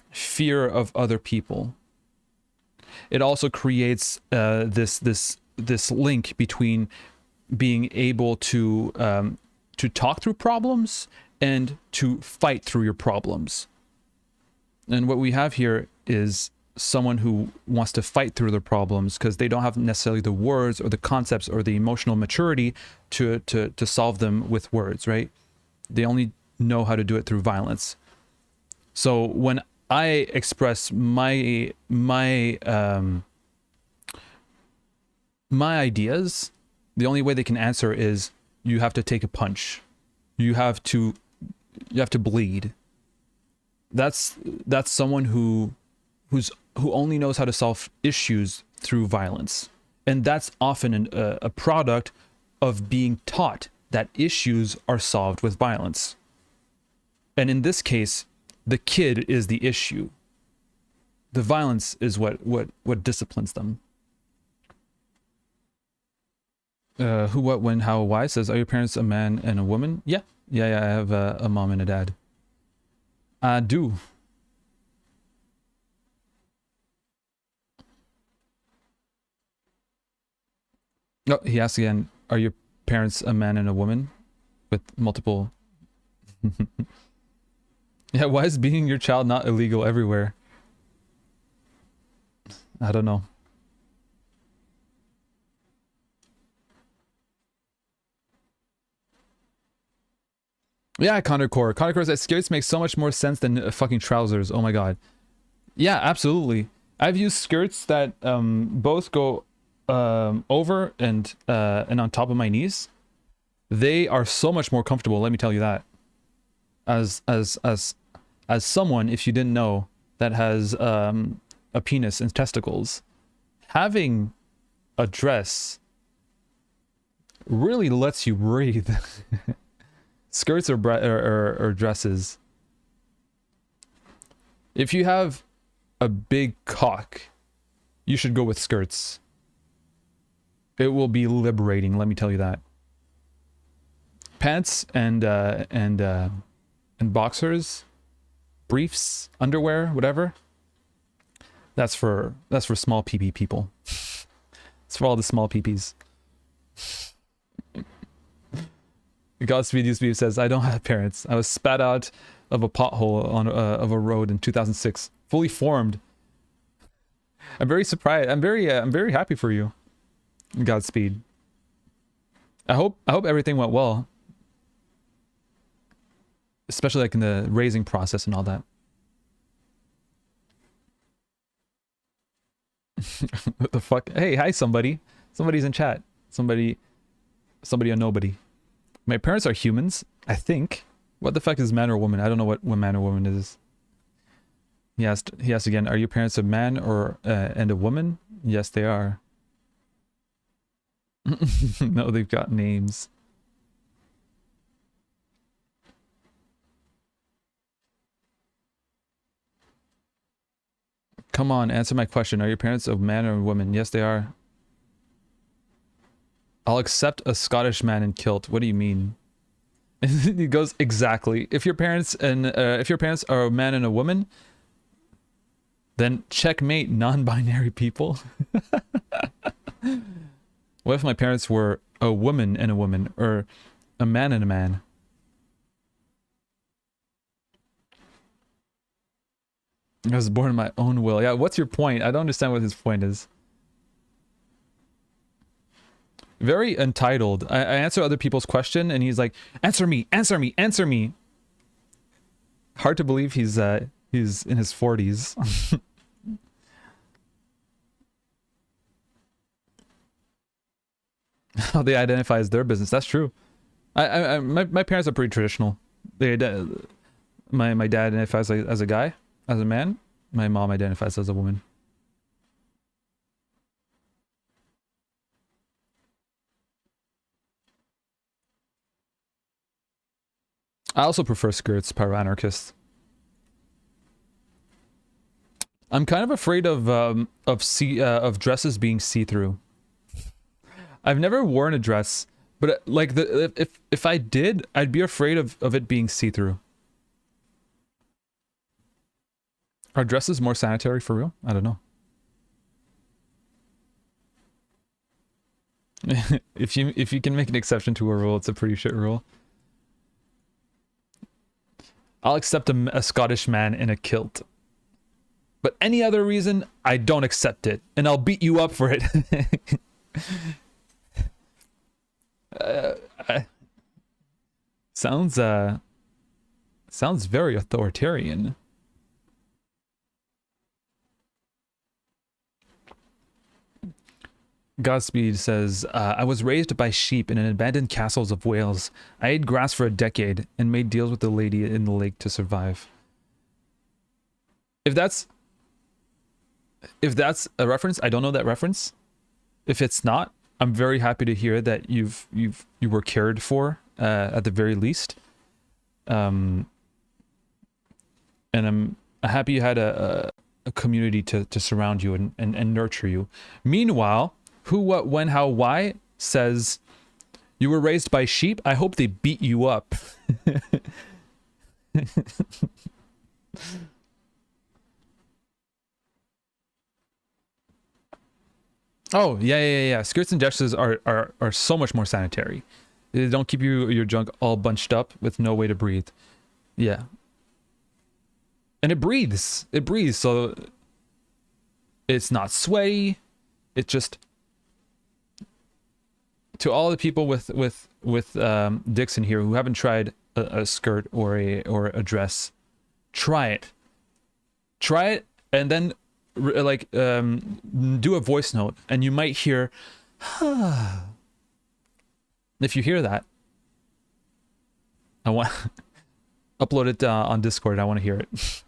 Fear of other people. It also creates this link between being able to talk through problems and to fight through your problems. And what we have here is someone who wants to fight through their problems because they don't have necessarily the words or the concepts or the emotional maturity to solve them with words, right? They only know how to do it through violence. So when I express my ideas, the only way they can answer is you have to take a punch. You have to bleed. That's someone who only knows how to solve issues through violence. And that's often a product of being taught that issues are solved with violence. And in this case, the kid is the issue. The violence is what disciplines them. Who, what, when, how, why says, are your parents a man and a woman? Yeah. I have a mom and a dad. I do. Oh, he asks again, are your parents a man and a woman with multiple? Yeah, why is beating your child not illegal everywhere? I don't know. Yeah, Connor Core says skirts make so much more sense than fucking trousers. Oh my god. Yeah, absolutely. I've used skirts that both go over and on top of my knees. They are so much more comfortable, let me tell you that. As someone, if you didn't know, that has a penis and testicles, having a dress really lets you breathe. Skirts or dresses. If you have a big cock, you should go with skirts. It will be liberating, let me tell you that. Pants and boxers, briefs, underwear, whatever. That's for small PP people. It's for all the small PPs. Godspeed USB says, I don't have parents. I was spat out of a pothole on of a road in 2006, fully formed. I'm very surprised. I'm very happy for you. Godspeed. I hope everything went well, especially like in the raising process and all that. What the fuck? Hey, hi somebody. Somebody's in chat. Somebody or nobody. My parents are humans, I think. What the fuck is man or woman? I don't know what man or woman is. He asked again, are your parents a man or and a woman? Yes, they are. No, they've got names. Come on, answer my question. Are your parents a man or a woman? Yes, they are. I'll accept a Scottish man in kilt. What do you mean? He goes, exactly. If your parents are a man and a woman, then checkmate, non-binary people. What if my parents were a woman and a woman, or a man and a man? I was born in my own will. Yeah, what's your point? I don't understand what his point is. Very entitled. I answer other people's question, and he's like, answer me, answer me, answer me. Hard to believe he's in his 40s. How they identify as their business. That's true. My parents are pretty traditional. My dad identifies as a guy, as a man. My mom identifies as a woman. I also prefer skirts, pyro anarchists. I'm kind of afraid of dresses being see-through. I've never worn a dress, but like if I did, I'd be afraid of it being see-through. Are dresses more sanitary for real? I don't know. If you can make an exception to a rule, it's a pretty shit rule. I'll accept a Scottish man in a kilt. But any other reason, I don't accept it. And I'll beat you up for it. Sounds very authoritarian. Godspeed says, I was raised by sheep in an abandoned castles of Wales. I ate grass for a decade and made deals with the lady in the lake to survive. If that's a reference, I don't know that reference. If it's not, I'm very happy to hear that you were cared for at the very least. And I'm happy you had a community to surround you and nurture you. Meanwhile, who, what, when, how, why says you were raised by sheep. I hope they beat you up. Oh, yeah. Skirts and dresses are so much more sanitary. They don't keep your junk all bunched up with no way to breathe. Yeah. And it breathes. It breathes, so it's not sweaty. It just... To all the people with dicks in here who haven't tried a skirt or a dress, try it. Try it, and then do a voice note, and you might hear, if you hear that, I want upload it on Discord. I want to hear it.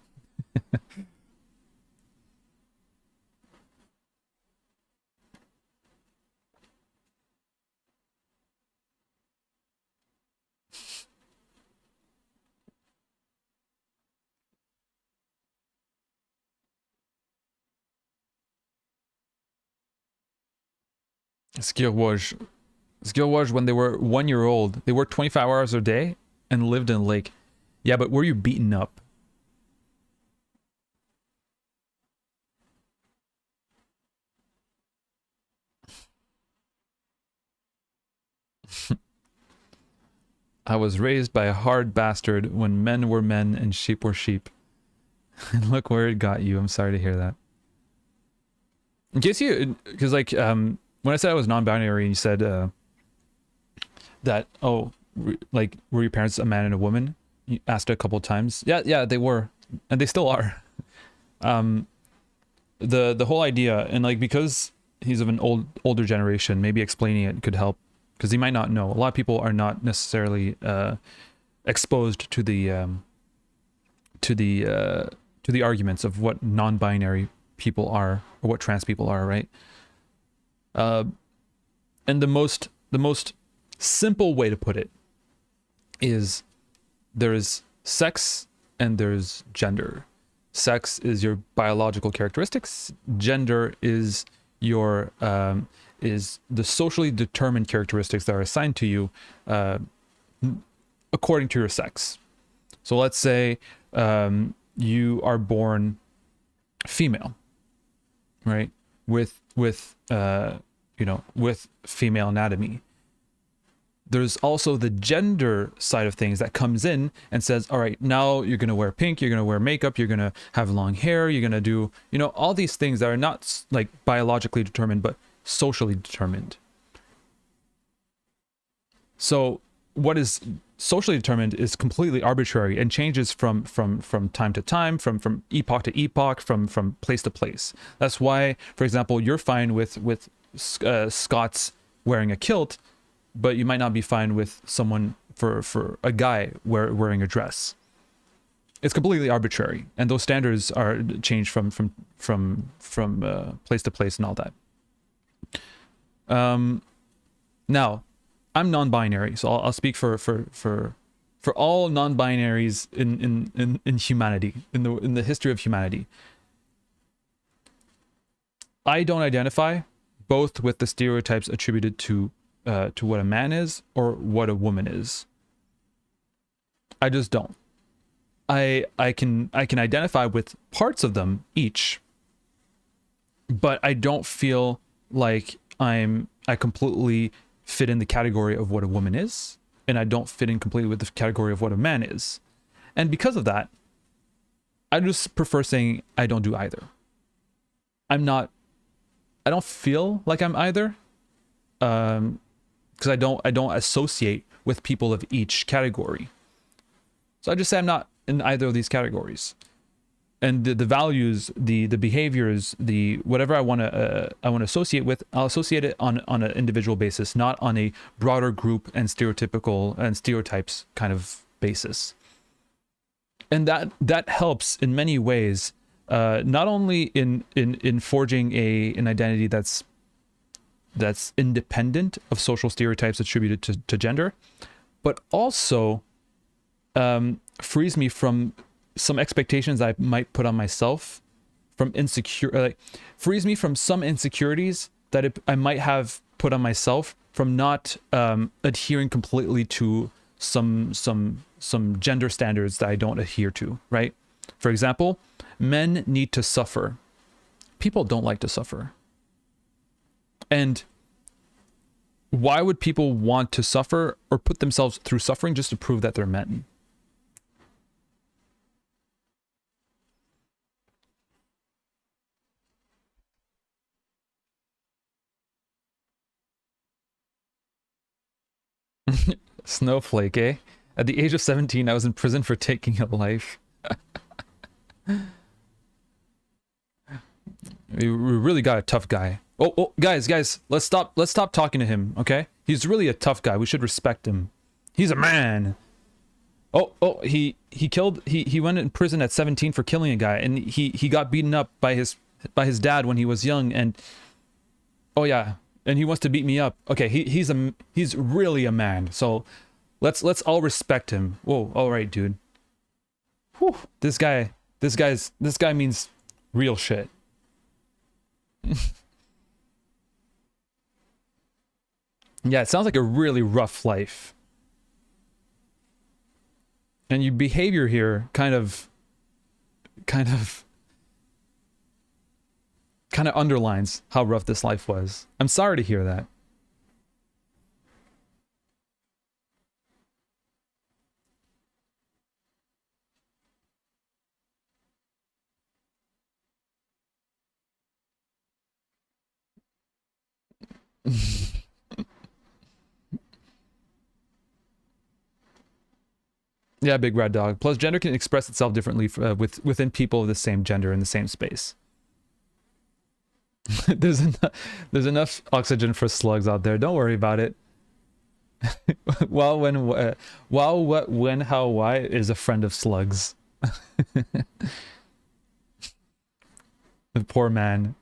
Skill was when they were 1 year old. They worked 25 hours a day and lived in a lake. Yeah, but were you beaten up? I was raised by a hard bastard when men were men and sheep were sheep. And look where it got you. I'm sorry to hear that. In case you, because like, when I said I was non-binary and you said that, oh, like, were your parents a man and a woman? You asked it a couple of times. Yeah, they were. And they still are. The whole idea, and like, because he's of an older generation, maybe explaining it could help. Because he might not know. A lot of people are not necessarily exposed to the arguments of what non-binary people are, or what trans people are, right? And the most simple way to put it is there's sex and there's gender. sex is your biological characteristics. Gender is your is the socially determined characteristics that are assigned to you according to your sex. So let's say you are born female, right? With female anatomy. There's also the gender side of things that comes in and says, all right, now you're going to wear pink, you're going to wear makeup, you're going to have long hair, you're going to do, all these things that are not like biologically determined, but socially determined. So what is socially determined is completely arbitrary and changes from time to time, from epoch to epoch, from place to place. That's why, for example, you're fine with Scots wearing a kilt, but you might not be fine with someone for a guy wearing a dress. It's completely arbitrary, and those standards are changed from place to place and all that. Now, I'm non-binary, so I'll speak for all non-binaries in humanity, in the history of humanity. I don't identify both with the stereotypes attributed to what a man is or what a woman is. I just don't. I can identify with parts of them each, but I don't feel like I completely fit in the category of what a woman is, and I don't fit in completely with the category of what a man is. And because of that, I just prefer saying I don't do either. I don't feel like I'm either, because I don't associate with people of each category. So I just say I'm not in either of these categories. And the values, the behaviors, the whatever I want to associate with, I'll associate it on an individual basis, not on a broader group and stereotypes kind of basis. And that helps in many ways, not only in forging an identity that's independent of social stereotypes attributed to gender, but also frees me from some expectations I might put on myself, frees me from some insecurities that I might have put on myself from not adhering completely to some gender standards that I don't adhere to, right? For example, men need to suffer. People don't like to suffer. And why would people want to suffer or put themselves through suffering just to prove that they're men? Snowflake, eh? At the age of 17, I was in prison for taking a life. We really got a tough guy. Oh, guys, let's stop talking to him, okay? He's really a tough guy. We should respect him. He's a man. Oh, he went in prison at 17 for killing a guy, and he got beaten up by his dad when he was young, and oh yeah, and he wants to beat me up. Okay, he's really a man. So let's all respect him. Whoa, all right, dude. Whew, this guy means real shit. Yeah, it sounds like a really rough life. And your behavior here kind of underlines how rough this life was. I'm sorry to hear that. Yeah, big red dog. Plus, gender can express itself differently within people of the same gender in the same space. There's enough oxygen for slugs out there. Don't worry about it. When, how, why is a friend of slugs. The poor man.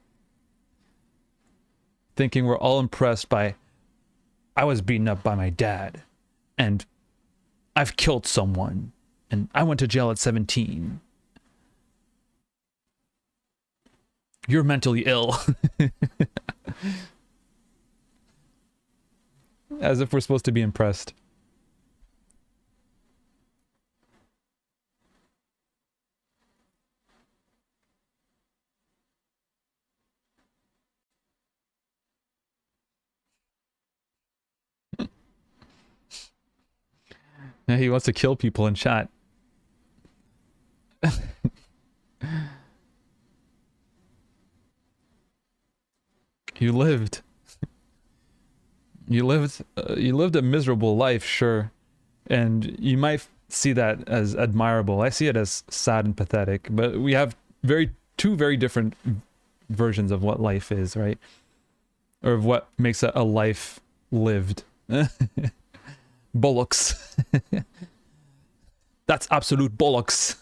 Thinking we're all impressed by, I was beaten up by my dad, and I've killed someone, and I went to jail at 17. You're mentally ill. As if we're supposed to be impressed. Yeah, he wants to kill people in chat. You lived. You lived a miserable life, sure. And you might see that as admirable. I see it as sad and pathetic, but we have two very different versions of what life is, right? Or of what makes a life lived. Bollocks. That's absolute bollocks.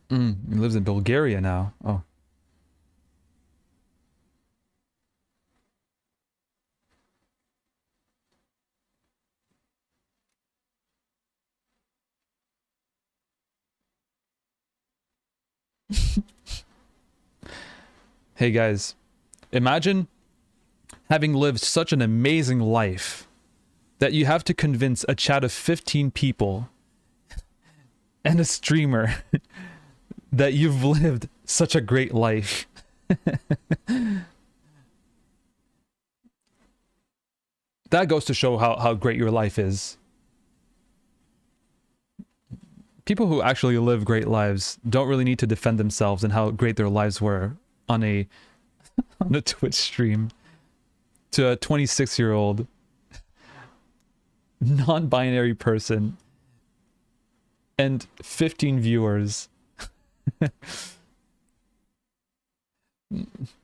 He lives in Bulgaria now. Oh. Hey guys, imagine having lived such an amazing life that you have to convince a chat of 15 people and a streamer that you've lived such a great life. That goes to show how great your life is. People who actually live great lives don't really need to defend themselves and how great their lives were on a Twitch stream to a 26-year-old non-binary person and 15 viewers.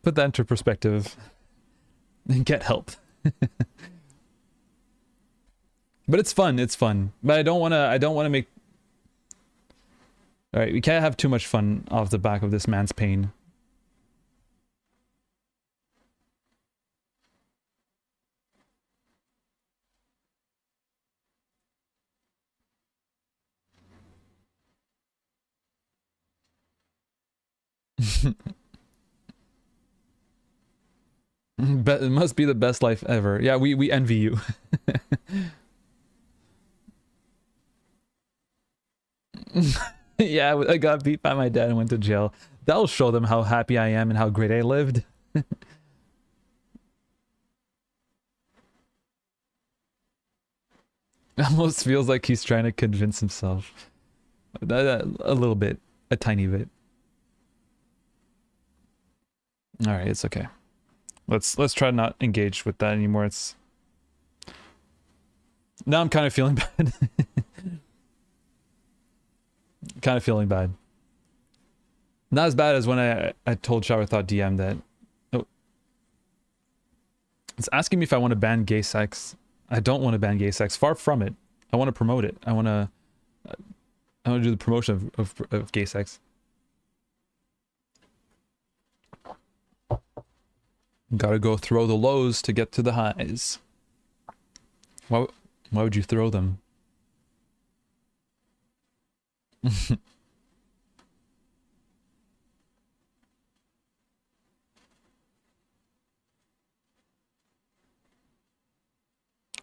Put that into perspective and get help. But it's fun, but I don't want to make... All right, we can't have too much fun off the back of this man's pain. It must be the best life ever. Yeah, we envy you. Yeah, I got beat by my dad and went to jail. That'll show them how happy I am and how great I lived. Almost feels like he's trying to convince himself. A little bit. A tiny bit. Alright, it's okay. Let's try to not engage with that anymore. Now I'm kind of feeling bad. Kind of feeling bad. Not as bad as when I told Shower Thought DM that... Oh, it's asking me if I want to ban gay sex. I don't want to ban gay sex. Far from it. I want to promote it. I want to do the promotion of gay sex. Gotta go throw the lows to get to the highs. Why would you throw them?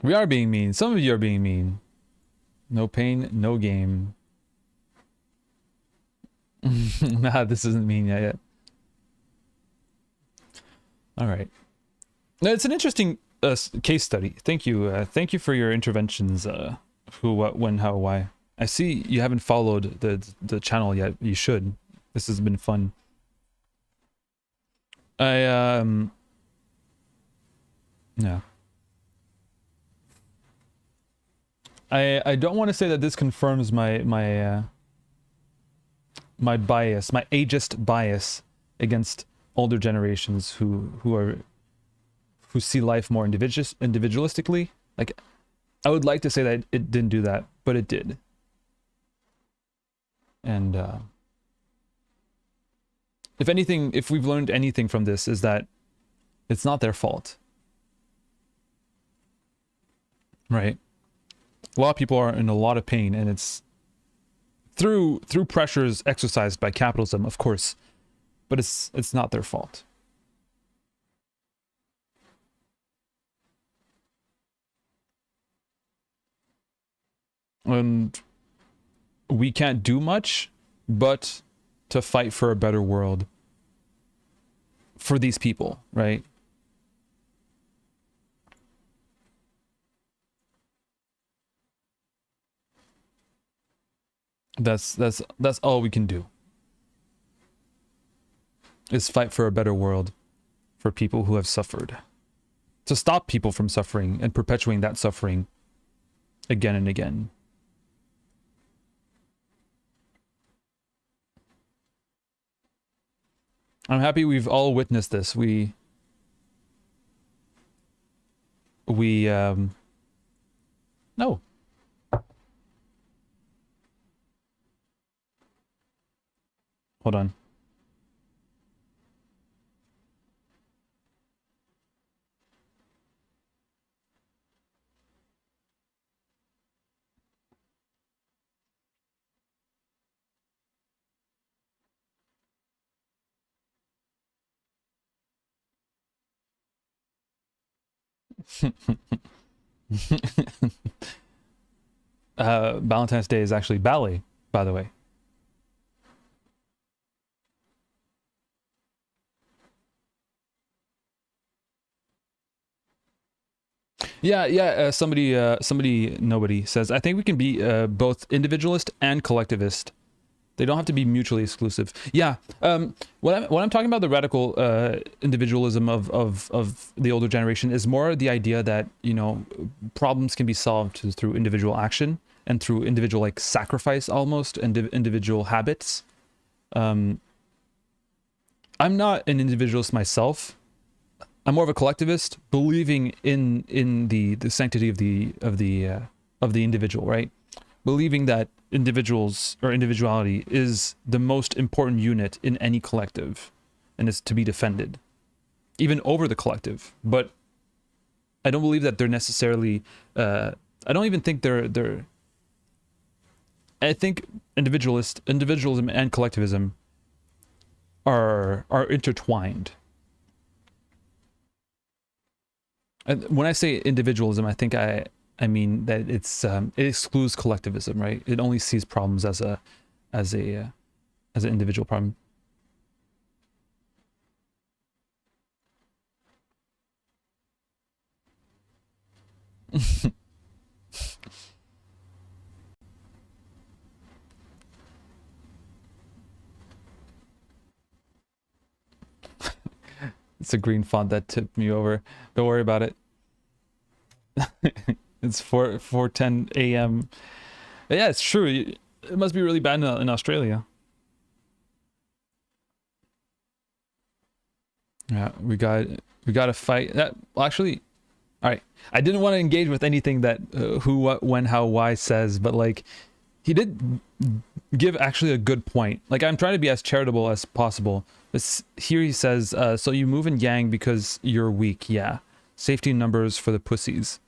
We are being mean. Some of you are being mean. No pain, no game. Nah, this isn't mean yet. All right. Now, it's an interesting case study. Thank you. Thank you for your interventions. Who, what, when, how, why. I see you haven't followed the channel yet. You should. This has been fun. Yeah. I don't want to say that this confirms my bias, my ageist bias against older generations who see life more individualistically. Like, I would like to say that it didn't do that, but it did. And if anything, if we've learned anything from this, is that it's not their fault. right? A lot of people are in a lot of pain, and it's through pressures exercised by capitalism, of course, but it's not their fault. And we can't do much but to fight for a better world for these people, right? That's all we can do, is fight for a better world for people who have suffered, to stop people from suffering and perpetuating that suffering again and again. I'm happy we've all witnessed this. We no. Hold on. Valentine's Day is actually ballet, by the way. Yeah. Nobody says, I think we can be both individualist and collectivist. They don't have to be mutually exclusive. Yeah. When I'm talking about the radical individualism of the older generation is more the idea that, you know, problems can be solved through individual action and through individual, like, sacrifice almost, and individual habits. I'm not an individualist myself. I'm more of a collectivist, believing in the sanctity of the individual, right? Believing that individuals or individuality is the most important unit in any collective and is to be defended, even over the collective. But I don't believe that they're necessarily. I don't even think they're. I think individualism and collectivism are intertwined. And when I say individualism, I think I mean that it excludes collectivism, right? It only sees problems as an individual problem. It's a green font that tipped me over. Don't worry about it. It's 4:10 a.m. Yeah, it's true. It must be really bad in Australia. Yeah, we got to fight that. Well, actually, all right. I didn't want to engage with anything that who, what, when, how, why says, but like he did give actually a good point. Like, I'm trying to be as charitable as possible. Here he says, so you move in gang because you're weak. Yeah. Safety numbers for the pussies.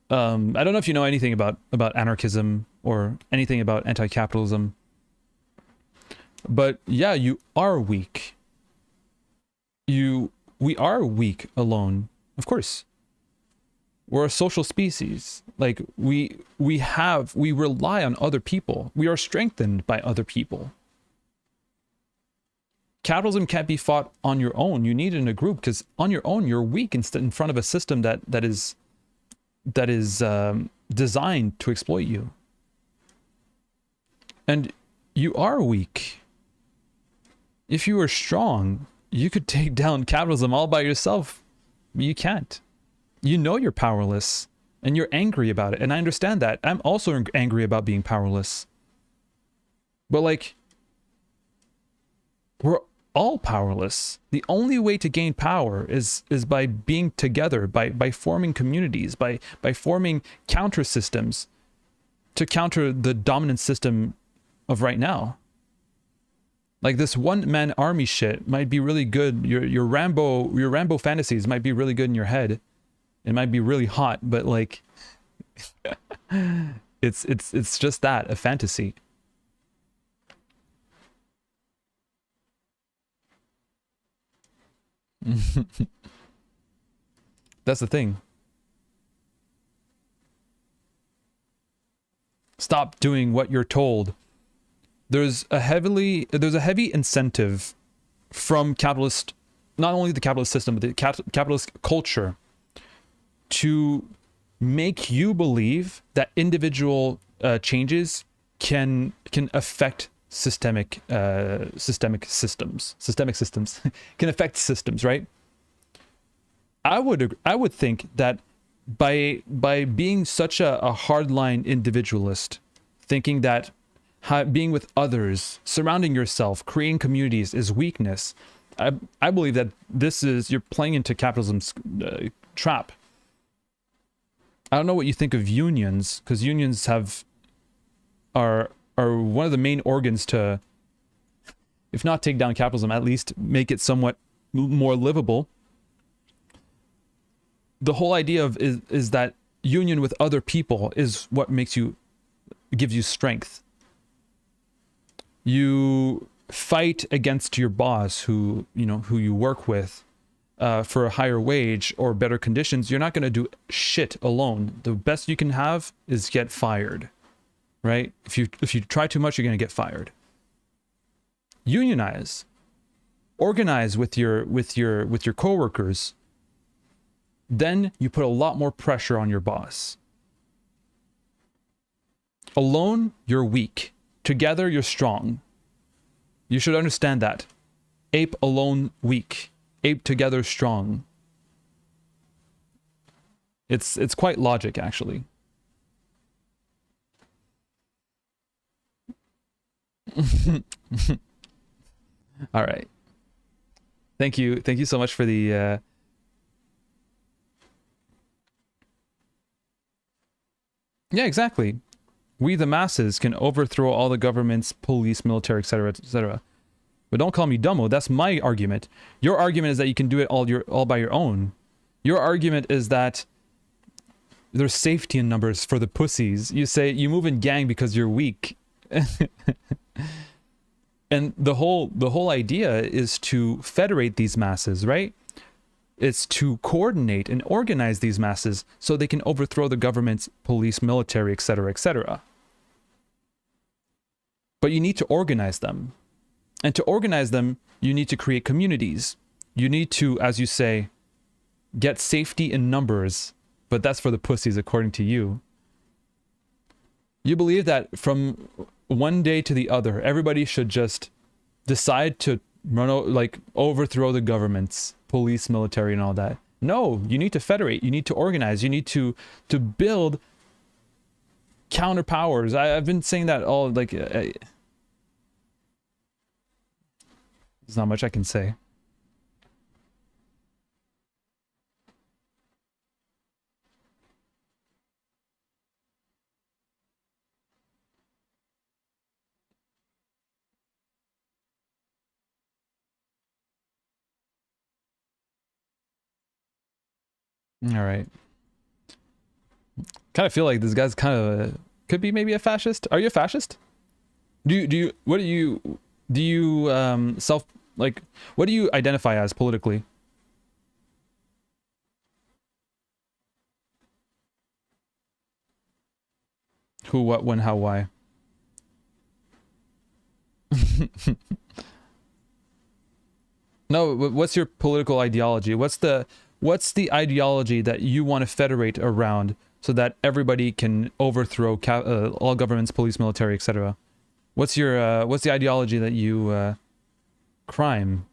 I don't know if you know anything about anarchism or anything about anti-capitalism, but yeah, you are weak. We are weak alone. Of course. We're a social species. Like, we rely on other people. We are strengthened by other people. Capitalism can't be fought on your own. You need it in a group, because on your own you're weak in front of a system that is designed to exploit you. And you are weak. If you were strong, you could take down capitalism all by yourself. You can't. You know you're powerless, and you're angry about it. And I understand that. I'm also angry about being powerless. But like, we're all powerless. The only way to gain power is by being together, by forming communities, by forming counter systems to counter the dominant system of right now. Like, this one-man army shit might be really good. Your Rambo fantasies might be really good in your head, It might be really hot, but like it's just that, a fantasy. That's the thing. Stop doing what you're told. There's a heavy incentive from capitalist, not only the capitalist system, but the capitalist culture, to make you believe that individual changes can affect systemic systems can affect systems, right? I would think that by being such a hardline individualist, thinking that being with others, surrounding yourself, creating communities is weakness, I believe that you're playing into capitalism's trap. I don't know what you think of unions, because unions are one of the main organs to, if not take down capitalism, at least make it somewhat more livable. The whole idea is that union with other people is what gives you strength. You fight against your boss who you work with for a higher wage or better conditions. You're not going to do shit alone. The best you can have is get fired, right? If you try too much, you're going to get fired. Unionize, organize with your coworkers. Then you put a lot more pressure on your boss. Alone, you're weak. Together, you're strong. You should understand that. Ape alone, weak. Ape together, strong. It's quite logic, actually. All right. Thank you so much for the yeah, exactly. We the masses can overthrow all the governments, police, military, etc., etc. But don't call me dumbo. That's my argument. Your argument is that you can do it all by your own. Your argument is that there's safety in numbers for the pussies. You say you move in gang because you're weak. And the whole idea is to federate these masses, right? It's to coordinate and organize these masses so they can overthrow the government's police, military, etc., etc. But you need to organize them. And to organize them, you need to create communities. You need to, as you say, get safety in numbers. But that's for the pussies, according to you. You believe that from one day to the other, everybody should just decide to overthrow the governments, police, military, and all that. No, you need to federate. You need to organize. You need to build counter powers. I've been saying that all there's not much I can say. All right. Kind of feel like this guy's kind of could be maybe a fascist. Are you a fascist? What do you what do you identify as politically? Who, what, when, how, why? No, what's your political ideology? What's the ideology that you want to federate around so that everybody can overthrow all governments, police, military, etc.? What's the ideology that you crime?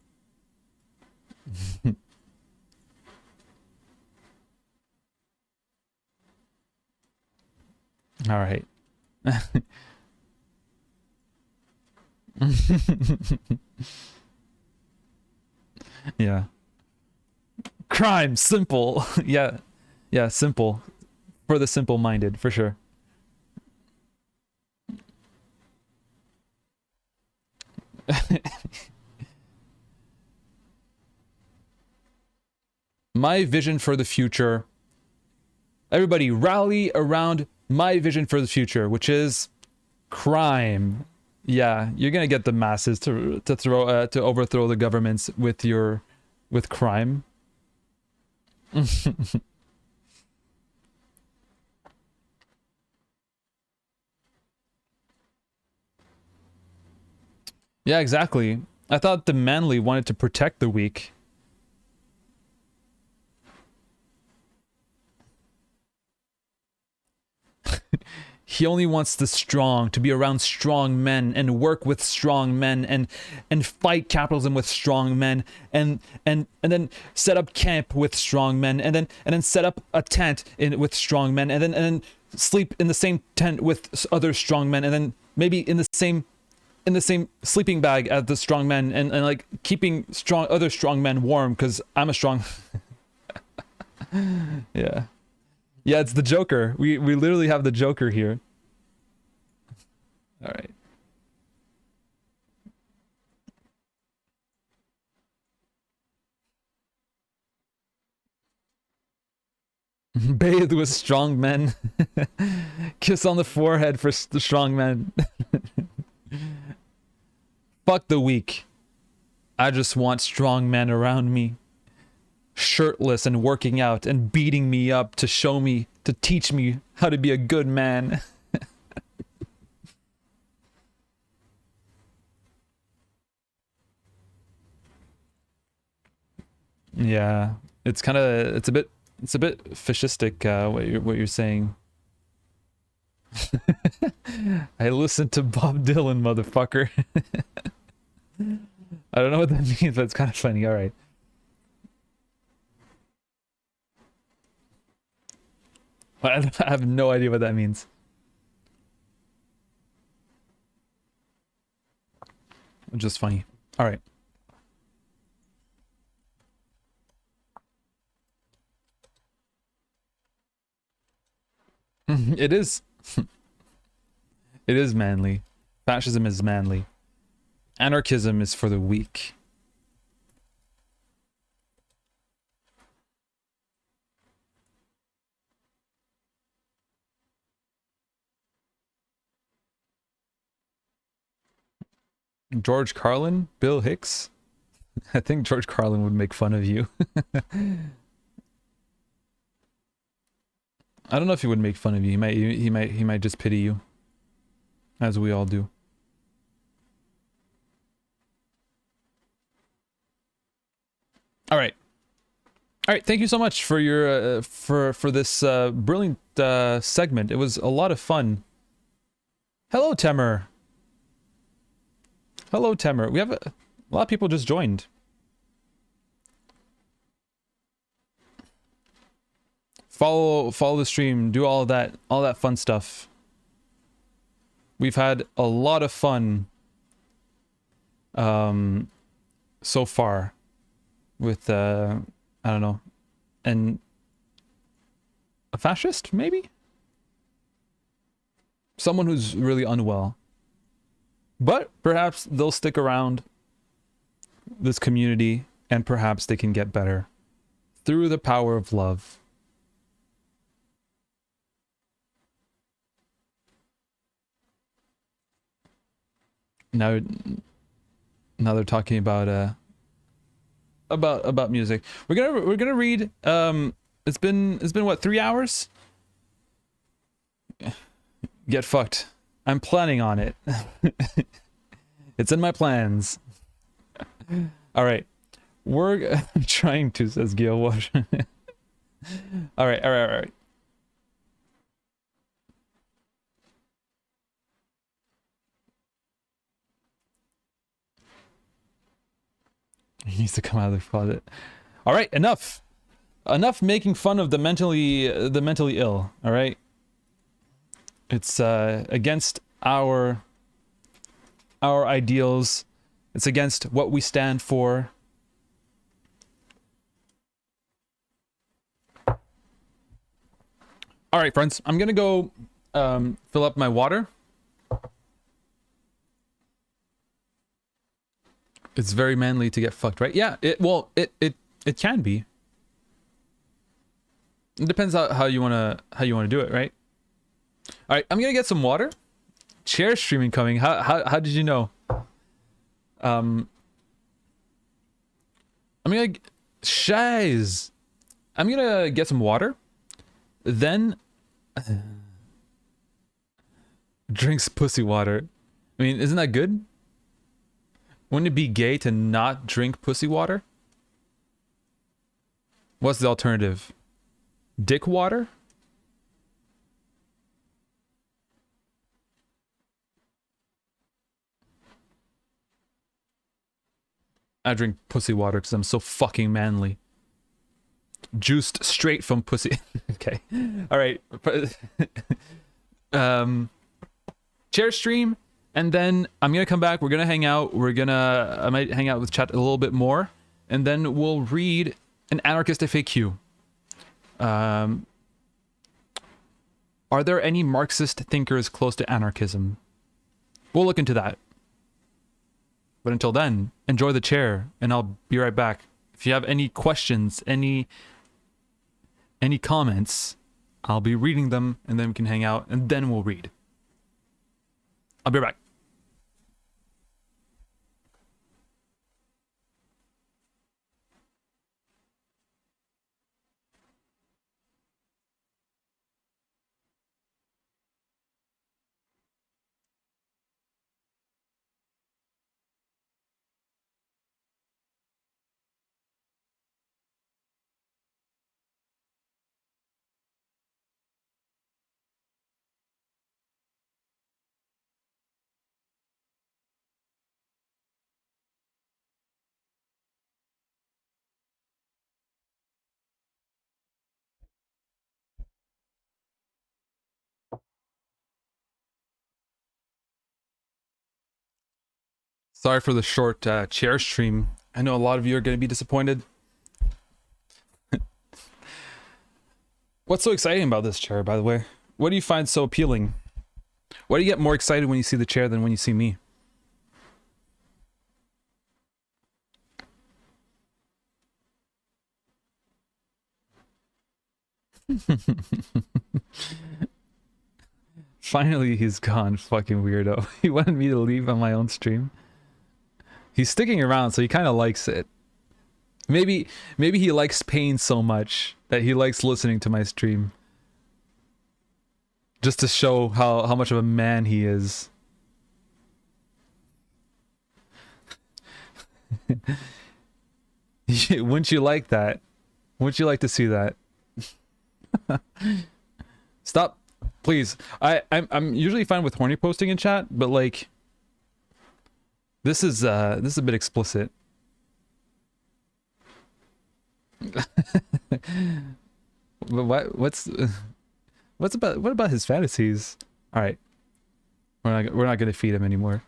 All right. Yeah. Crime, simple. Yeah, simple. For the simple-minded, for sure. My vision for the future Everybody rally around my vision for the future, which is crime. Yeah, you're gonna get the masses to overthrow the governments with crime. Yeah, exactly. I thought the manly wanted to protect the weak. He only wants the strong, to be around strong men and work with strong men and fight capitalism with strong men and then set up camp with strong men and then set up a tent with strong men and then sleep in the same tent with other strong men and then maybe in the same sleeping bag as the strong men and like keeping other strong men warm because I'm a strong. Yeah. Yeah, it's the Joker. We literally have the Joker here. All right. Bathe with strong men. Kiss on the forehead for the strong men. Fuck the weak. I just want strong men around me. Shirtless and working out and beating me up to show me, to teach me how to be a good man. Yeah, it's a bit fascistic what you're saying. I listened to Bob Dylan, motherfucker. I don't know what that means, but it's kind of funny. All right. I have no idea what that means. Just funny. All right. It is. It is manly. Fascism is manly. Anarchism is for the weak. George Carlin? Bill Hicks? I think George Carlin would make fun of you. I don't know if he would make fun of you. He might just pity you. As we all do. All right. All right, thank you so much for your for this brilliant segment. It was a lot of fun. Hello, Temer. Hello, Temer. We have a lot of people just joined. Follow the stream, do all that fun stuff. We've had a lot of fun so far with I don't know, and a fascist maybe? Someone who's really unwell. But perhaps they'll stick around this community and perhaps they can get better through the power of love. Now they're talking about music. We're gonna read it's been what, 3 hours? Get fucked. I'm planning on it. It's in my plans. All right. We're trying to, says Gil. What? All right. He needs to come out of the closet. All right, enough making fun of the mentally ill. All right. It's against our ideals. It's against what we stand for. All right, friends, I'm gonna go fill up my water. It's very manly to get fucked, right? Yeah, it can be. It depends how you wanna do it, right? All right, I'm gonna get some water. Chair streaming coming. How did you know? I'm gonna Shiz. I'm gonna get some water. Then drinks pussy water. I mean, isn't that good? Wouldn't it be gay to not drink pussy water? What's the alternative? Dick water? I drink pussy water because I'm so fucking manly. Juiced straight from pussy. Okay. All right. Chair stream, and then I'm gonna come back. We're gonna hang out. I might hang out with chat a little bit more, and then we'll read an anarchist FAQ. Are there any Marxist thinkers close to anarchism? We'll look into that. But until then, enjoy the chair, and I'll be right back. If you have any questions, any comments, I'll be reading them, and then we can hang out, and then we'll read. I'll be right back. Sorry for the short chair stream. I know a lot of you are going to be disappointed. What's so exciting about this chair, by the way? What do you find so appealing? Why do you get more excited when you see the chair than when you see me? Finally, he's gone, fucking weirdo. He wanted me to leave on my own stream. He's sticking around, so he kind of likes it. Maybe he likes pain so much that he likes listening to my stream. Just to show how much of a man he is. Wouldn't you like that? Wouldn't you like to see that? Stop, please. I'm usually fine with horny posting in chat, but like this is a bit explicit. But what about his fantasies? All right, we're not gonna feed him anymore.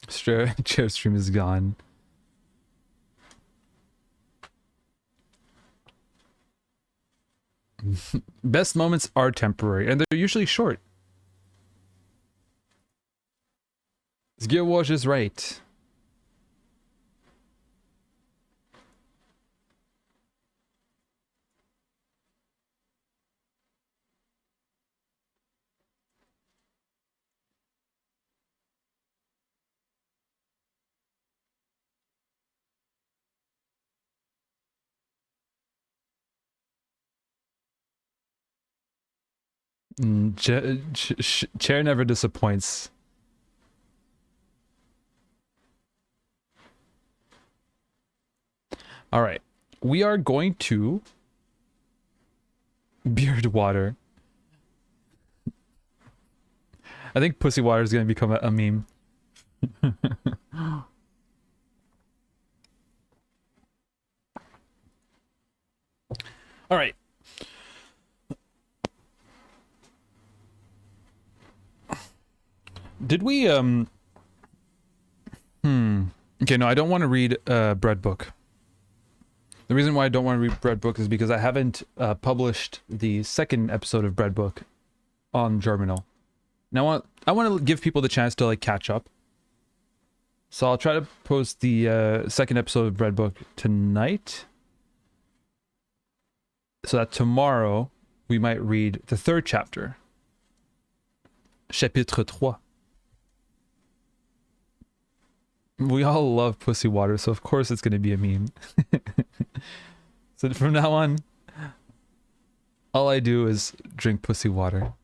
Chair stream is gone. Best moments are temporary, and they're usually short. Gearwash is right. Chair never disappoints. All right, we are going to beard water. I think pussy water is going to become a meme. All right. Did we okay, no, I don't want to read Bread Book. The reason why I don't want to read Bread Book is because I haven't published the second episode of Bread Book on Germinal. Now I want to give people the chance to like catch up. So I'll try to post the second episode of Red Book tonight, so that tomorrow we might read the third chapter, chapitre 3. We all love pussy water, so of course it's going to be a meme. So from now on, all I do is drink pussy water.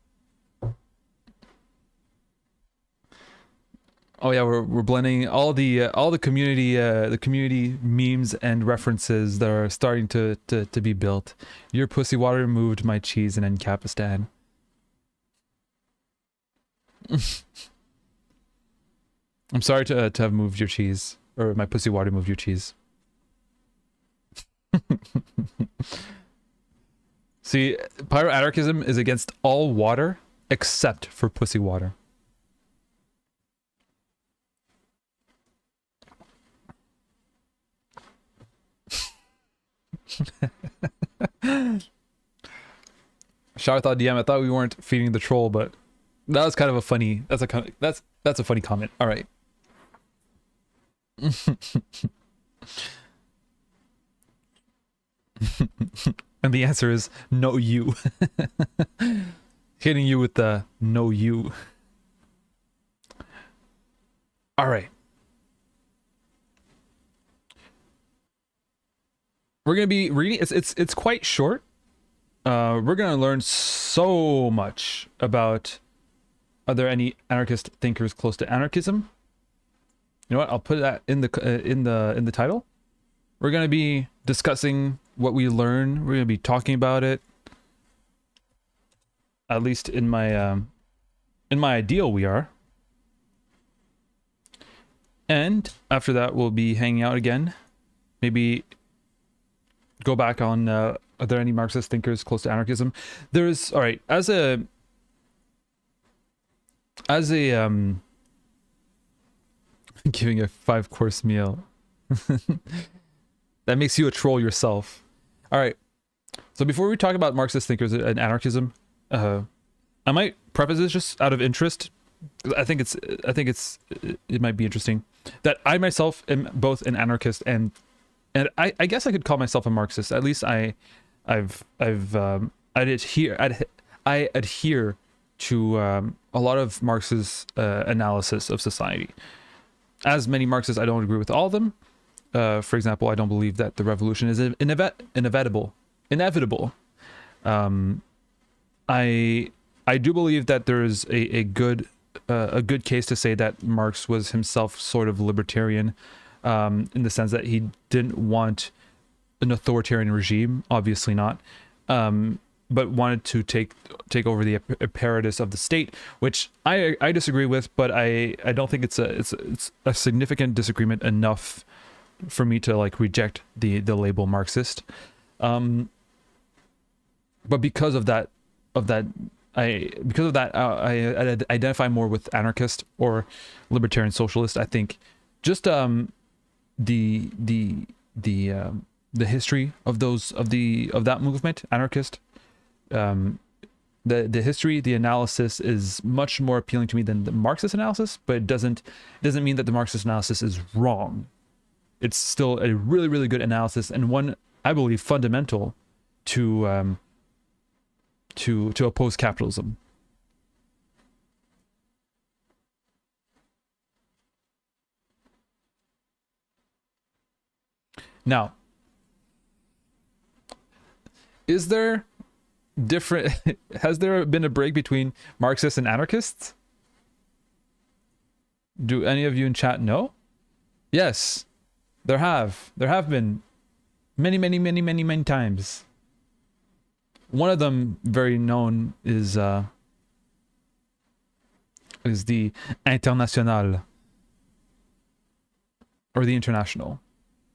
Oh yeah, we're blending all the community memes and references that are starting to be built. Your pussy water moved my cheese in Ancapistan. I'm sorry to have moved your cheese, or my pussy water moved your cheese. See, pyroanarchism is against all water except for pussy water. Sharathought DM, I thought we weren't feeding the troll, but that was kind of a funny. That's a funny comment. All right. And the answer is no you. Hitting you with the no you. All right. We're gonna be reading. It's quite short. We're gonna learn so much about. Are there any anarchist thinkers close to anarchism? You know what? I'll put that in the title. We're gonna be discussing what we learn. We're gonna be talking about it. At least in my ideal, we are. And after that, we'll be hanging out again. Maybe go back on. Are there any Marxist thinkers close to anarchism? There's all right. As a giving a 5-course meal. That makes you a troll yourself. All right. So before we talk about Marxist thinkers and anarchism, I might preface this just out of interest. I think it might be interesting that I myself am both an anarchist and I guess I could call myself a Marxist. At least I adhere to a lot of Marx's analysis of society. As many Marxists, I don't agree with all of them. For example, I don't believe that the revolution is inevitable. I do believe that there is a good case to say that Marx was himself sort of libertarian, in the sense that he didn't want an authoritarian regime, obviously not, but wanted to take over the apparatus of the state, which I disagree with, but I don't think it's a significant disagreement enough for me to like reject the label Marxist. But because of that, I identify more with anarchist or libertarian socialist. I think just the history of that movement, anarchist, the history, the analysis is much more appealing to me than the Marxist analysis, but it doesn't mean that the Marxist analysis is wrong. It's still a really, really good analysis, and one I believe fundamental to oppose capitalism. Now, has there been a break between Marxists and anarchists? Do any of you in chat know? Yes, there have been many times. One of them, very known, is the International, or the International,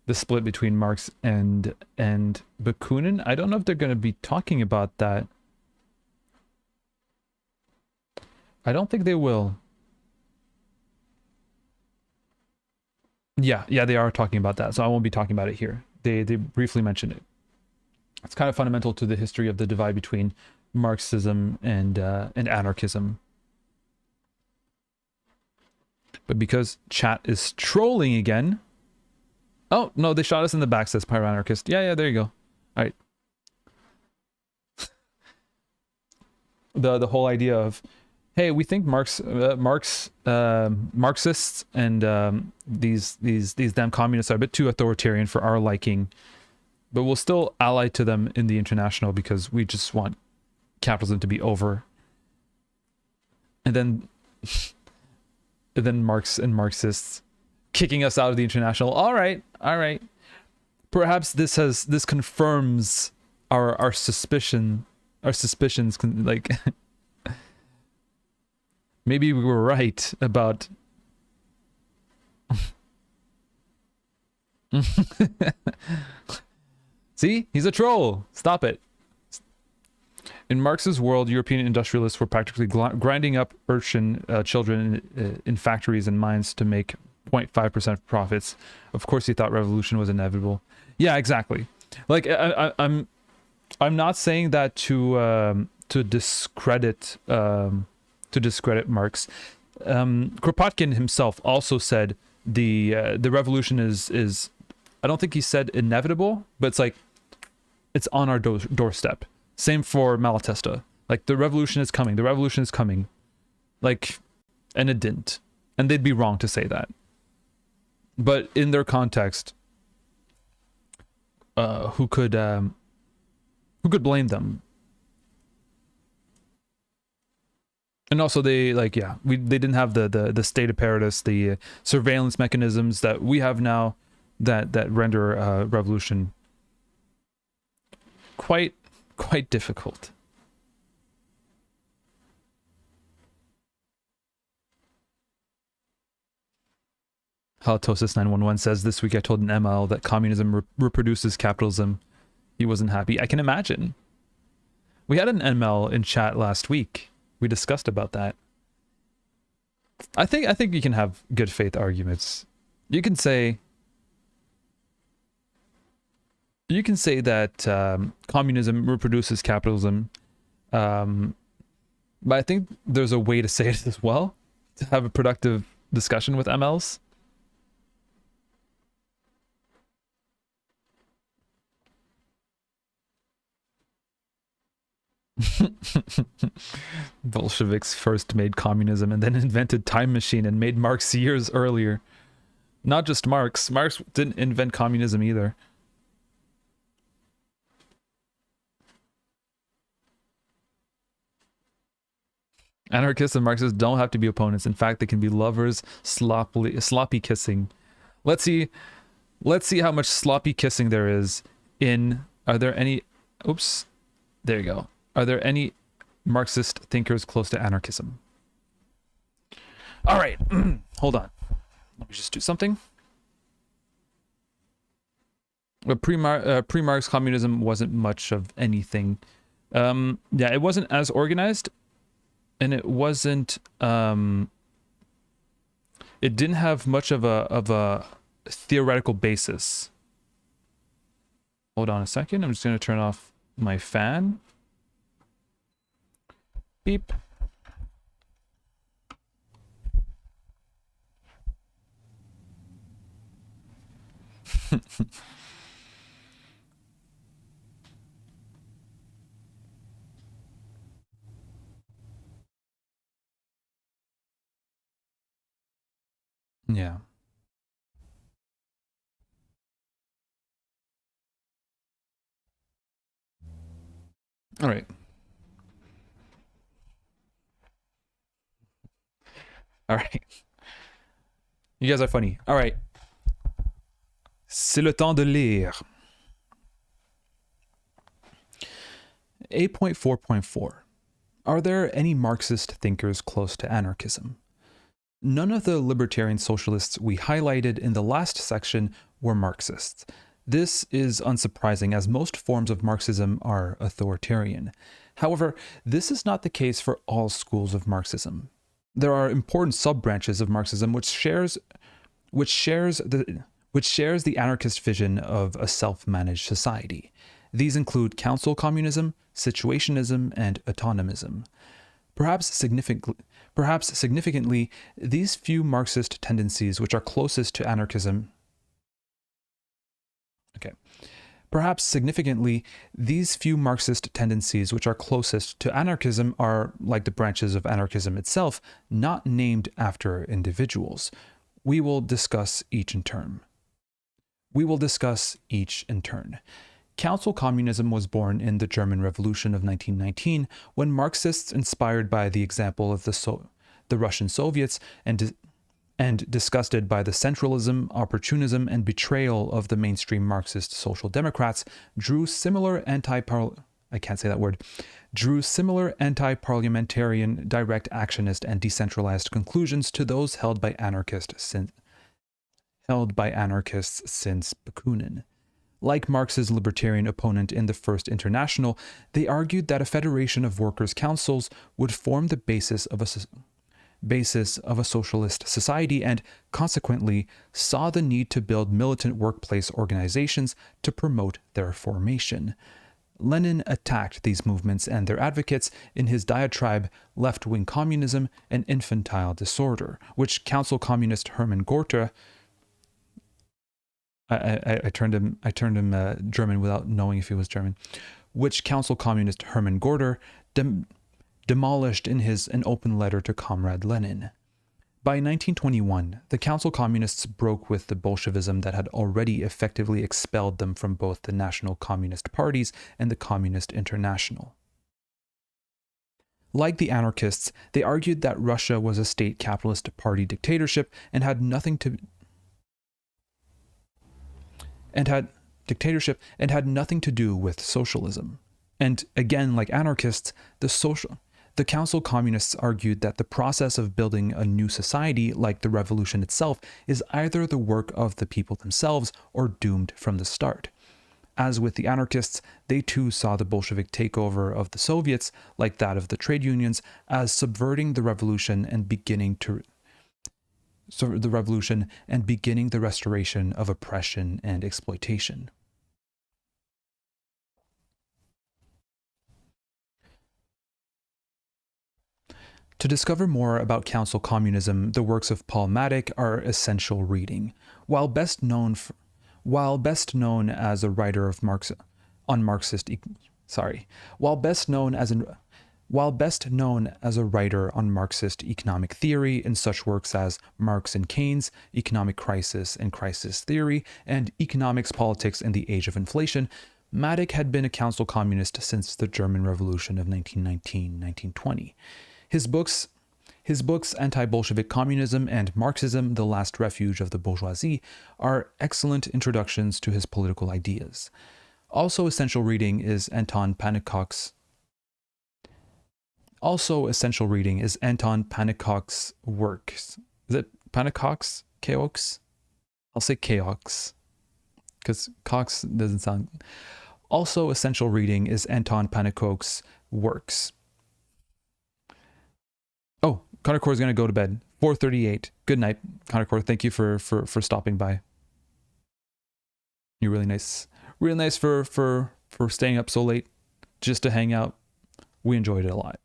the split between Marx and Bakunin. I don't know if they're going to be talking about that. I don't think they will. Yeah, they are talking about that, so I won't be talking about it here. They briefly mentioned it. It's kind of fundamental to the history of the divide between Marxism and anarchism. But because chat is trolling again. Oh, no, they shot us in the back, says Pyroanarchist. Yeah, there you go. All right. The whole idea of, hey, we think Marxists and these damn communists are a bit too authoritarian for our liking, but we'll still ally to them in the international because we just want capitalism to be over. And then Marx and Marxists kicking us out of the international. All right. Perhaps this confirms our suspicions. Like, maybe we were right about. See, he's a troll. Stop it. In Marx's world, European industrialists were practically grinding up urchin children in factories and mines to make 0.5% profits. Of course, he thought revolution was inevitable. Yeah, exactly. Like, I'm not saying that to discredit Marx. Kropotkin himself also said the revolution is I don't think he said inevitable, but it's like it's on our doorstep. Same for Malatesta. Like, the revolution is coming. Like, and it didn't. And they'd be wrong to say that. But in their context, who could blame them? And also they didn't have the state apparatus, the surveillance mechanisms that we have now that render revolution quite difficult. Halitosis 911 says, this week I told an ML that communism reproduces capitalism. He wasn't happy. I can imagine. We had an ML in chat last week. We discussed about that. I think you can have good faith arguments. You can say that communism reproduces capitalism, but I think there's a way to say it as well, to have a productive discussion with MLs. Bolsheviks first made communism and then invented time machine and made Marx years earlier. Not just Marx. Marx didn't invent communism either. Anarchists and Marxists don't have to be opponents. In fact, they can be lovers, sloppy kissing. Let's see how much sloppy kissing there is in. Are there any? Oops, there you go. Are there any Marxist thinkers close to anarchism? All right, hold on. Let me just do something. Pre-Marx communism wasn't much of anything. Yeah, it wasn't as organized, and it wasn't. It didn't have much of a theoretical basis. Hold on a second. I'm just going to turn off my fan. Beep. Yeah. All right. All right. You guys are funny. All right. C'est le temps de lire. 8.4.4. Are there any Marxist thinkers close to anarchism? None of the libertarian socialists we highlighted in the last section were Marxists. This is unsurprising, as most forms of Marxism are authoritarian. However, this is not the case for all schools of Marxism. There are important sub-branches of Marxism which shares the anarchist vision of a self-managed society. These include council communism, situationism, and autonomism. Perhaps significantly, these few Marxist tendencies which are closest to anarchism Perhaps significantly, these few Marxist tendencies which are closest to anarchism are, like the branches of anarchism itself, not named after individuals. We will discuss each in turn. Council communism was born in the German Revolution of 1919, when Marxists, inspired by the example of the Russian Soviets and disgusted by the centralism, opportunism, and betrayal of the mainstream Marxist social democrats, drew similar anti-parliamentarian, direct actionist, and decentralized conclusions to those held by anarchists since Bakunin. Like Marx's libertarian opponent in the First International, they argued that a federation of workers' councils would form the basis of a socialist society, and consequently saw the need to build militant workplace organizations to promote their formation. Lenin attacked these movements and their advocates in his diatribe Left-Wing Communism and Infantile Disorder, which Council Communist Hermann Gorter I turned him German without knowing if he was German, which Council Communist Hermann Gorter demolished in an open letter to Comrade Lenin. By 1921, the Council Communists broke with the Bolshevism that had already effectively expelled them from both the National Communist parties and the Communist International. Like the anarchists, they argued that Russia was a state capitalist party dictatorship and had nothing to do with socialism. And again, like anarchists, the Council Communists argued that the process of building a new society, like the revolution itself, is either the work of the people themselves or doomed from the start. As with the anarchists, they too saw the Bolshevik takeover of the Soviets, like that of the trade unions, as subverting the revolution and beginning the restoration of oppression and exploitation. To discover more about Council Communism, the works of Paul Matic are essential reading. While best known as a writer on Marxist economic theory in such works as Marx and Keynes, Economic Crisis and Crisis Theory, and Economics, Politics, and the Age of Inflation, Matic had been a Council Communist since the German Revolution of 1919-1920. His books, Anti-Bolshevik Communism and Marxism, The Last Refuge of the Bourgeoisie, are excellent introductions to his political ideas. Also essential reading is Anton Pannekoek's works. Is it Pannekoek's? Keoks? I'll say Keoks, because Cox doesn't sound... Also essential reading is Anton Pannekoek's works. Oh, Connor Core is going to go to bed. 4:38. Good night, Connor Core. Thank you for stopping by. You're really nice. Really nice for staying up so late just to hang out. We enjoyed it a lot.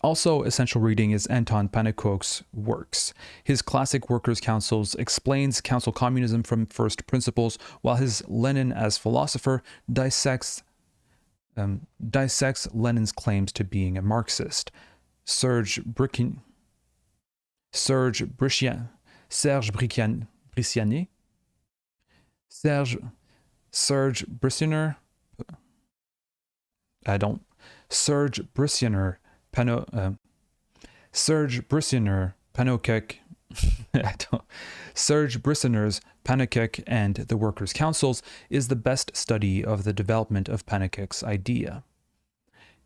Also essential reading is Anton Pannekoek's works. His classic Workers' Councils explains Council Communism from first principles, while his Lenin as philosopher dissects Lenin's claims to being a Marxist. Serge Brissanier, Pannekoek and the Workers' Councils is the best study of the development of Pannekoek's idea.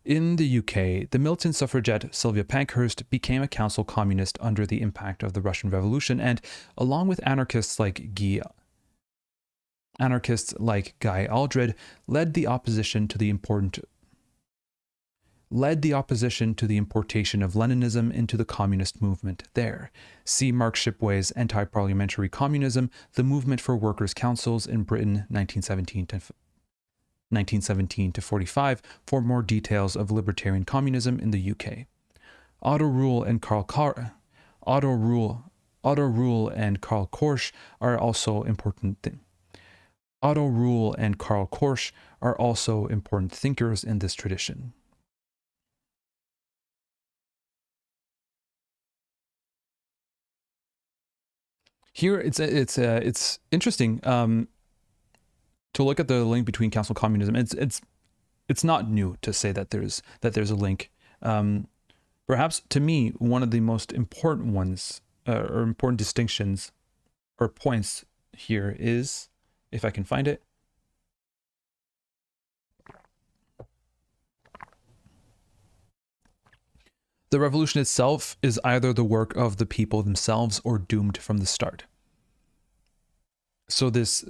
In the UK, the militant suffragette Sylvia Pankhurst became a Council Communist under the impact of the Russian Revolution and, along with anarchists like Guy Aldred, led the opposition to the importation of Leninism into the communist movement there. See Mark Shipway's Anti-Parliamentary Communism, The Movement for Workers' Councils in Britain, 1917 1917 to 45, for more details of libertarian communism in the UK. Otto Rühl and Karl Korsch are also important. Otto Rühl and Karl Korsch are also important thinkers in this tradition. Here, it's interesting to look at the link between Council Communism. It's not new to say that there's a link. Perhaps to me, one of the most important ones or important distinctions or points here is, if I can find it, the revolution itself is either the work of the people themselves or doomed from the start. So this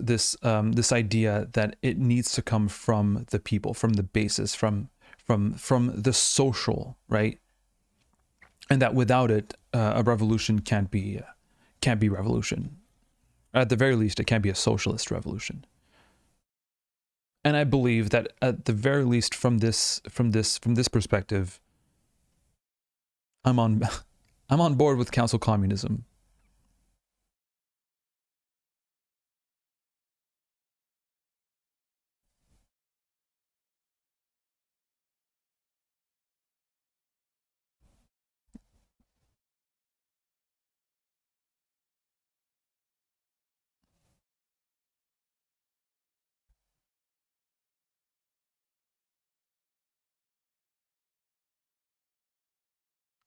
idea that it needs to come from the people, from the basis, from the social, right? And that without it, a revolution can't be revolution. At the very least, it can't be a socialist revolution. And I believe that at the very least, from this perspective, I'm on board with Council Communism.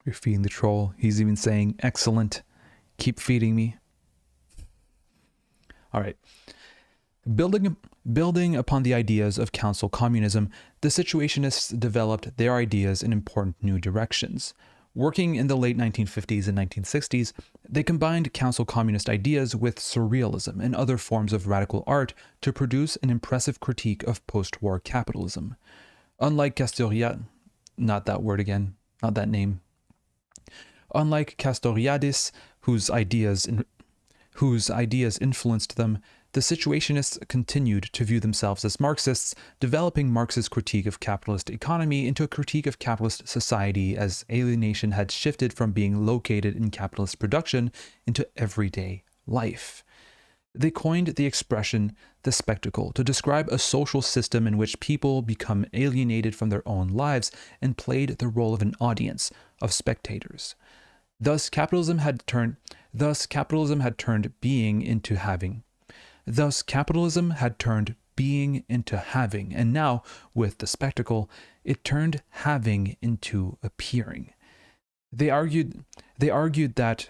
You're feeding the troll. He's even saying, excellent. Keep feeding me. All right. Building upon the ideas of Council Communism, the Situationists developed their ideas in important new directions. Working in the late 1950s and 1960s, they combined Council Communist ideas with surrealism and other forms of radical art to produce an impressive critique of post-war capitalism. Unlike not that word again, not that name. Unlike Castoriadis, whose ideas influenced them, the Situationists continued to view themselves as Marxists, developing Marx's critique of capitalist economy into a critique of capitalist society as alienation had shifted from being located in capitalist production into everyday life. They coined the expression the spectacle to describe a social system in which people become alienated from their own lives and played the role of an audience, of spectators. Thus, capitalism had turned being into having. And now, with the spectacle, it turned having into appearing. They argued that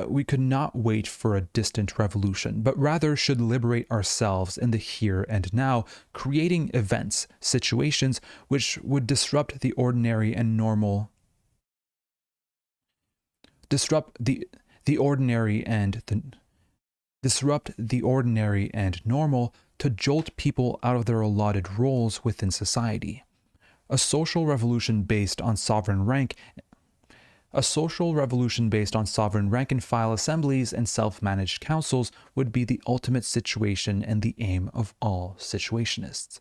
we could not wait for a distant revolution, but rather should liberate ourselves in the here and now, creating events, situations which would disrupt the ordinary and normal. Disrupt the ordinary and normal to jolt people out of their allotted roles within society. A social revolution based on sovereign rank and file assemblies and self-managed councils would be the ultimate situation and the aim of all Situationists.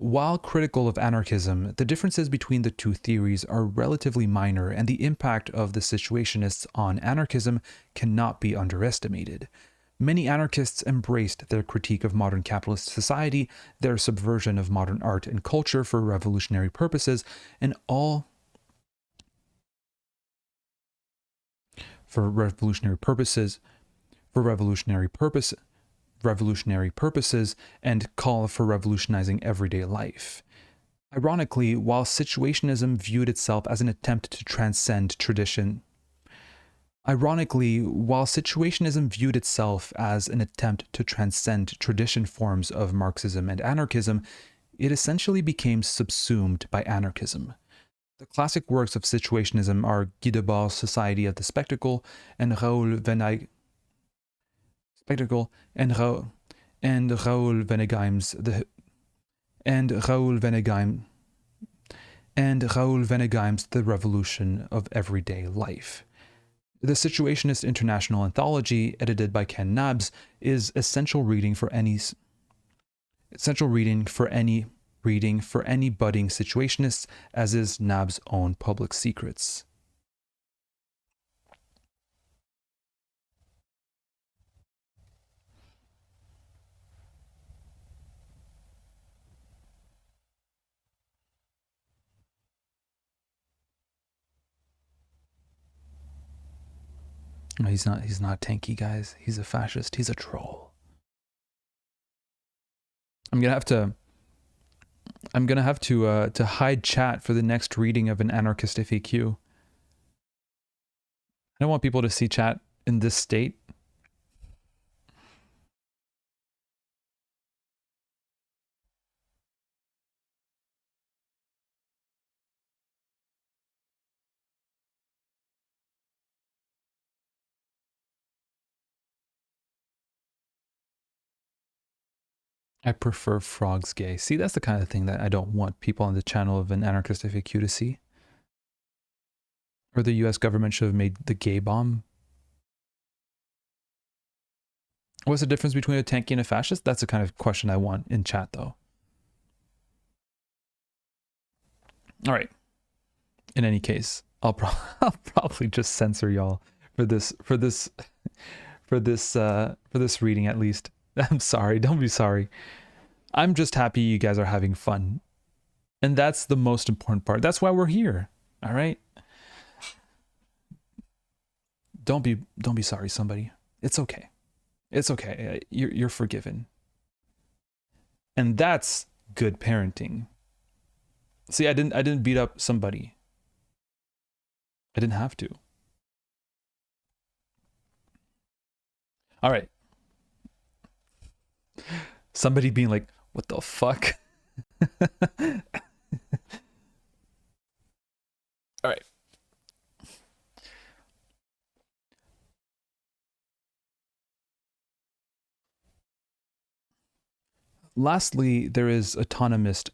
While critical of anarchism, the differences between the two theories are relatively minor, and the impact of the Situationists on anarchism cannot be underestimated. Many anarchists embraced their critique of modern capitalist society, their subversion of modern art and culture for revolutionary purposes, and all and call for revolutionizing everyday life. Ironically, while Situationism viewed itself as an attempt to transcend tradition forms of Marxism and anarchism, it essentially became subsumed by anarchism. The classic works of Situationism are Guy Debord's Society of the Spectacle and Raoul Vaneignem's The Revolution of Everyday Life. The Situationist International Anthology, edited by Ken Nabs, is essential reading for any Essential reading for any budding situationists, as is NAB's own Public Secrets. No, he's not tanky, guys. He's a fascist. He's a troll. I'm gonna have to hide chat for the next reading of an anarchist FAQ. I don't want people to see chat in this state. I prefer frogs gay. See, that's the kind of thing that I don't want people on the channel of an anarchist FAQ to see. Or the US government should have made the gay bomb. What's the difference between a tanky and a fascist? That's the kind of question I want in chat, though. All right. In any case, I'll probably just censor y'all for this reading at least. I'm sorry. Don't be sorry. I'm just happy you guys are having fun. And that's the most important part. That's why we're here. All right? Don't be sorry, somebody. It's okay. It's okay. You're forgiven. And that's good parenting. See, I didn't beat up somebody. I didn't have to. All right. Somebody being like, what the fuck? All right. Lastly, there is autonomous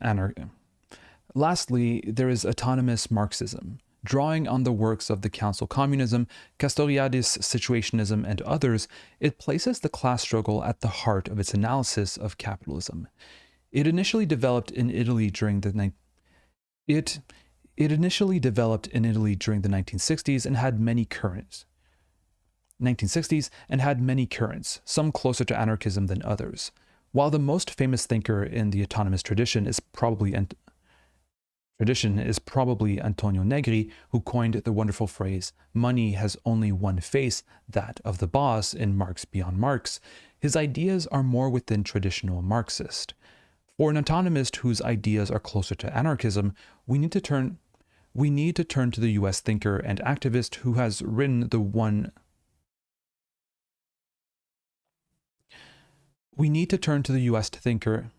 Marxism. Drawing on the works of the Council Communism, Castoriadis, Situationism, and others, it places the class struggle at the heart of its analysis of capitalism. It initially developed in Italy during the 1960s and had many currents, some closer to anarchism than others. While the most famous thinker in the autonomous tradition is probably Antonio Negri, who coined the wonderful phrase, "Money has only one face, that of the boss," in Marx Beyond Marx. His ideas are more within traditional Marxist. For an autonomist whose ideas are closer to anarchism, we need to turn to the US thinker and activist who has written We need to turn to the US thinker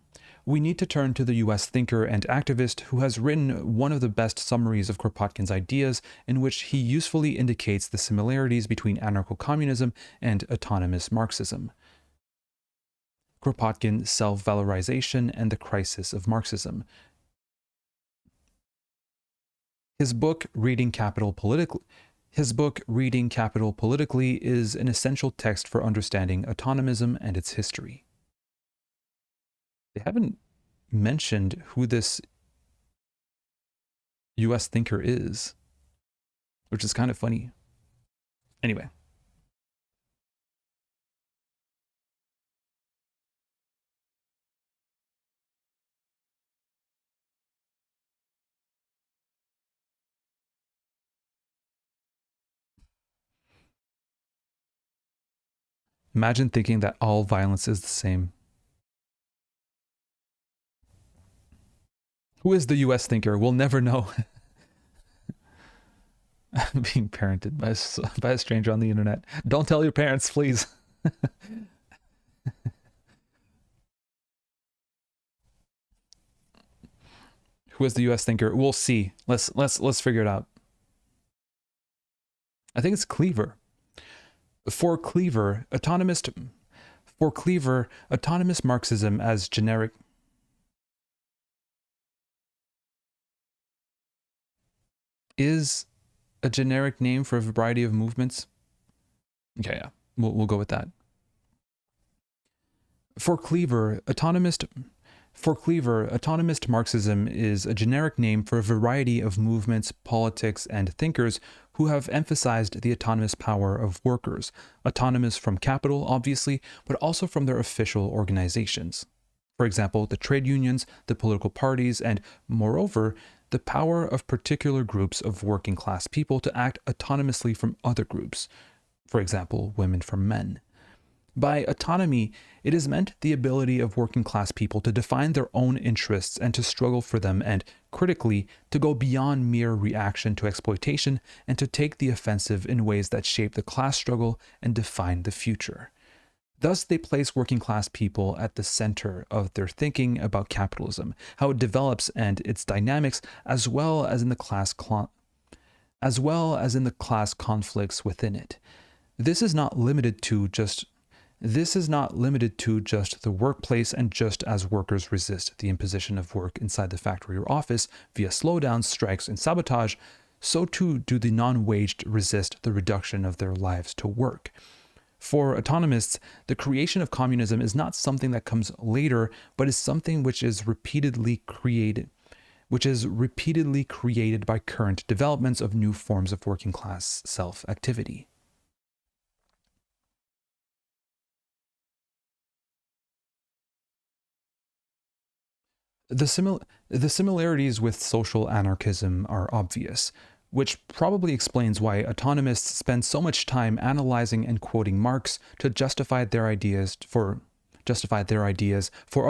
and activist who has written one of the best summaries of Kropotkin's ideas, in which he usefully indicates the similarities between anarcho-communism and autonomous Marxism. Kropotkin, Self-Valorization and the Crisis of Marxism. His book, Reading Capital Politically, is an essential text for understanding autonomism and its history. They haven't mentioned who this US thinker is, which is kind of funny. Anyway. Imagine thinking that all violence is the same. Who is the US thinker? We'll never know. I'm being parented by a stranger on the internet. Don't tell your parents, please. Who is the US thinker? We'll see. Let's figure it out. I think it's Cleaver. For Cleaver, autonomous Marxism as generic is a generic name for a variety of movements. Okay, yeah, we'll go with that. For Cleaver, autonomous For Cleaver, autonomist Marxism is a generic name for a variety of movements, politics, and thinkers who have emphasized the autonomous power of workers, autonomous from capital, obviously, but also from their official organizations. For example, the trade unions, the political parties, and, moreover, the power of particular groups of working class people to act autonomously from other groups, for example, women from men. By autonomy, it is meant the ability of working class people to define their own interests and to struggle for them and, critically, to go beyond mere reaction to exploitation and to take the offensive in ways that shape the class struggle and define the future. Thus, they place working class people at the center of their thinking about capitalism, how it develops and its dynamics, as well as in the class conflicts within it. This is not limited to just the workplace, and just as workers resist the imposition of work inside the factory or office via slowdowns, strikes, and sabotage, so too do the non-waged resist the reduction of their lives to work. For autonomists, the creation of communism is not something that comes later, but is something which is repeatedly created by current developments of new forms of working class self-activity. The similarities with social anarchism are obvious, which probably explains why autonomists spend so much time analyzing and quoting Marx to justify their ideas, for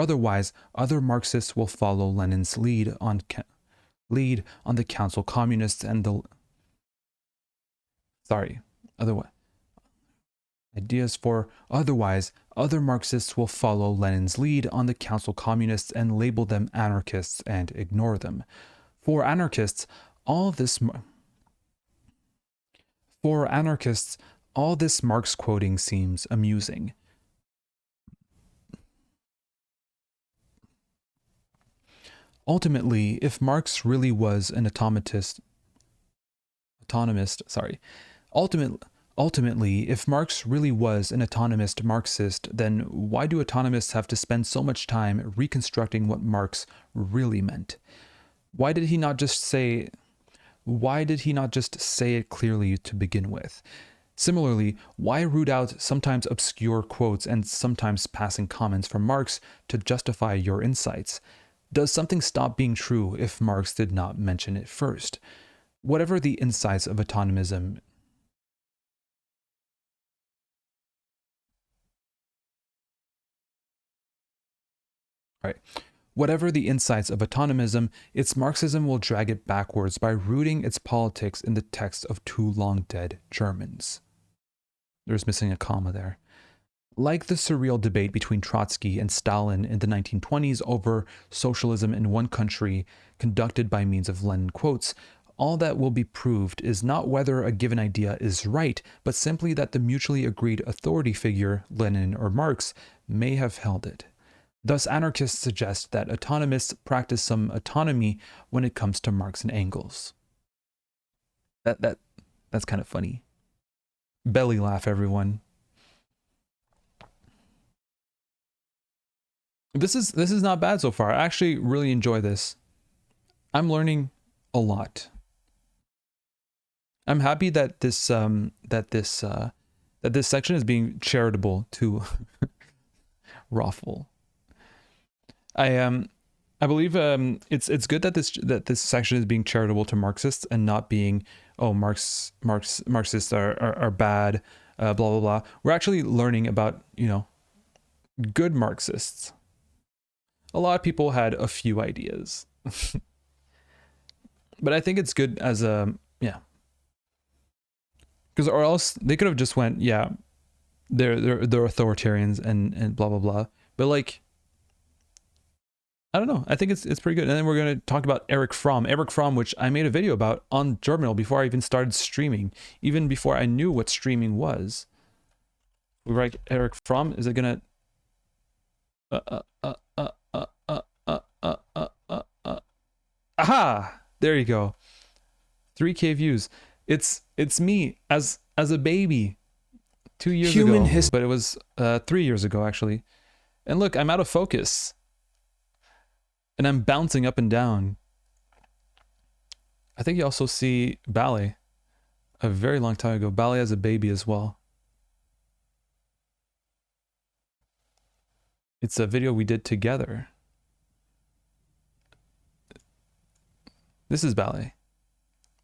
otherwise other Marxists will follow Lenin's lead on the council communists and otherwise other Marxists will follow Lenin's lead on the council communists and label them anarchists and ignore them. For anarchists, all this Marx quoting seems amusing. Ultimately, if Marx really was an autonomist, Marxist, then why do autonomists have to spend so much time reconstructing what Marx really meant? Why did he not just say it clearly to begin with? Similarly, why root out sometimes obscure quotes and sometimes passing comments from Marx to justify your insights? Does something stop being true if Marx did not mention it first? Whatever the insights of autonomism, its Marxism will drag it backwards by rooting its politics in the text of two long-dead Germans. There's missing a comma there. Like the surreal debate between Trotsky and Stalin in the 1920s over socialism in one country conducted by means of Lenin quotes, all that will be proved is not whether a given idea is right, but simply that the mutually agreed authority figure, Lenin or Marx, may have held it. Thus, anarchists suggest that autonomists practice some autonomy when it comes to Marx and Engels. That's kind of funny. Belly laugh, everyone. This is not bad so far. I actually really enjoy this. I'm learning a lot. I'm happy that this section is being charitable to Raffle. I believe it's good that this section is being charitable to Marxists and not being, oh, Marxists are bad, blah blah blah. We're actually learning about, good Marxists. A lot of people had a few ideas, but I think it's good as because or else they could have just went, yeah, they're authoritarians and blah blah blah. But like, I don't know. I think it's pretty good. And then we're going to talk about Erich Fromm, which I made a video about on Germinal before I even started streaming, even before I knew what streaming was. We write Erich Fromm. Is it going to? Aha! There you go. 3K views. It's me as a baby 2 years ago, but it was 3 years ago actually. And look, I'm out of focus. And I'm bouncing up and down. I think you also see Ballet a very long time ago. Ballet has a baby as well. It's a video we did together. This is Ballet.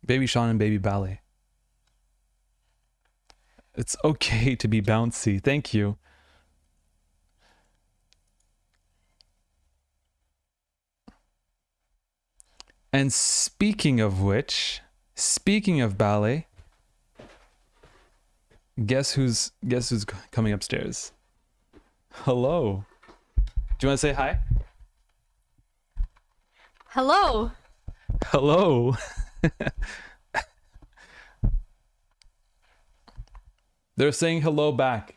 Baby Sean and baby Ballet. It's okay to be bouncy. Thank you. And speaking of which, speaking of Ballet, guess who's coming upstairs? Hello. Do you want to say hi? Hello. Hello. They're saying hello back.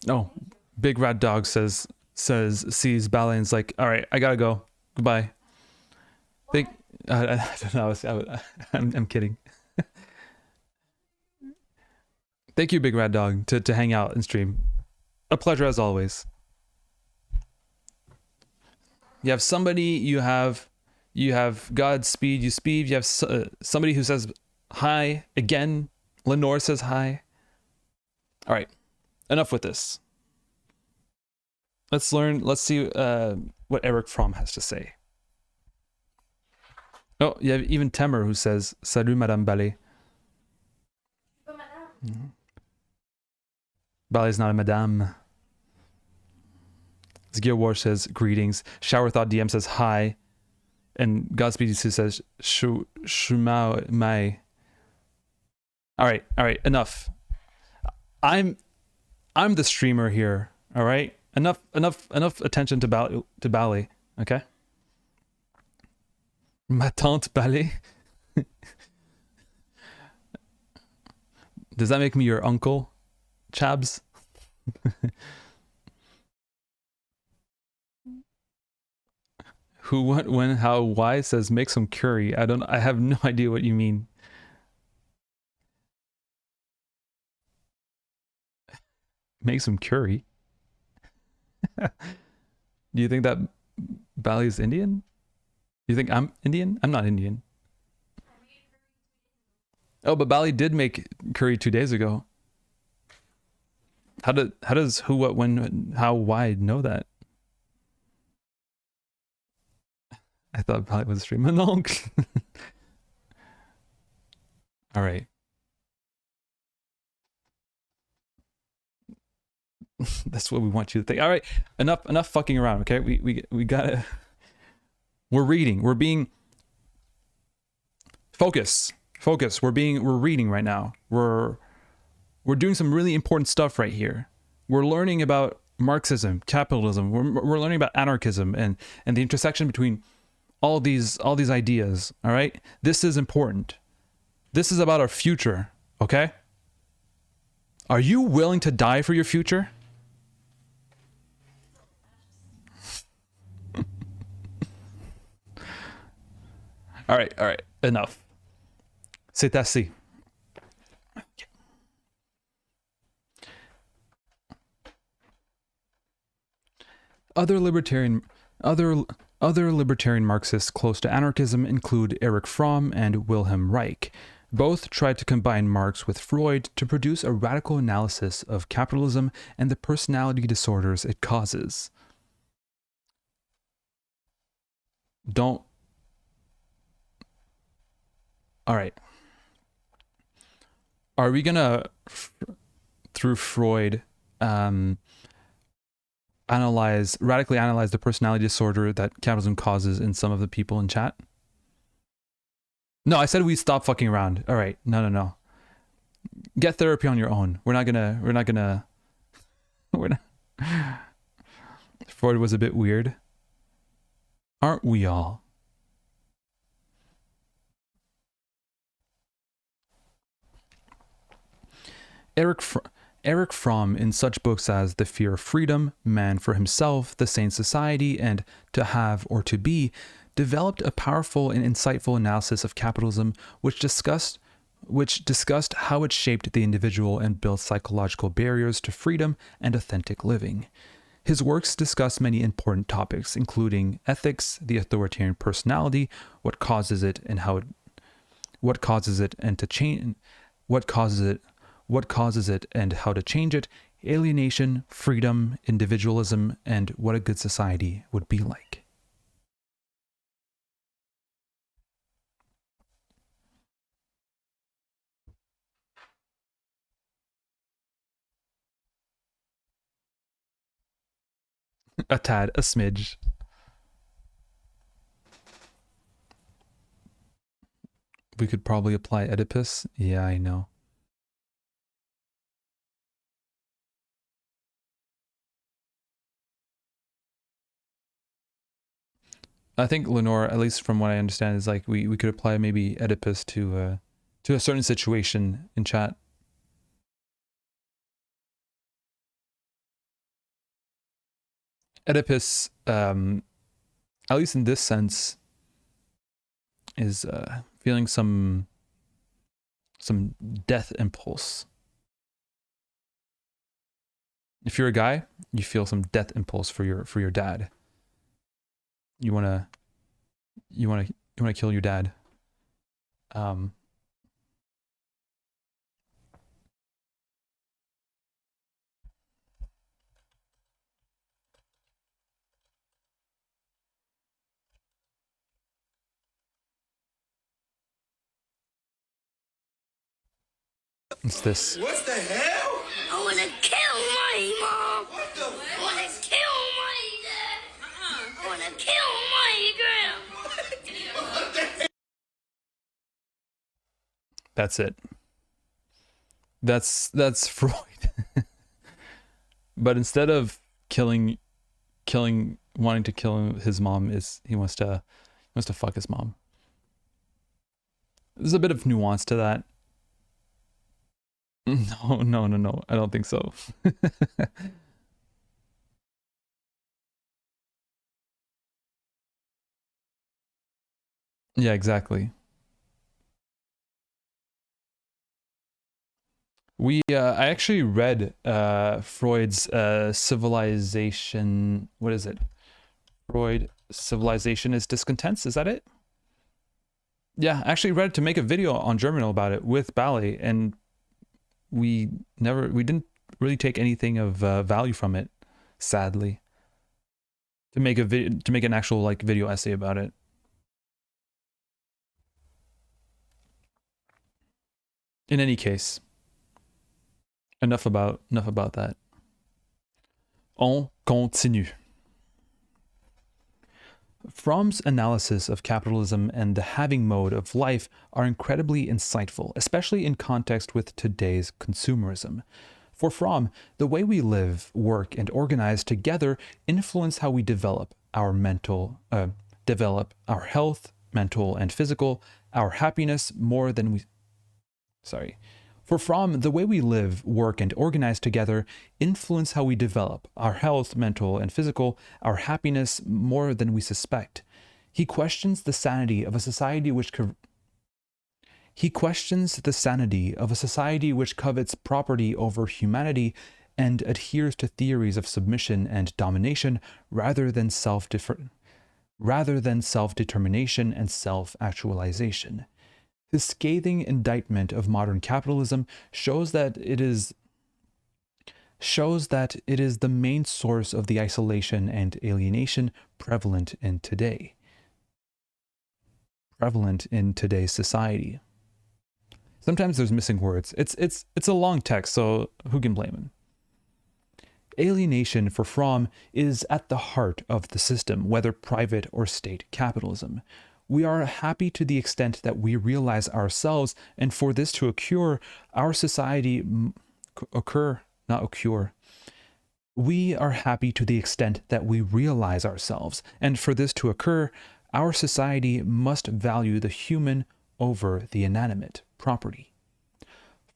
Oh, Big Rat Dog sees Ballet and's like, all right, I gotta go. Goodbye. I don't know. I'm kidding. Thank you, Big Rat Dog, to hang out and stream. A pleasure as always. You have somebody. You have Godspeed. You speed. You have somebody who says hi again. Lenore says hi. All right, enough with this. Let's see what Eric Fromm has to say. Oh, you have even Temer who says, Salut, Madame Ballet. Mm-hmm. Ballet's not a madame. Zgir War says, greetings. Shower Thought DM says, hi. And Godspeed says, Shumao Mai. All right, enough. I'm the streamer here, all right? Enough attention to Ballet, okay? Ma tante Ballet. Does that make me your uncle, Chabs? Who, what, when, how, why says make some curry. I have no idea what you mean. Make some curry. Do you think that Ballet is Indian? Do you think I'm Indian? I'm not Indian. Oh, but Ballet did make curry 2 days ago. How does who, what, when, how, why know that? I thought Ballet was streaming. All right. That's what we want you to think. All right, enough fucking around. Okay, we gotta. We're reading. We're being. Focus. We're reading right now. We're doing some really important stuff right here. We're learning about Marxism, capitalism. We're learning about anarchism and the intersection between all these ideas. All right, this is important. This is about our future. Okay. Are you willing to die for your future? All right, enough. C'est assez. Other libertarian Marxists close to anarchism include Erich Fromm and Wilhelm Reich. Both tried to combine Marx with Freud to produce a radical analysis of capitalism and the personality disorders it causes. All right. Are we gonna, through Freud, radically analyze the personality disorder that capitalism causes in some of the people in chat? No, I said we stop fucking around. All right. No. Get therapy on your own. We're not gonna. Freud was a bit weird. Aren't we all? Erich Fromm, in such books as The Fear of Freedom, Man for Himself, The Sane Society, and To Have or To Be, developed a powerful and insightful analysis of capitalism which discussed how it shaped the individual and built psychological barriers to freedom and authentic living. His works discuss many important topics, including ethics, the authoritarian personality, what causes it and how it, what causes it and to change, what causes it and how to change it, alienation, freedom, individualism, and what a good society would be like. A tad, a smidge. We could probably apply Oedipus. Yeah, I know. I think Lenore, at least from what I understand, is like we could apply maybe Oedipus to a certain situation in chat. Oedipus, at least in this sense, is feeling some death impulse. If you're a guy, you feel some death impulse for your dad. You wanna kill your dad. It's this. What the hell? I wanna kill my mom. What the? I wanna kill my dad. I wanna kill my grandma. That's it. That's Freud. But instead of wanting to kill his mom, he wants to fuck his mom. There's a bit of nuance to that. No. I don't think so. Yeah, exactly. I actually read Freud's Civilization. What is it? Freud, Civilization is Discontents. Is that it? Yeah, I actually read it to make a video on Germinal about it with Ballet, and we didn't really take anything of value from it, sadly. To make an actual like video essay about it. In any case, enough about that. On continue. Fromm's analysis of capitalism and the having mode of life are incredibly insightful, especially in context with today's consumerism. For Fromm, the way we live, work, and organize together influence how we develop our health, mental and physical, our happiness more than we... For Fromm, the way we live, work, and organize together influence how we develop our health, mental, and physical, our happiness more than we suspect. He questions the sanity of a society which covets property over humanity and adheres to theories of submission and domination rather than self-determination and self-actualization. His scathing indictment of modern capitalism shows that it is the main source of the isolation and alienation prevalent in today's society. Sometimes there's missing words. It's a long text, so who can blame him? Alienation for Fromm is at the heart of the system, whether private or state capitalism. We are happy to the extent that we realize ourselves, and for this to occur, our society We are happy to the extent that we realize ourselves, and for this to occur, our society must value the human over the inanimate property.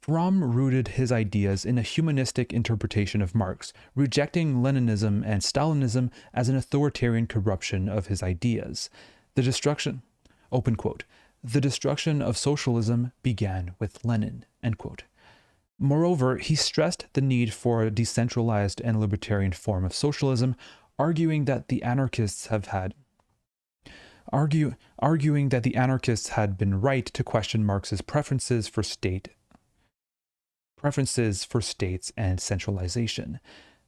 Fromm rooted his ideas in a humanistic interpretation of Marx, rejecting Leninism and Stalinism as an authoritarian corruption of his ideas. The destruction of socialism began with Lenin, end quote. Moreover, he stressed the need for a decentralized and libertarian form of socialism, arguing that the anarchists had been right to question Marx's preferences for states and centralization.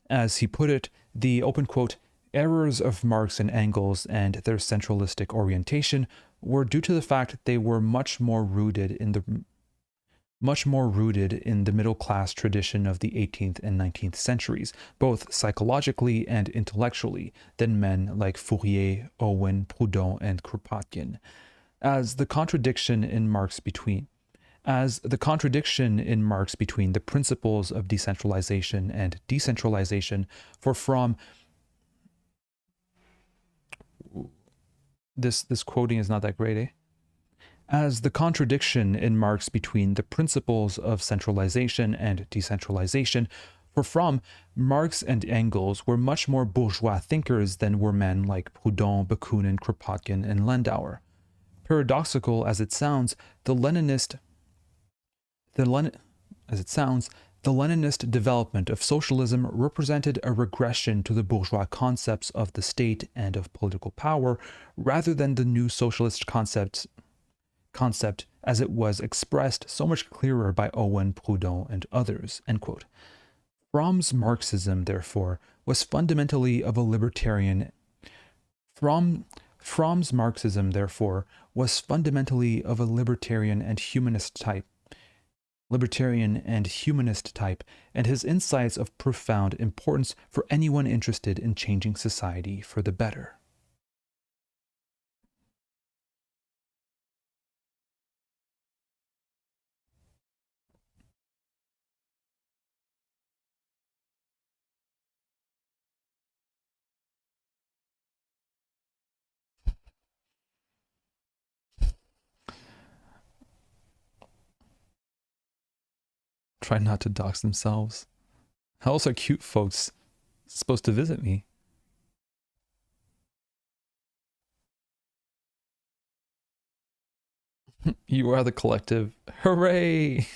As he put it, the open quote, errors of Marx and Engels and their centralistic orientation were due to the fact that they were much more rooted in the middle-class tradition of the 18th and 19th centuries, both psychologically and intellectually, than men like Fourier, Owen, Proudhon, and Kropotkin. As the contradiction in Marx between the principles of decentralization and decentralization, for from this quoting is not that great, eh? As the contradiction in Marx between the principles of centralization and decentralization, for from Marx and Engels were much more bourgeois thinkers than were men like Proudhon, Bakunin, Kropotkin, and Landauer. Paradoxical as it sounds, the Leninist development of socialism represented a regression to the bourgeois concepts of the state and of political power, rather than the new socialist concept as it was expressed so much clearer by Owen, Proudhon, and others." End quote. Fromm's Marxism, therefore, was fundamentally of a libertarian. Fromm's Marxism, therefore, was fundamentally of a libertarian and humanist type, and his insights of profound importance for anyone interested in changing society for the better. Try not to dox themselves. How else are cute folks supposed to visit me? You are the collective. Hooray!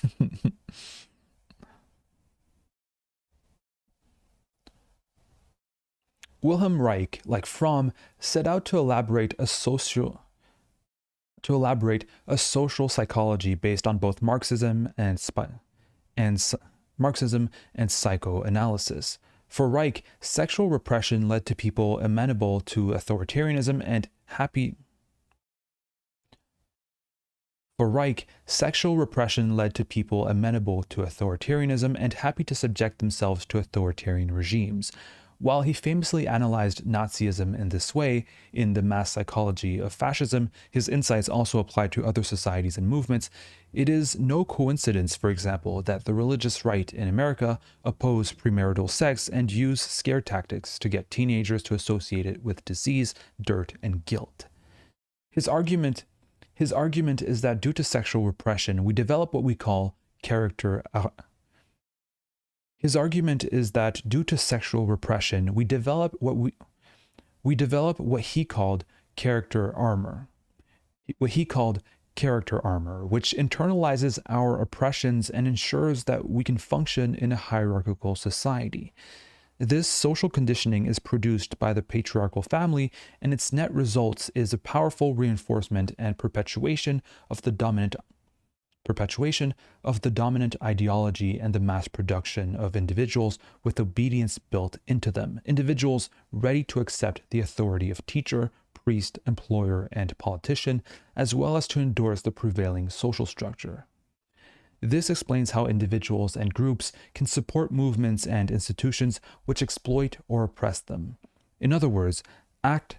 Wilhelm Reich, like Fromm, set out to elaborate a social psychology based on both Marxism and psychoanalysis. For Reich, sexual repression led to people amenable to authoritarianism and happy to subject themselves to authoritarian regimes. While he famously analyzed Nazism in this way, in The Mass Psychology of Fascism, his insights also applied to other societies and movements. It is no coincidence, for example, that the religious right in America oppose premarital sex and use scare tactics to get teenagers to associate it with disease, dirt, and guilt. His argument is that due to sexual repression, we develop what we call character. His argument is that due to sexual repression, we develop what he called character armor. Which internalizes our oppressions and ensures that we can function in a hierarchical society. This social conditioning is produced by the patriarchal family, and its net results is a powerful reinforcement and perpetuation of the dominant ideology and the mass production of individuals with obedience built into them, individuals ready to accept the authority of teacher, priest, employer, and politician, as well as to endorse the prevailing social structure. This explains how individuals and groups can support movements and institutions which exploit or oppress them. In other words, act,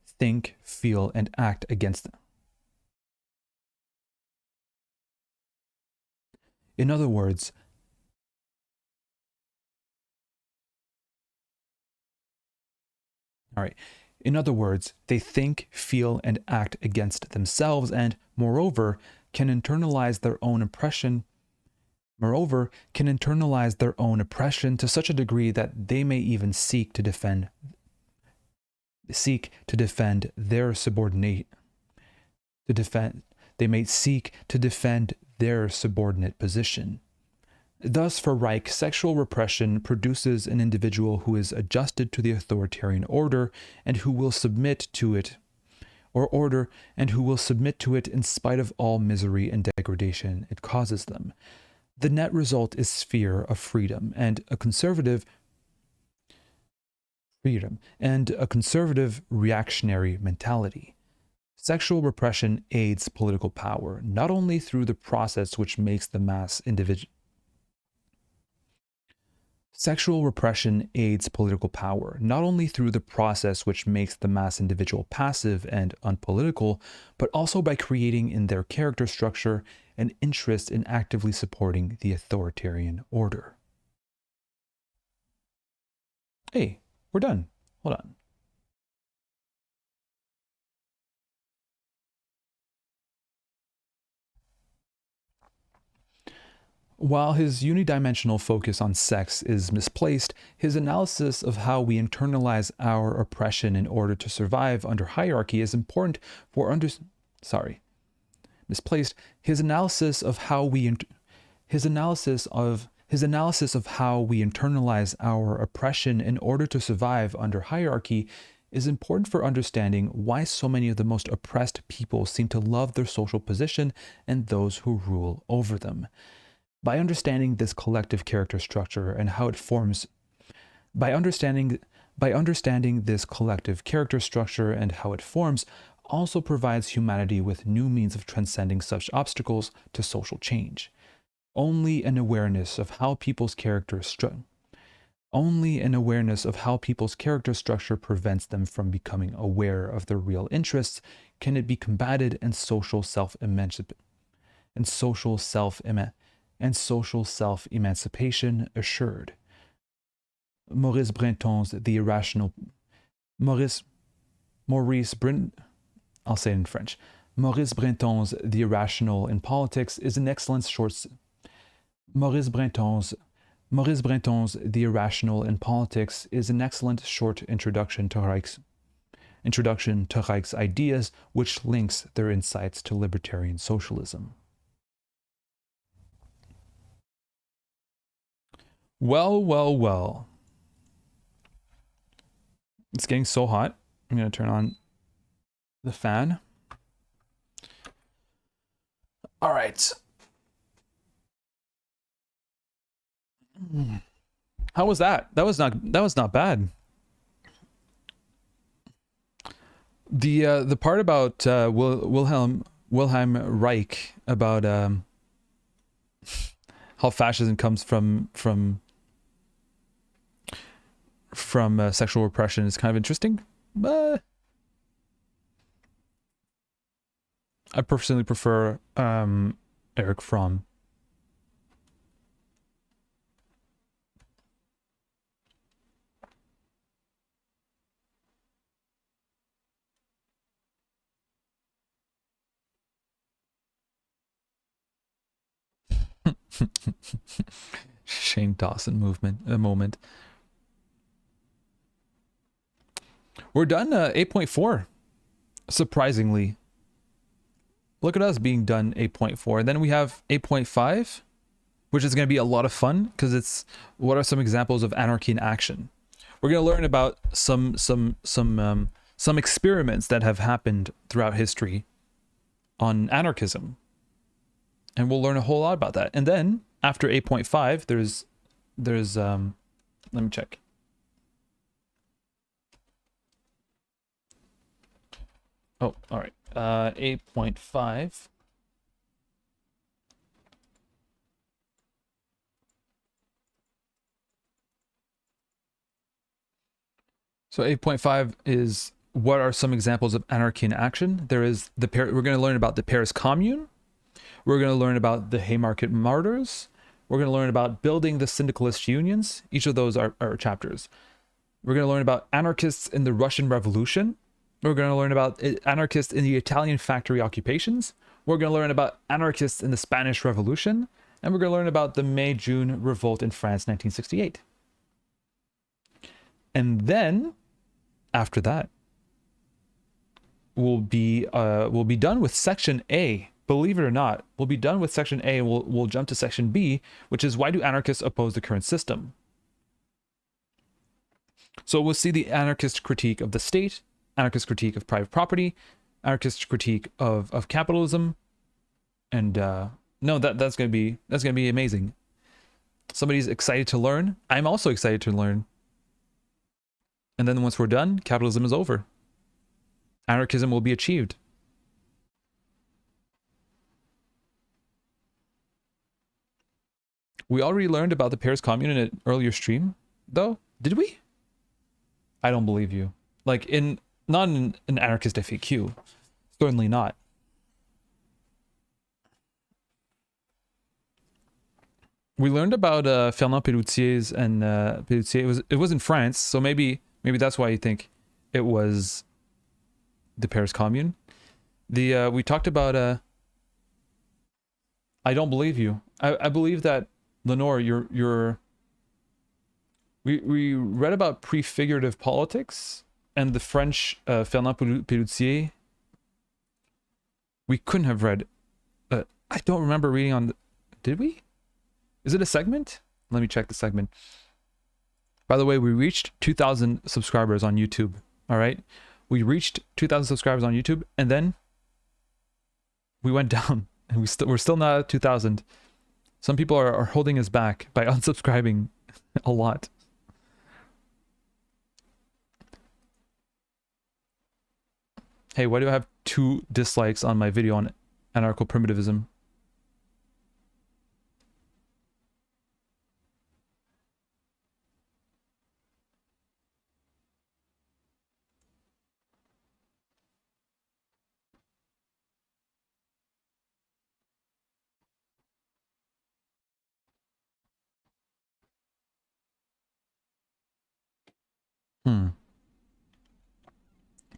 think, feel, and act against them. In other words, they think, feel, and act against themselves and, moreover, can internalize their own oppression to such a degree that they may even seek to defend their subordinate, they may seek to defend their subordinate position. Thus, for Reich, sexual repression produces an individual who is adjusted to the authoritarian order and who will submit to it, in spite of all misery and degradation it causes them. The net result is fear of freedom and a conservative reactionary mentality. Sexual repression aids political power, not only through the process which makes the mass individual. Sexual repression aids political power, not only through the process which makes the mass individual passive and unpolitical, but also by creating in their character structure an interest in actively supporting the authoritarian order. Hey, we're done. Hold on. While his unidimensional focus on sex is misplaced, his analysis of how we internalize our oppression in order to survive under hierarchy is important for misplaced. His analysis of how we internalize our oppression in order to survive under hierarchy is important for understanding why so many of the most oppressed people seem to love their social position and those who rule over them. By understanding this collective character structure and how it forms, also provides humanity with new means of transcending such obstacles to social change. Only an awareness of how people's character structure prevents them from becoming aware of their real interests can it be combated and social self-emancipation assured. Maurice Breton's The Irrational Maurice Breton's The Irrational in Politics is an excellent short Maurice Breton's The Irrational in Politics is an excellent short introduction to Reich's ideas, which links their insights to libertarian socialism. Well. It's getting so hot. I'm going to turn on the fan. All right. How was that? That was not bad. The part about Wilhelm Reich about how fascism comes from sexual repression is kind of interesting. I personally prefer Erich Fromm. Shane Dawson moment. We're done 8.4. Surprisingly. Look at us being done 8.4. And then we have 8.5, which is going to be a lot of fun because it's what are some examples of anarchy in action. We're going to learn about some experiments that have happened throughout history on anarchism. And we'll learn a whole lot about that. And then after 8.5, there's let me check. Oh, all right. 8.5. So 8.5 is what are some examples of anarchy in action? There is we're going to learn about the Paris Commune. We're going to learn about the Haymarket Martyrs. We're going to learn about building the syndicalist unions. Each of those are chapters. We're going to learn about anarchists in the Russian Revolution. We're going to learn about anarchists in the Italian factory occupations. We're going to learn about anarchists in the Spanish Revolution. And we're going to learn about the May-June revolt in France, 1968. And then, after that, we'll be done with section A believe it or not, we'll be done with section A and we'll jump to section B, which is why do anarchists oppose the current system? So we'll see the anarchist critique of the state, anarchist critique of private property, anarchist critique of capitalism, and no, that's gonna be amazing. Somebody's excited to learn. I'm also excited to learn. And then once we're done, capitalism is over. Anarchism will be achieved. We already learned about the Paris Commune in an earlier stream, though. Did we? I don't believe you. Like, not in an anarchist FAQ. Certainly not. We learned about Fernand Pellutier's and Pellutier. It was in France, so maybe that's why you think it was the Paris Commune. We talked about I don't believe you. I believe that Lenore, we read about prefigurative politics and the French Fernand Pellutier. We couldn't have read. I don't remember reading on. Did we? Is it a segment? Let me check the segment. By the way, we reached 2,000 subscribers on YouTube. All right, we reached 2,000 subscribers on YouTube, and then we went down, and we're still not at 2,000. Some people are holding us back by unsubscribing a lot. Hey, why do I have 2 dislikes on my video on anarcho-primitivism?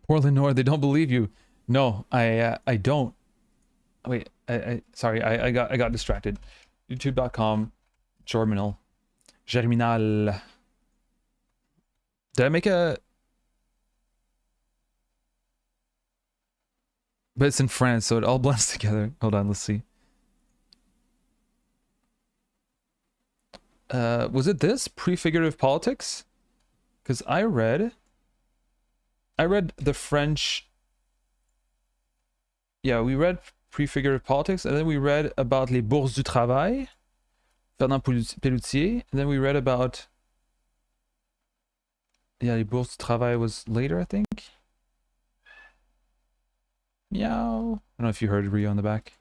Poor Lenore, they don't believe you. No, I don't. Wait, sorry, I got distracted. YouTube.com, Germinal. Did I make a? But it's in France, so it all blends together. Hold on, let's see. Was it this prefigurative politics? Because I read the French. Yeah, we read prefigurative politics, and then we read about les bourses du travail, Fernand Pellutier, and then we read about. Yeah, les bourses du travail was later, I think. Meow. I don't know if you heard Rio on the back.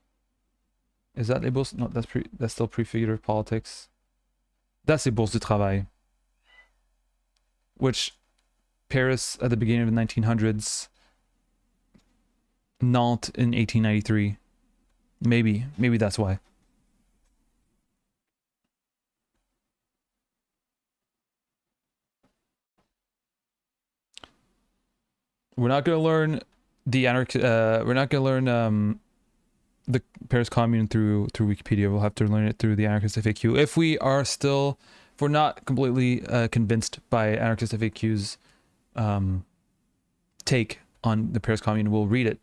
Is that les bourses? No, that's still prefigurative politics. That's les bourses du travail. Which Paris at the beginning of the 1900s, Nantes in 1893. Maybe that's why. We're not going to learn the we're not going to learn the Paris Commune through Wikipedia. We'll have to learn it through the Anarchist FAQ. If we're not completely convinced by Anarchist FAQ's take on the Paris Commune, we'll read it.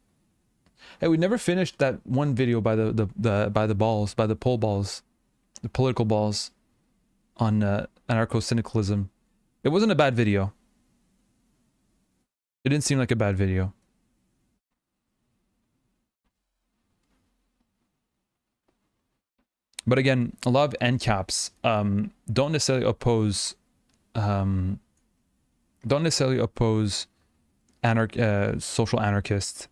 Hey, we never finished that one video by the pole balls, the political balls on anarcho-syndicalism. It wasn't a bad video. It didn't seem like a bad video. But again, a lot of NCAPs don't necessarily oppose social anarchists.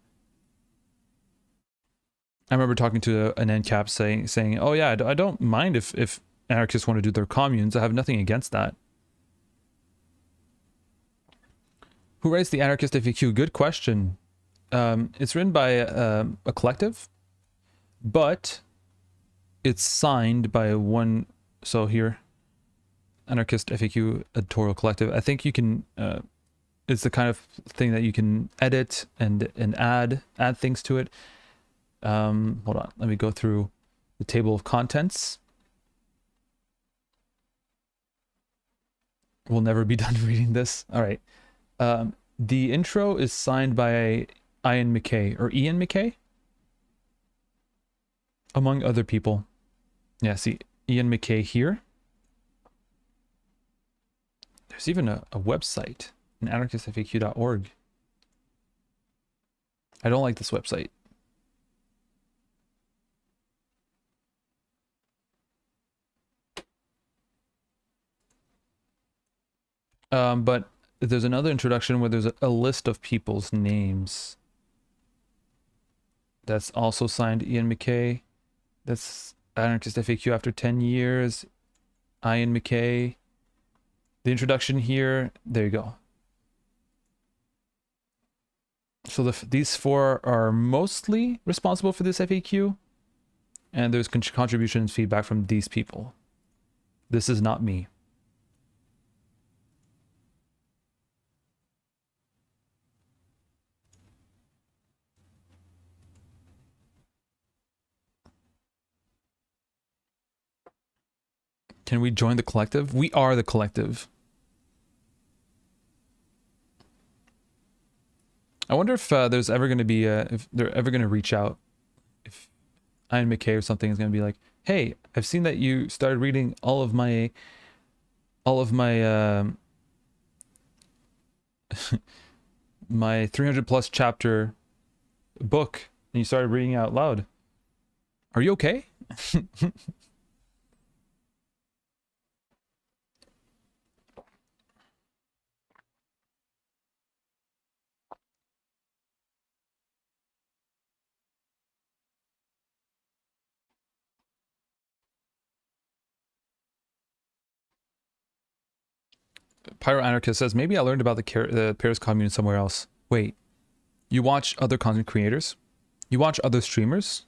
I remember talking to an NCAP saying, "Oh yeah, I don't mind if anarchists want to do their communes. I have nothing against that." Who writes the Anarchist FAQ? Good question. It's written by a collective, but it's signed by one. So here, Anarchist FAQ editorial collective. I think you can. It's the kind of thing that you can edit and add things to it. Hold on. Let me go through the table of contents. We'll never be done reading this. All right. The intro is signed by Ian McKay or Ian McKay. among other people. Yeah, see Ian McKay here. There's even a website, an anarchistfaq.org. I don't like this website. But there's another introduction where there's a list of people's names. That's also signed Ian McKay. That's Anarchist FAQ after 10 years. Ian McKay. The introduction here, there you go. So these four are mostly responsible for this FAQ. And there's contributions, feedback from these people. This is not me. Can we join the collective? We are the collective. I wonder if there's ever going to be if they're ever going to reach out, if Ian McKay or something is going to be like, hey, I've seen that you started reading all of my my 300 plus chapter book, and you started reading it out loud. Are you okay? Pyro Anarchist says, maybe I learned about the Paris Commune somewhere else. Wait, you watch other content creators? You watch other streamers?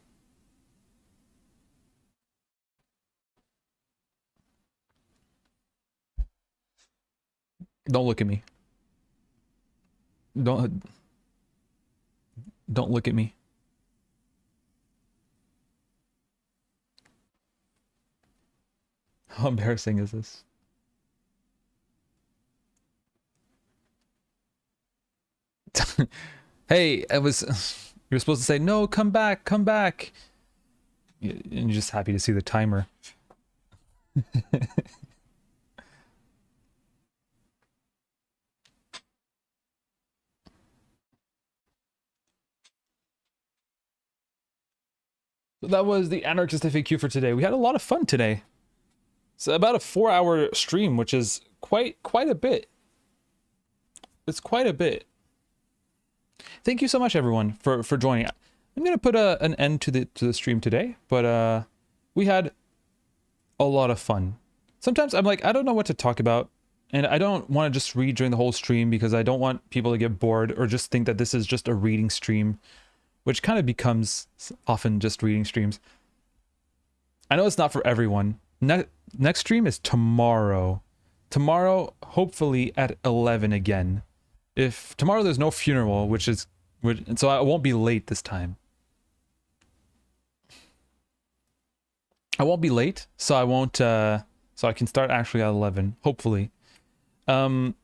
Don't look at me. Don't look at me. How embarrassing is this? Hey, you're supposed to say, no, come back, come back. And you're just happy to see the timer. So that was the Anarchist FAQ for today. We had a lot of fun today. It's about a 4-hour stream, which is quite a bit. It's quite a bit. Thank you so much, everyone, for joining. I'm gonna put an end to the stream today, but we had a lot of fun. Sometimes I'm like, I don't know what to talk about, and I don't want to just read during the whole stream because I don't want people to get bored or just think that this is just a reading stream, which kind of becomes often just reading streams. I know it's not for everyone. Next stream is tomorrow. Tomorrow, hopefully at 11 again. If tomorrow there's no funeral, so I won't be late this time. I won't be late, so I won't, so I can start actually at 11, hopefully. But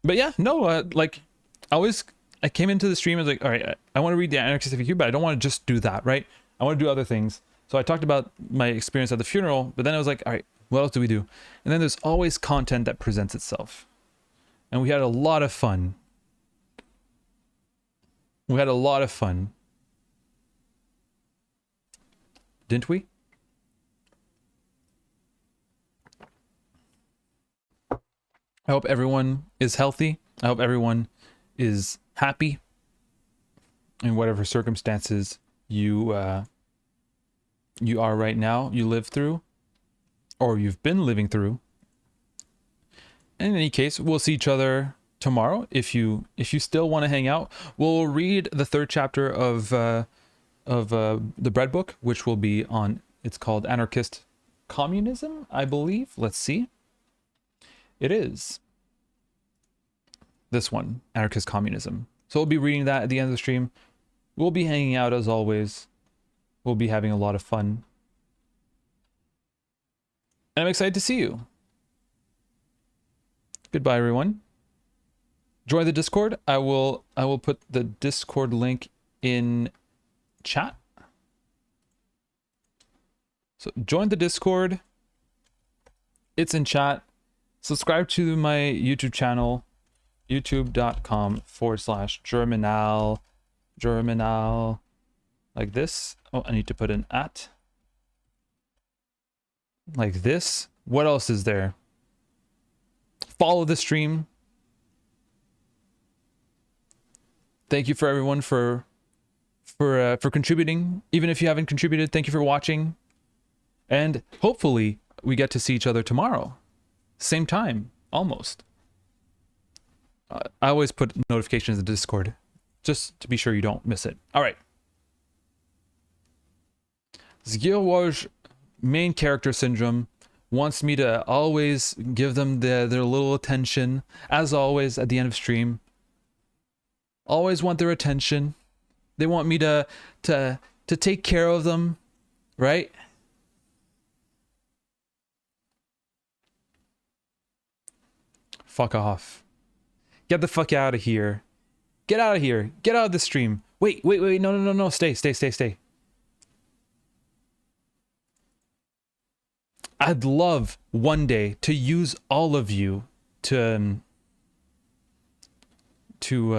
yeah, no, like, I came into the stream and was like, all right, I want to read the Anarchist FAQ, but I don't want to just do that, right? I want to do other things. So I talked about my experience at the funeral, but then I was like, all right, what else do we do? And then there's always content that presents itself. And we had a lot of fun. We had a lot of fun. Didn't we? I hope everyone is healthy. I hope everyone is happy in whatever circumstances you are right now, you live through, or you've been living through. In any case, we'll see each other tomorrow. If you still want to hang out, we'll read the 3rd chapter of the bread book, which will be on, it's called Anarchist Communism, I believe. Let's see. It is this one, Anarchist Communism. So we'll be reading that at the end of the stream. We'll be hanging out as always. We'll be having a lot of fun. And I'm excited to see you. Goodbye, everyone. Join the Discord. I will put the Discord link in chat. So join the Discord. It's in chat. Subscribe to my YouTube channel, youtube.com/Germinal. Germinal. Like this. Oh, I need to put an @ like this. What else is there? Follow the stream. Thank you for everyone for contributing. Even if you haven't contributed, thank you for watching. And hopefully we get to see each other tomorrow. Same time, almost. I always put notifications in Discord just to be sure you don't miss it. All right. Zgirwaj main character syndrome wants me to always give them their little attention, as always at the end of stream. Always want their attention. They want me to take care of them, right? Fuck off. Get the fuck out of here. Get out of here. Get out of the stream. Wait. No. Stay. I'd love one day to use all of you to do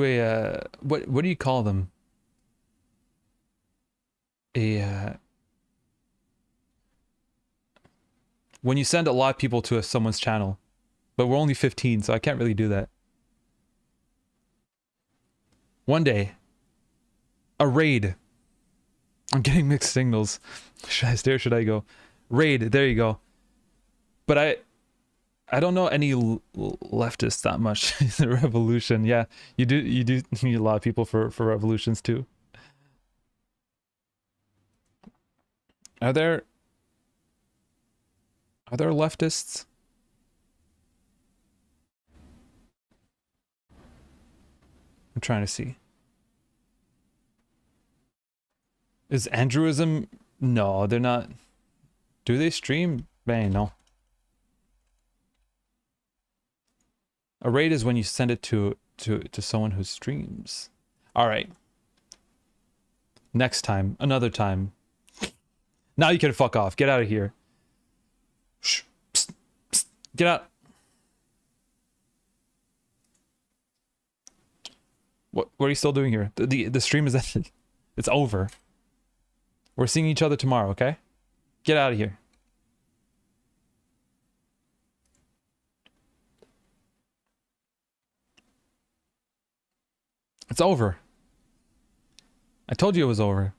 a what do you call them? When you send a lot of people to someone's channel, but we're only 15, so I can't really do that. One day, a raid. I'm getting mixed signals. Should I stay or should I go? Raid, there you go. But I don't know any leftists that much in the revolution. Yeah, you do need a lot of people for revolutions too. Are there leftists? I'm trying to see. Is Andrewism? No, they're not. Do they stream? Bang, no. A raid is when you send it to someone who streams. All right. Next time, another time. Now you can fuck off. Get out of here. Shh. Psst, psst. Get out. What are you still doing here? The stream is ended. It's over. We're seeing each other tomorrow, okay? Get out of here. It's over. I told you it was over.